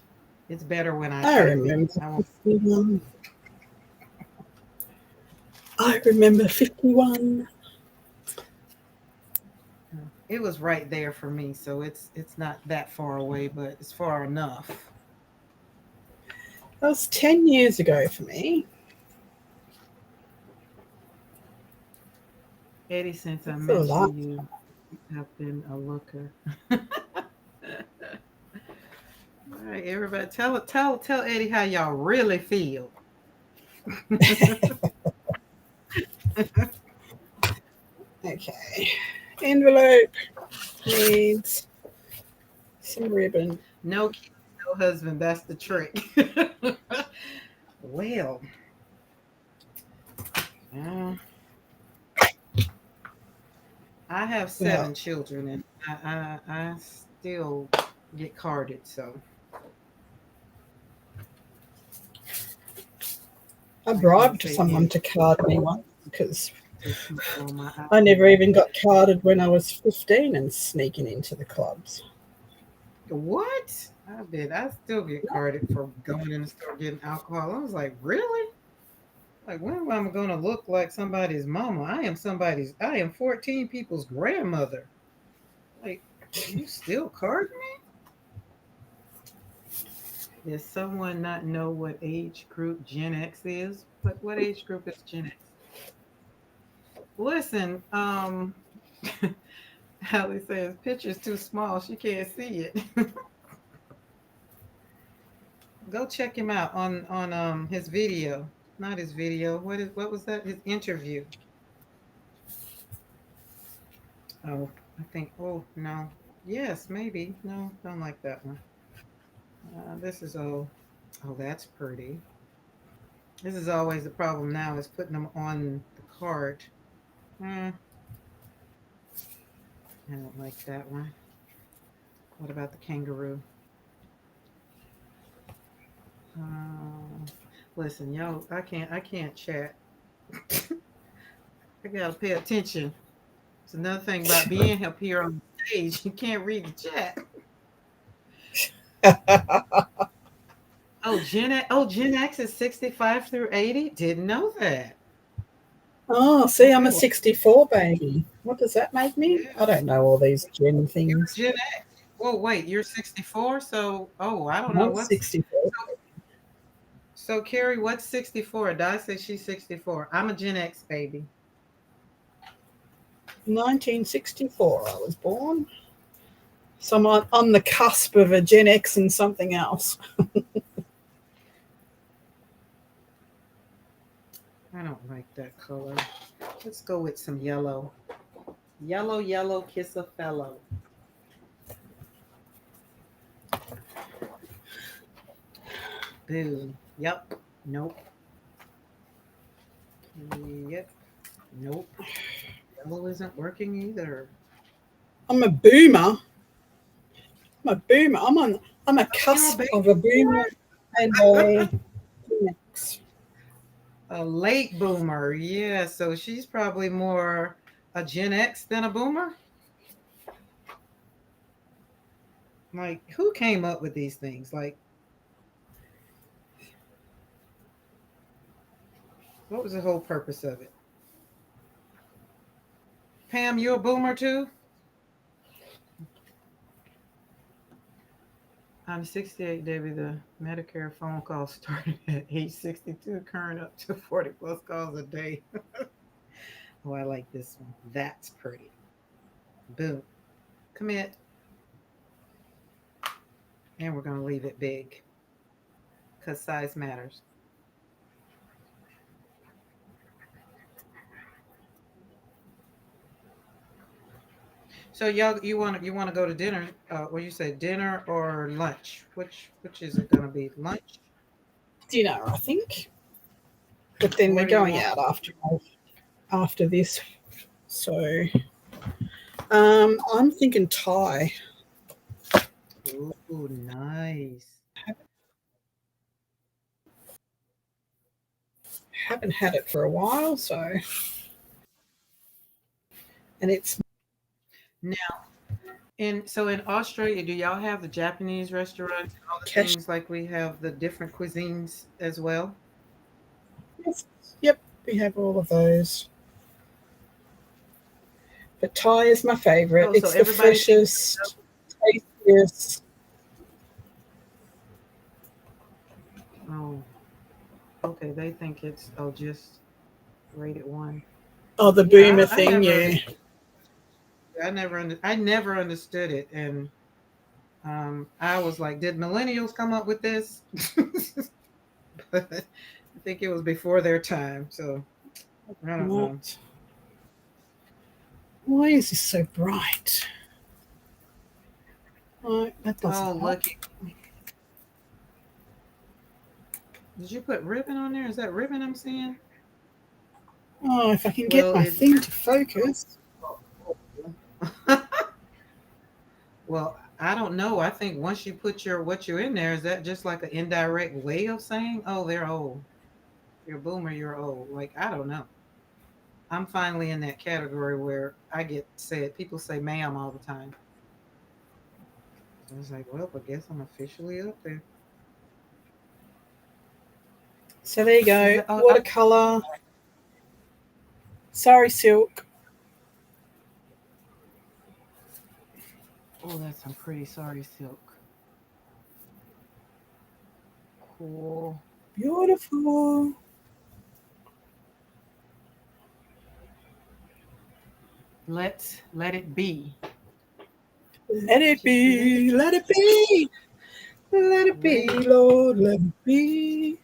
It's better when I I type it. remember I won't. 51. I remember 51. It was right there for me, so it's not that far away, but it's far enough. That was 10 years ago for me. Eddie, since I That's a met lot. you have been a looker. All right, everybody, tell Eddie how y'all really feel. Okay. Envelope needs some ribbon. No kids, no husband. That's the trick. Well, Yeah. I have Well, 7 children, and I still get carded. So I I can't bribed say someone it's to card me once because too small on my I iPad. never even got carded when I was 15 and sneaking into the clubs. What? I still get carded for going in the store getting alcohol. I was like, really? Like, when am I going to look like somebody's mama? I am 14 people's grandmother. Like, you still card me? Does someone not know what age group Gen X is? What age group is Gen X? Listen, Hallie says picture's too small. She can't see it. Go check him out on his video. Not his video. What was that? His interview. Oh, I think. Oh no. Yes, maybe. No, don't like that one. This is oh, that's pretty. This is always the problem now is putting them on the card. I don't like that one. What about the kangaroo? Uh, Listen, yo, I can't chat. I gotta pay attention. It's another thing about being up here on the stage. You can't read the chat. Gen X is 65 through 80. Didn't know that. Oh, see, I'm Okay, a well, 64 baby. What does that make me? yeah, I don't know all these gen you're things. Gen X. Well, wait, you're 64, so I don't know I'm what's 64. so Carrie, what's 64? Di says she's 64. I'm a Gen X baby. 1964, I was born. So I'm on the cusp of a Gen X and something else. I don't like that color. Let's go with some yellow. Yellow, yellow, kiss a fellow. Boo. Yep. Nope. Yep. Nope. Yellow isn't working either. I'm a boomer. I'm a You're a cusp baby of a boomer and a Gen X. a late boomer. Yeah, so she's probably more a Gen X than a boomer. Like, who came up with these things? Like, what was the whole purpose of it? Pam, you a boomer too? I'm 68, Debbie. The Medicare phone call started at age 62, current up to 40 plus calls a day. Oh, I like this one. That's pretty. Boom. Commit. And we're going to leave it big because size matters. So y'all, you want to go to dinner? What you say, dinner or lunch? Which is it going to be? Lunch? Dinner, I think. But then we're Where do you going want? out after this. So I'm thinking Thai. Ooh, nice. Haven't had it for a while, so and it's Now, in Australia, do y'all have the Japanese restaurants and all the cash. things like we have the different cuisines as well? Yes. Yep, we have all of those. But Thai is my favorite. Oh, so It's the everybody thinks, freshest, tastiest. oh, okay, they think it's just rated one. Oh, the Yeah, boomer I thing, never yeah. understood. I never understood it, and I was like, did millennials come up with this? But I think it was before their time, so I don't know. What? Why is this so bright? Oh, that doesn't Oh, help. look, did you put ribbon on there? Is that ribbon I'm seeing? Oh, if I can get Well, my it's thing to focus. well, I don't know. I think once you put what you're in there, is that just like an indirect way of saying, "Oh, they're old. You're a boomer. You're old." Like I don't know. I'm finally in that category where I get said people say "ma'am" all the time. So I was like, well, I guess I'm officially up there. So there you Is go. that? Oh, Watercolor. Sorry, silk. oh, that's some pretty sorry silk. Cool. Beautiful. Let it be. Let it Just be. Let it be. Let it let be, it. Lord. Let it be.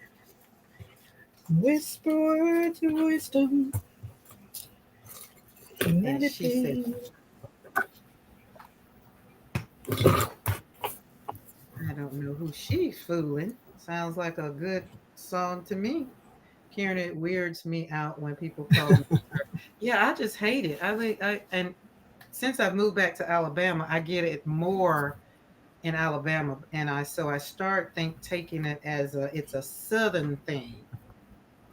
Whisper words of wisdom. Let And it she said, be. I don't know who she's fooling. Sounds like a good song to me. Karen, it weirds me out when people call me her. Yeah, I just hate it. And since I've moved back to Alabama, I get it more in Alabama, and I start taking it as it's a Southern thing.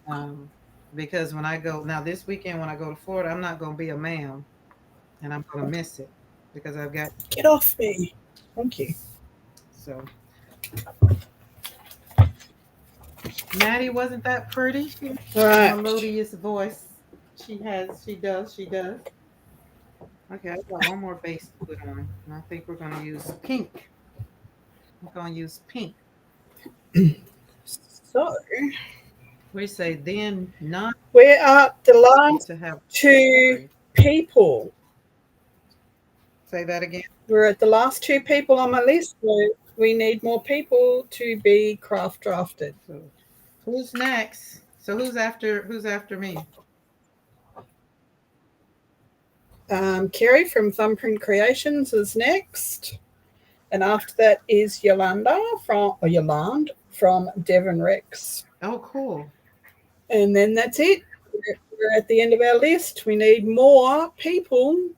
Um, because when I go now this weekend when I go to Florida, I'm not going to be a ma'am, and I'm going to miss it because I've got Get off me. Thank you. so. Maddie, wasn't that pretty? All Her right. melodious voice. She does. Okay, I've got one more base to put on, and I think we're going to use pink. I'm going to use pink. So We say then not we are the last to have two story. people. Say that again. We're at the last two people on my list. So we need more people to be craft drafted. So who's next? So who's after me? Kerry from Thumbprint Creations is next. And after that is Yolande from Devon Rex. Oh, cool. And then that's it. We're at the end of our list. We need more people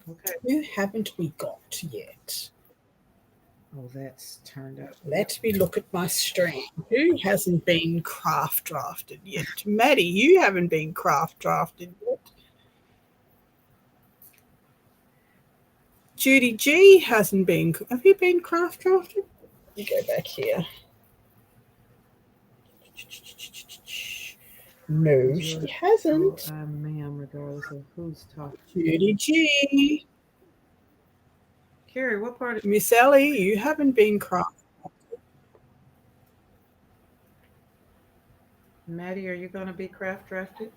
Okay. who haven't we got yet. Oh, that's turned up. Let me look at my stream. Who hasn't been craft drafted yet? Maddie, you haven't been craft drafted yet. Judy G hasn't been. Have you been craft drafted? You go back here. No, she hasn't. I ma'am, regardless of who's talking. Judy G. Carrie, what part of Miss Ellie, you haven't been craft. Maddie, are you going to be craft drafted?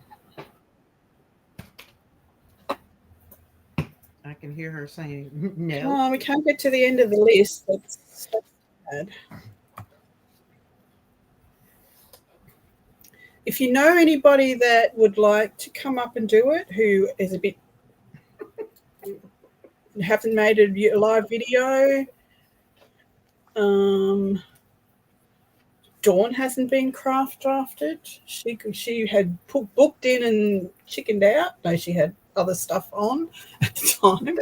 I can hear her saying no. Oh, we can't get to the end of the list. That's so sad. If you know anybody that would like to come up and do it, who is a bit haven't made a live video, Dawn hasn't been craft drafted. She had booked in and chickened out. No, she had other stuff on at the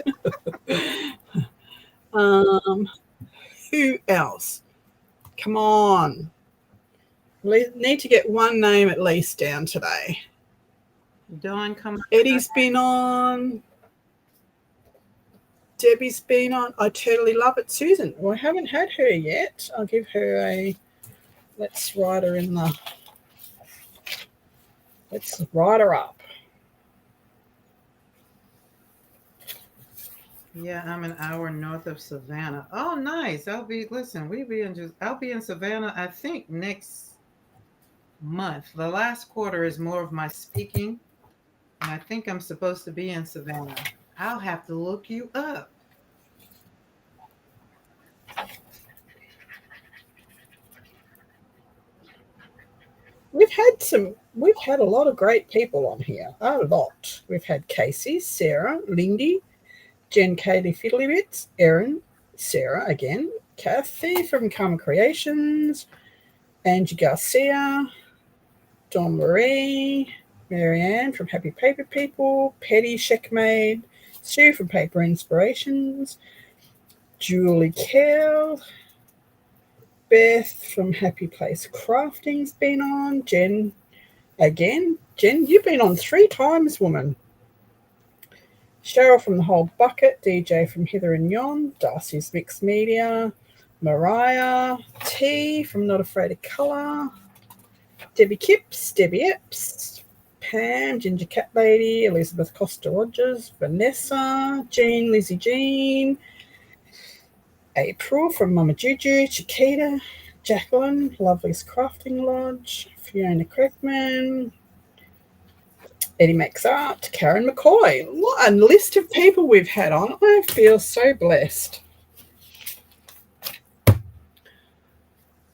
time. Who else? Come on. We need to get one name at least down today. Dawn, come on. Eddie's been on. Debbie's been on. I totally love it. Susan, well, I haven't had her yet. I'll give her a. Let's write her in the. Let's write her up. Yeah, I'm an hour north of Savannah. Oh, nice. I'll be in Savannah, I think, next month. The last quarter is more of my speaking, and I think I'm supposed to be in Savannah. I'll have to look you up. We've had a lot of great people on here. A lot. We've had Casey, Sarah, Lindy, Jen Kaylee Fiddlybits, Erin, Sarah again, Kathy from Come Creations, Angie Garcia, Dawn Marie, Marianne from Happy Paper People, Petty Checkmate, Sue from Paper Inspirations, Julie Kell, Beth from Happy Place Crafting's been on, Jen again. Jen, you've been on 3 times, woman. Cheryl from The Whole Bucket, DJ from Heather and Yon, Darcy's Mixed Media, Mariah, T from Not Afraid of Colour, Debbie Kipps, Debbie Epps, Pam, Ginger Cat Lady, Elizabeth Costa Rogers, Vanessa, Jean, Lizzie Jean, April from Mama Juju, Chiquita, Jacqueline, Lovely's Crafting Lodge, Fiona Craigman, Eddie Makes Art, Karen McKoy. What a list of people we've had on. I feel so blessed.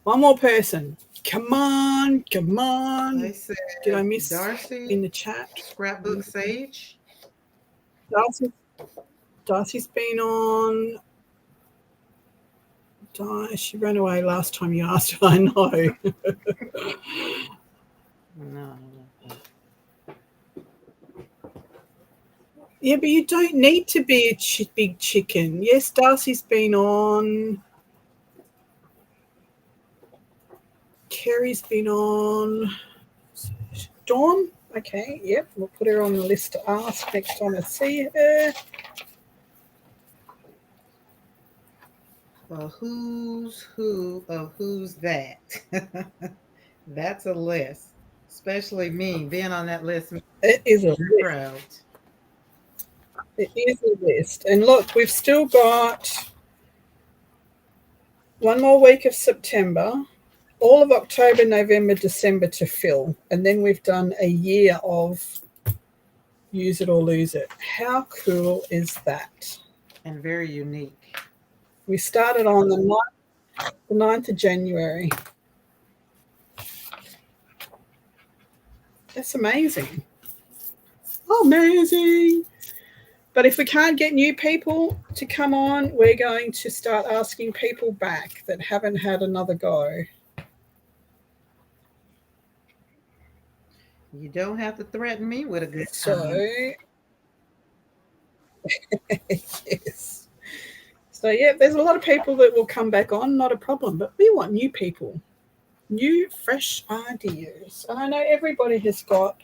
One more person. Come on, come on. They said, did I miss Darcy in the chat? Scrapbook Sage? Darcy's been on. She ran away last time you asked her. I know. No. Yeah, but you don't need to be a big chicken. Yes, Darcy's been on. Kerry's been on. Dawn? Okay, yep. We'll put her on the list to ask next time I see her. Well, who's who of who's that? That's a list. Especially me being on that list. It is a list. Proud. It is a list. And look, we've still got 1 more week of September, all of October, November, December to fill. And then we've done a year of use it or lose it. How cool is that? And very unique. We started on the 9th of January. That's amazing. Amazing. But if we can't get new people to come on, we're going to start asking people back that haven't had another go. You don't have to threaten me with a good time. So, yes. So, yeah, there's a lot of people that will come back on, not a problem. But we want new people, new, fresh ideas. And I know everybody has got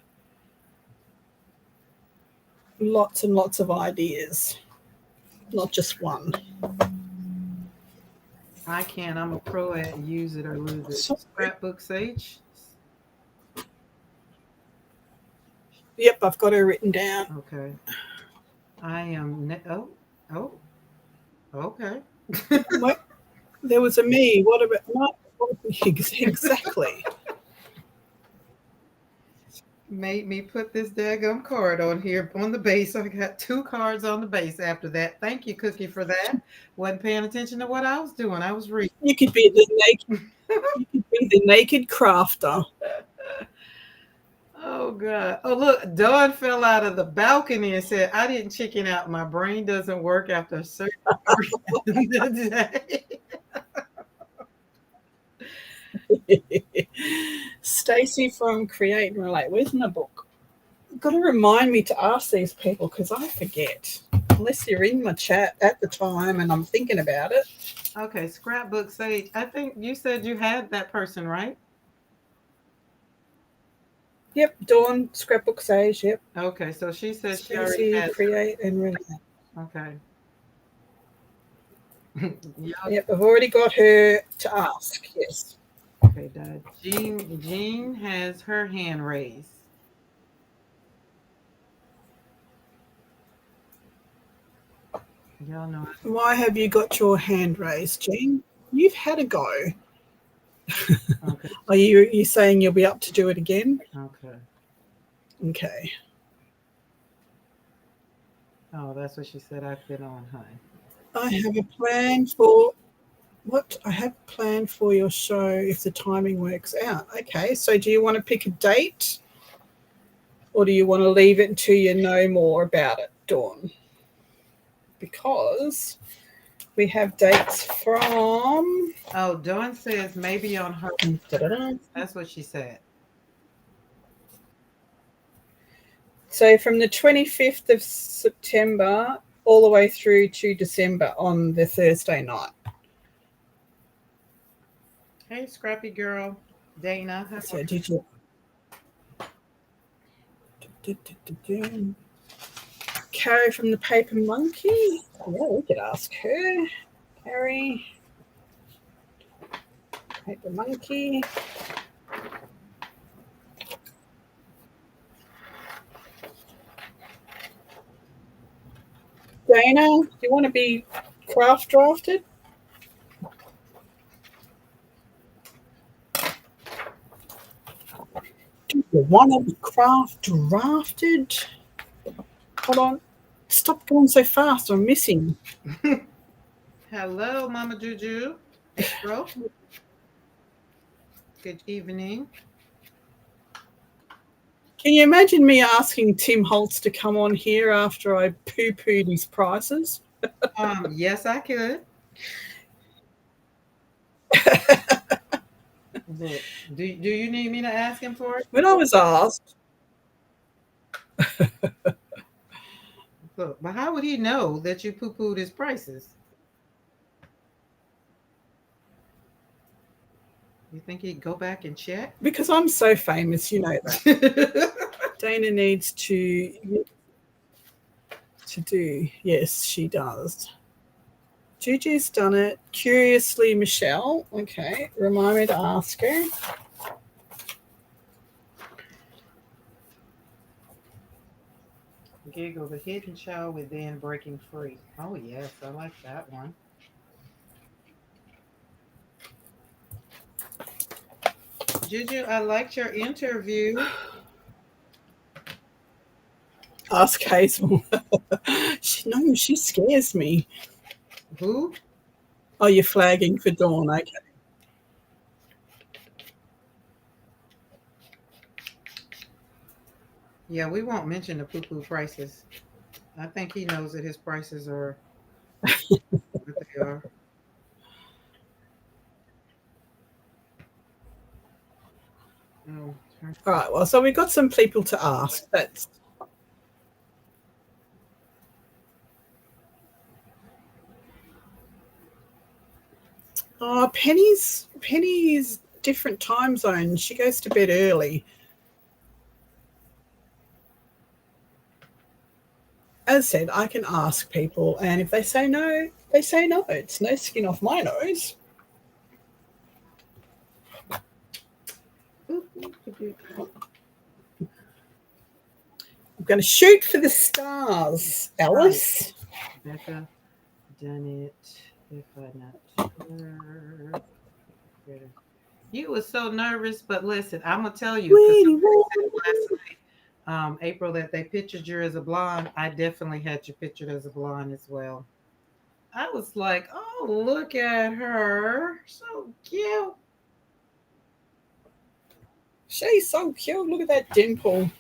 lots and lots of ideas, not just one. I can. I'm a pro at use it or lose it. So- Scrapbook Sage. Yep, I've got her written down. Okay. I am. Okay. What? There was a me. What about what? Exactly? Made me put this daggum card on here on the base. I got 2 cards on the base after that. Thank you, Cookie, for that. Wasn't paying attention to what I was doing. I was reading. You could be the naked. You could be the naked crafter. Oh God! Oh look, Dawn fell out of the balcony and said, "I didn't chicken out. My brain doesn't work after a certain day." Stacey from Create and Relate. Where's my book? You've got to remind me to ask these people because I forget. Unless you're in my chat at the time and I'm thinking about it. Okay, Scrapbook Sage. I think you said you had that person, right? Yep, Dawn, Scrapbook Sage, yep. Okay, so she said she already Stacey, had. Create and Relate. Okay. Yep, I've already got her to ask, yes. Okay, Jean has her hand raised. Y'all know. Why have you got your hand raised, Jean? You've had a go. Okay. Are you saying you'll be up to do it again? Okay. Okay. Oh, that's what she said. I've been on, huh? I have a plan for what? I have a plan for your show if the timing works out. Okay, so do you want to pick a date or do you want to leave it until you know more about it, Dawn? Because We have dates from. Oh, Dawn says maybe on her. Da-da-da. That's what she said. So from the 25th of September all the way through to December on the Thursday night. Hey, Scrappy Girl, Dana. How So did you? Carrie from the Paper Monkey. Yeah, we could ask her. Carrie, Paper Monkey. Dana, do you want to be craft drafted? Do you want to be craft drafted? Hold on. Stop going so fast. I'm missing. Hello, Mama Juju. April. Good evening. Can you imagine me asking Tim Holtz to come on here after I poo-pooed his prices? Yes, I could. Look, do you need me to ask him for it? When I was asked, Look, but how would he know that you poo-pooed his prices? You think he'd go back and check? because I'm so famous, you know that. Dana needs to do. Yes, she does. Juju's done it. Curiously, Michelle. Okay, remind me to ask her. Giggle, the hidden show within breaking free. Oh yes, I like that one. Juju, I liked your interview. Ask Hazel. She scares me. Who? Oh, you're flagging for Dawn. Okay. Yeah, we won't mention the poo-poo prices. I think he knows that his prices are what they are. Oh, All right. Well, so we've got some people to ask. That's. Oh, Penny's different time zone. She goes to bed early. As said, I can ask people, and if they say no, they say no. It's no skin off my nose. I'm going to shoot for the stars, Alice. Becca, done it. If I not sure. You was so nervous, but listen, I'm gonna tell you because April, that they pictured you as a blonde. I definitely had you pictured as a blonde as well. I was like, oh, look at her, so cute. She's so cute. Look at that dimple.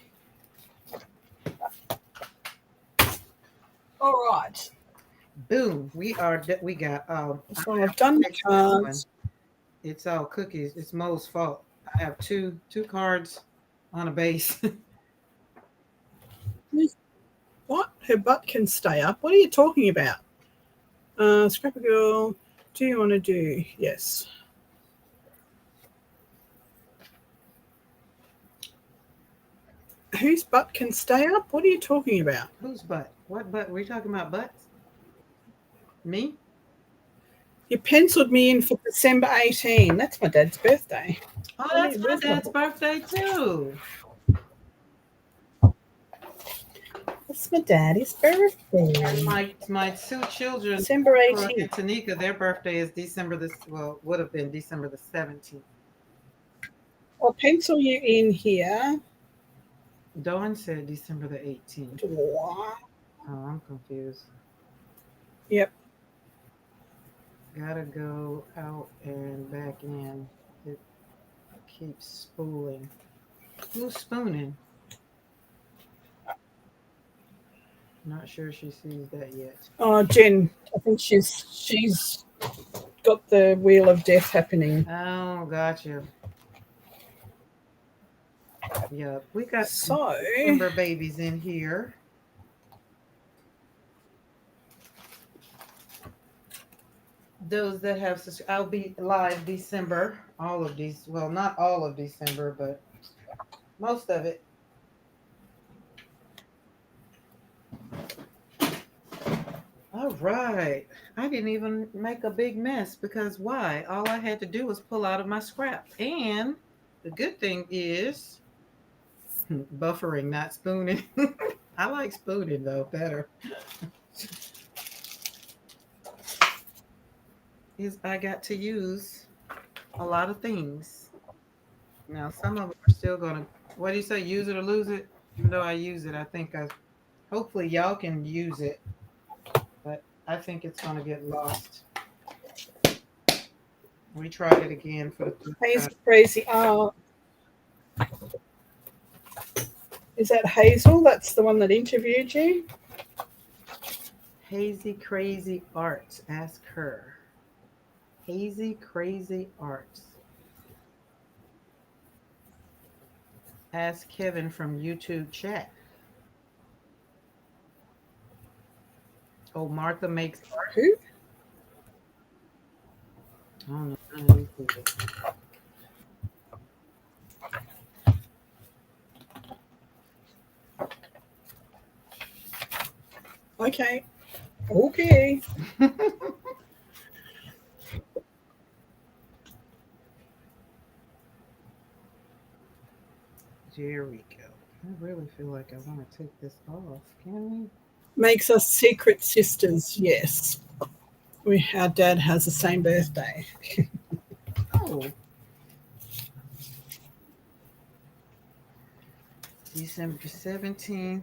All right. Boom, we got. So I've done the cards. It's all cookies. It's Mo's fault. I have two cards on a base. What? Her butt can stay up. What are you talking about? Scrapper Girl, do you want to do? Yes. Whose butt can stay up? What are you talking about? Whose butt? What butt? Were you talking about butts? Me? You penciled me in for December 18. That's my dad's birthday. Oh, that's my dad's birthday too. It's my daddy's birthday. And my two children, December Troy 18th. and Tanika, their birthday is would have been December the 17th. I'll pencil you in here. Dawn said December the 18th. What? Oh, I'm confused. Yep. Gotta go out and back in. It keeps spooling. Who's spooning? Not sure she sees that yet. Oh, Jen, I think she's got the wheel of death happening. Oh, gotcha. Yeah, we got some So, December babies in here. Those that have, I'll be live December, all of these, well, not all of December, but most of it. All right. I didn't even make a big mess because why? All I had to do was pull out of my scrap. And the good thing is buffering, not spooning. I like spooning though better. Is I got to use a lot of things. Now some of them are still gonna, what do you say, use it or lose it? Even though I use it, I think hopefully y'all can use it, but I think it's gonna get lost. We tried it again for the third time. Hazel Crazy Art. Is that Hazel? That's the one that interviewed you? Hazy Crazy Arts. Ask her. Hazy Crazy Arts. Ask Kevin from YouTube chat. Oh, Martha makes art. Who? I don't know. None of these people. Okay. Okay. Here we go. I really feel like I want to take this off. Can we? Makes us secret sisters, yes. Our dad has the same birthday. Oh. December 17th,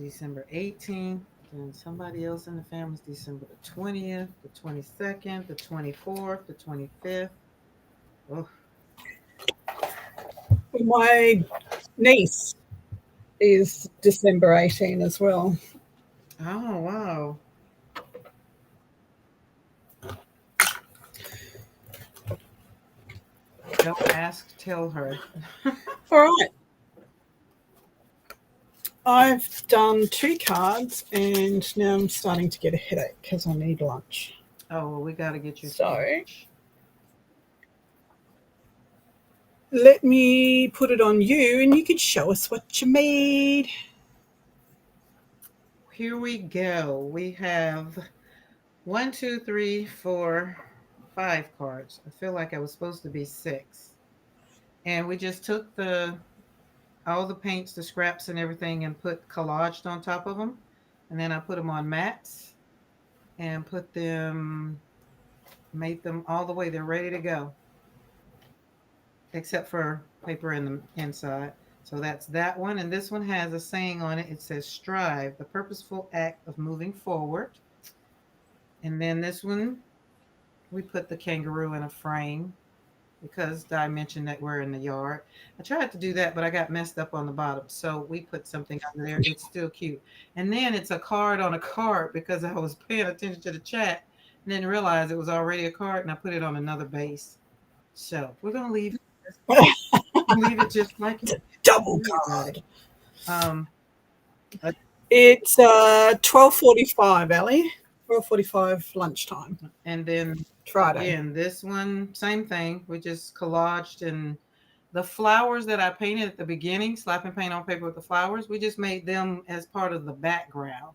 December 18th, and somebody else in the family is December the 20th, the 22nd, the 24th, the 25th. Oh, My niece is December 18 as well. oh wow. Don't ask, tell her. All right. I've done 2 cards and now I'm starting to get a headache because I need lunch. Oh, well, we got to get you So, lunch. let me put it on you and you can show us what you made. Here we go. We have 1, 2, 3, 4, 5 cards. I feel like I was supposed to be 6. And we just took all the paints, the scraps and everything and put collaged on top of them. And then I put them on mats and made them all the way. They're ready to go. Except for paper in the inside. So that's that one. And this one has a saying on it. It says strive, the purposeful act of moving forward. And then this one, we put the kangaroo in a frame because I mentioned that we're in the yard. I tried to do that, but I got messed up on the bottom. So we put something under there. It's still cute. And then it's a card on a card because I was paying attention to the chat and didn't realize it was already a card and I put it on another base. So we're going to leave it just like it. Double card. Um, It's 12:45, Ellie. 12:45 lunchtime. and then Friday. again, this one, same thing. We just collaged and the flowers that I painted at the beginning, slapping paint on paper with the flowers, we just made them as part of the background.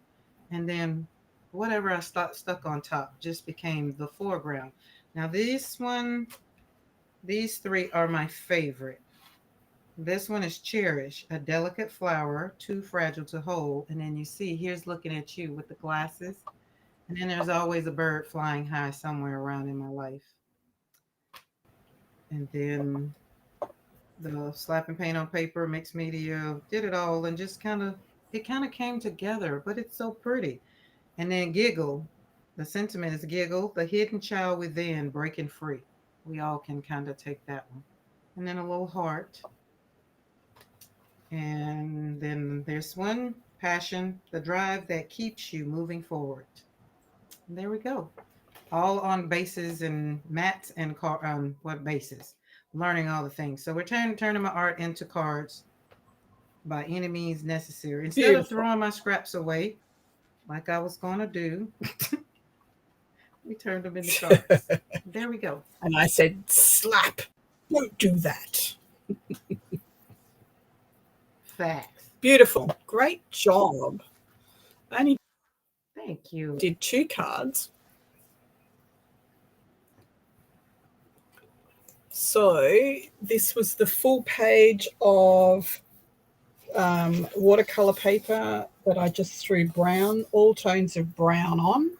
And then whatever I stuck on top just became the foreground. Now these 3 are my favorite. This one is Cherish, a delicate flower, too fragile to hold. And then you see, here's looking at you with the glasses. And then there's always a bird flying high somewhere around in my life. And then the slapping paint on paper, mixed media, did it all and just it kind of came together, but it's so pretty. And then Giggle, the sentiment is Giggle, the hidden child within breaking free. We all can kind of take that one. And then a little heart. And then there's one passion, the drive that keeps you moving forward. And there we go. All on bases and mats and what bases? Learning all the things. So we're turning my art into cards by any means necessary. Instead of Beautiful. throwing my scraps away, like I was going to do, we turned them into cards. There we go. And I said, slap. Don't do that. Facts. Beautiful. Great job. I only Thank you. did 2 cards. So this was the full page of watercolor paper that I just threw brown, all tones of brown on.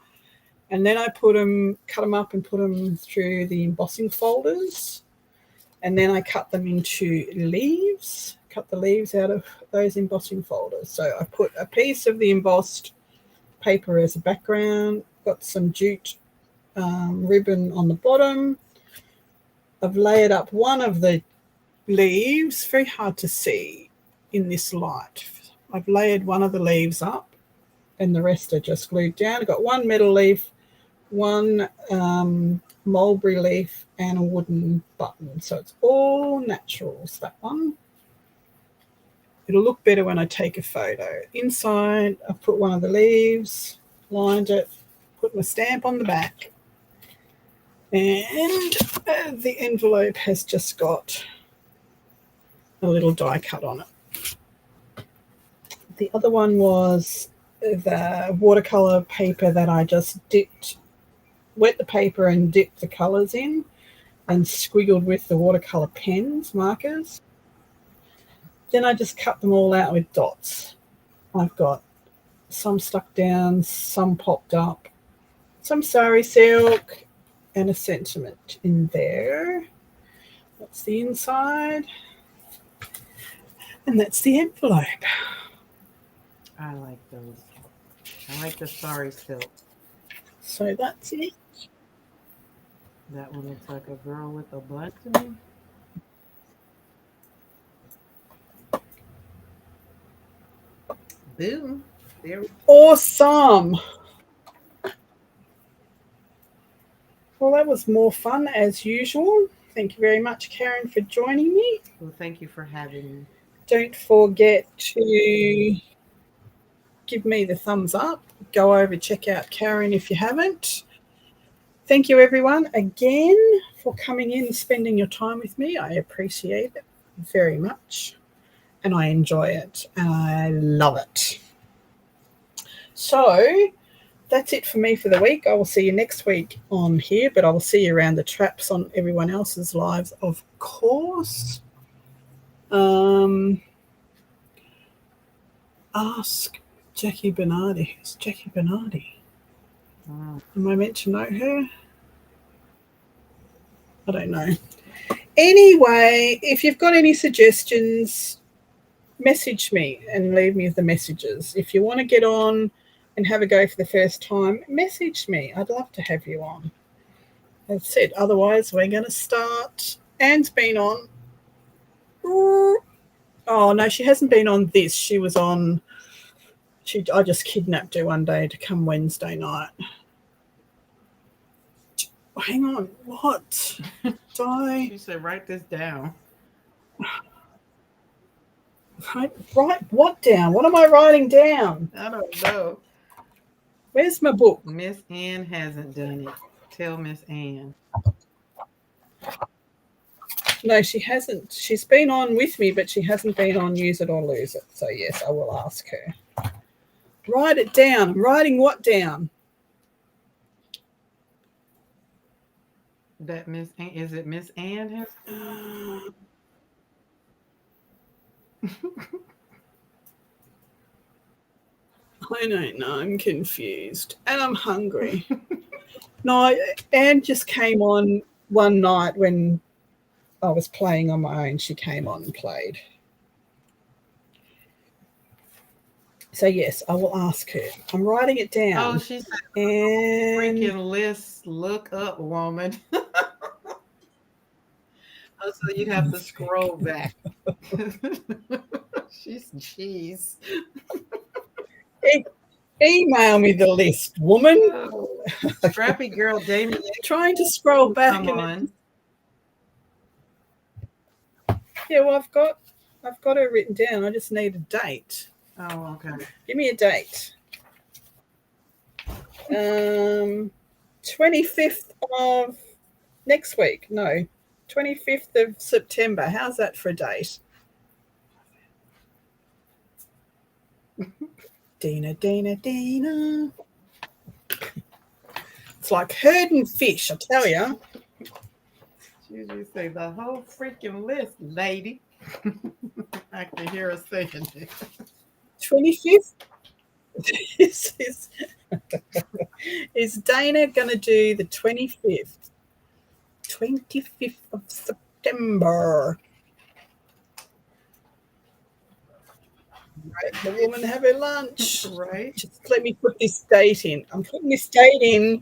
And then I cut them up and put them through the embossing folders. And then I cut them into leaves, cut the leaves out of those embossing folders. So I put a piece of the embossed paper as a background, got some jute ribbon on the bottom. I've layered up one of the leaves, very hard to see in this light. I've layered one of the leaves up and the rest are just glued down. I've got one metal leaf, one mulberry leaf and a wooden button. So it's all naturals, that one. It'll look better when I take a photo. Inside, I've put one of the leaves, lined it, put my stamp on the back. And the envelope has just got a little die cut on it. The other one was the watercolor paper that I just wet the paper and dipped the colors in and squiggled with the watercolor pens, markers. Then I just cut them all out with dots. I've got some stuck down, some popped up, some sari silk, and a sentiment in there. That's the inside. And that's the envelope. I like those. I like the sari silk. So that's it. That one looks like a girl with a butt to me. Boom. There we go. Awesome. Well, that was more fun as usual. Thank you very much, Karen, for joining me. Well, thank you for having me. Don't forget to give me the thumbs up. Go over, check out Karen if you haven't. Thank you, everyone, again for coming in and spending your time with me. I appreciate it very much, and I enjoy it, and I love it. So that's it for me for the week. I will see you next week on here, but I will see you around the traps on everyone else's lives, of course. Ask Jackie Bernardi. Who's Jackie Bernardi? Wow. Am I meant to know her? I don't know. Anyway, if you've got any suggestions, message me and leave me the messages. If you want to get on and have a go for the first time, message me. I'd love to have you on. That's it. Otherwise, we're going to start. Anne's been on. Oh, no, she hasn't been on this. She was on. I just kidnapped her one day to come Wednesday night. Hang on. What? She said, write this down. Write what down? What am I writing down? I don't know. Where's my book? Miss Ann hasn't done it. Tell Miss Ann. No, she hasn't. She's been on with me, but she hasn't been on Use It or Lose It. So, yes, I will ask her. Write it down. I'm writing what down? That Miss Ann, is it Miss Ann has? I don't know. I'm confused. And I'm hungry. No, Anne just came on one night when I was playing on my own. She came on and played. So, yes, I will ask her. I'm writing it down. Oh, she said, and freaking list, look up, woman. Oh, so you'd have to scroll back. She's cheese. Email me the list, woman. Oh, Scrappy Girl Damien. Trying to scroll back Come and on. yeah, well, I've got it written down. I just need a date. Oh, okay. Give me a date. 25th of next week. No, 25th of September. How's that for a date? Dina. It's like herding fish, I tell you. You say the whole freaking list, lady. I can hear her saying it. 25th? Is Dana going to do the 25th? 25th of September. Let the woman have her lunch. Right? Just let me put this date in. I'm putting this date in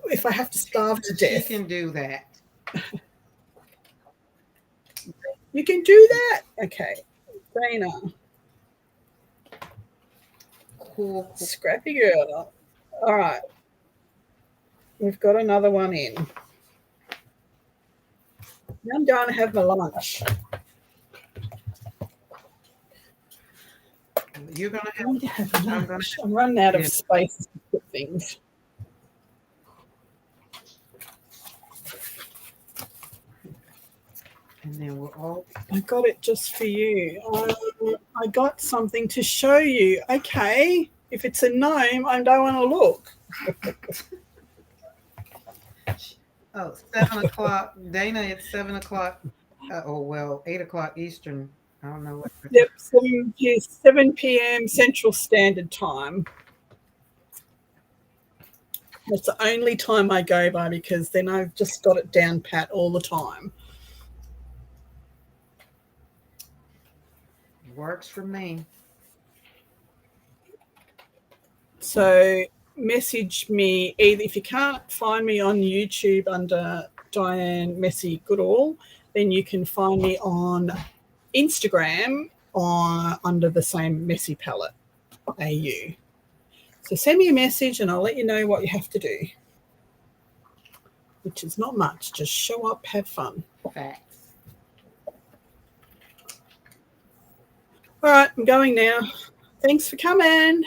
if I have to starve to death. She can do that. You can do that? Okay. Dana. Cool. Scrappy girl. All right. We've got another one in. Now I'm going to have my lunch. You're going to I need to have I'm lunch. I'm running out of Yeah. space to put things. and then we're all I got it just for you. I got something to show you. Okay. If it's a gnome, I don't want to look. 7 o'clock. Dana, it's 7 o'clock. 8 o'clock Eastern. I don't know what. Yep, 7 p.m. Central Standard Time. That's the only time I go by because then I've just got it down pat all the time. Works for me. So message me either if you can't find me on YouTube under Diane Messy Goodall, then you can find me on Instagram under the same Messy Palette AU. So send me a message and I'll let you know what you have to do, which is not much. Just show up, have fun. Facts. All right, I'm going now. Thanks for coming.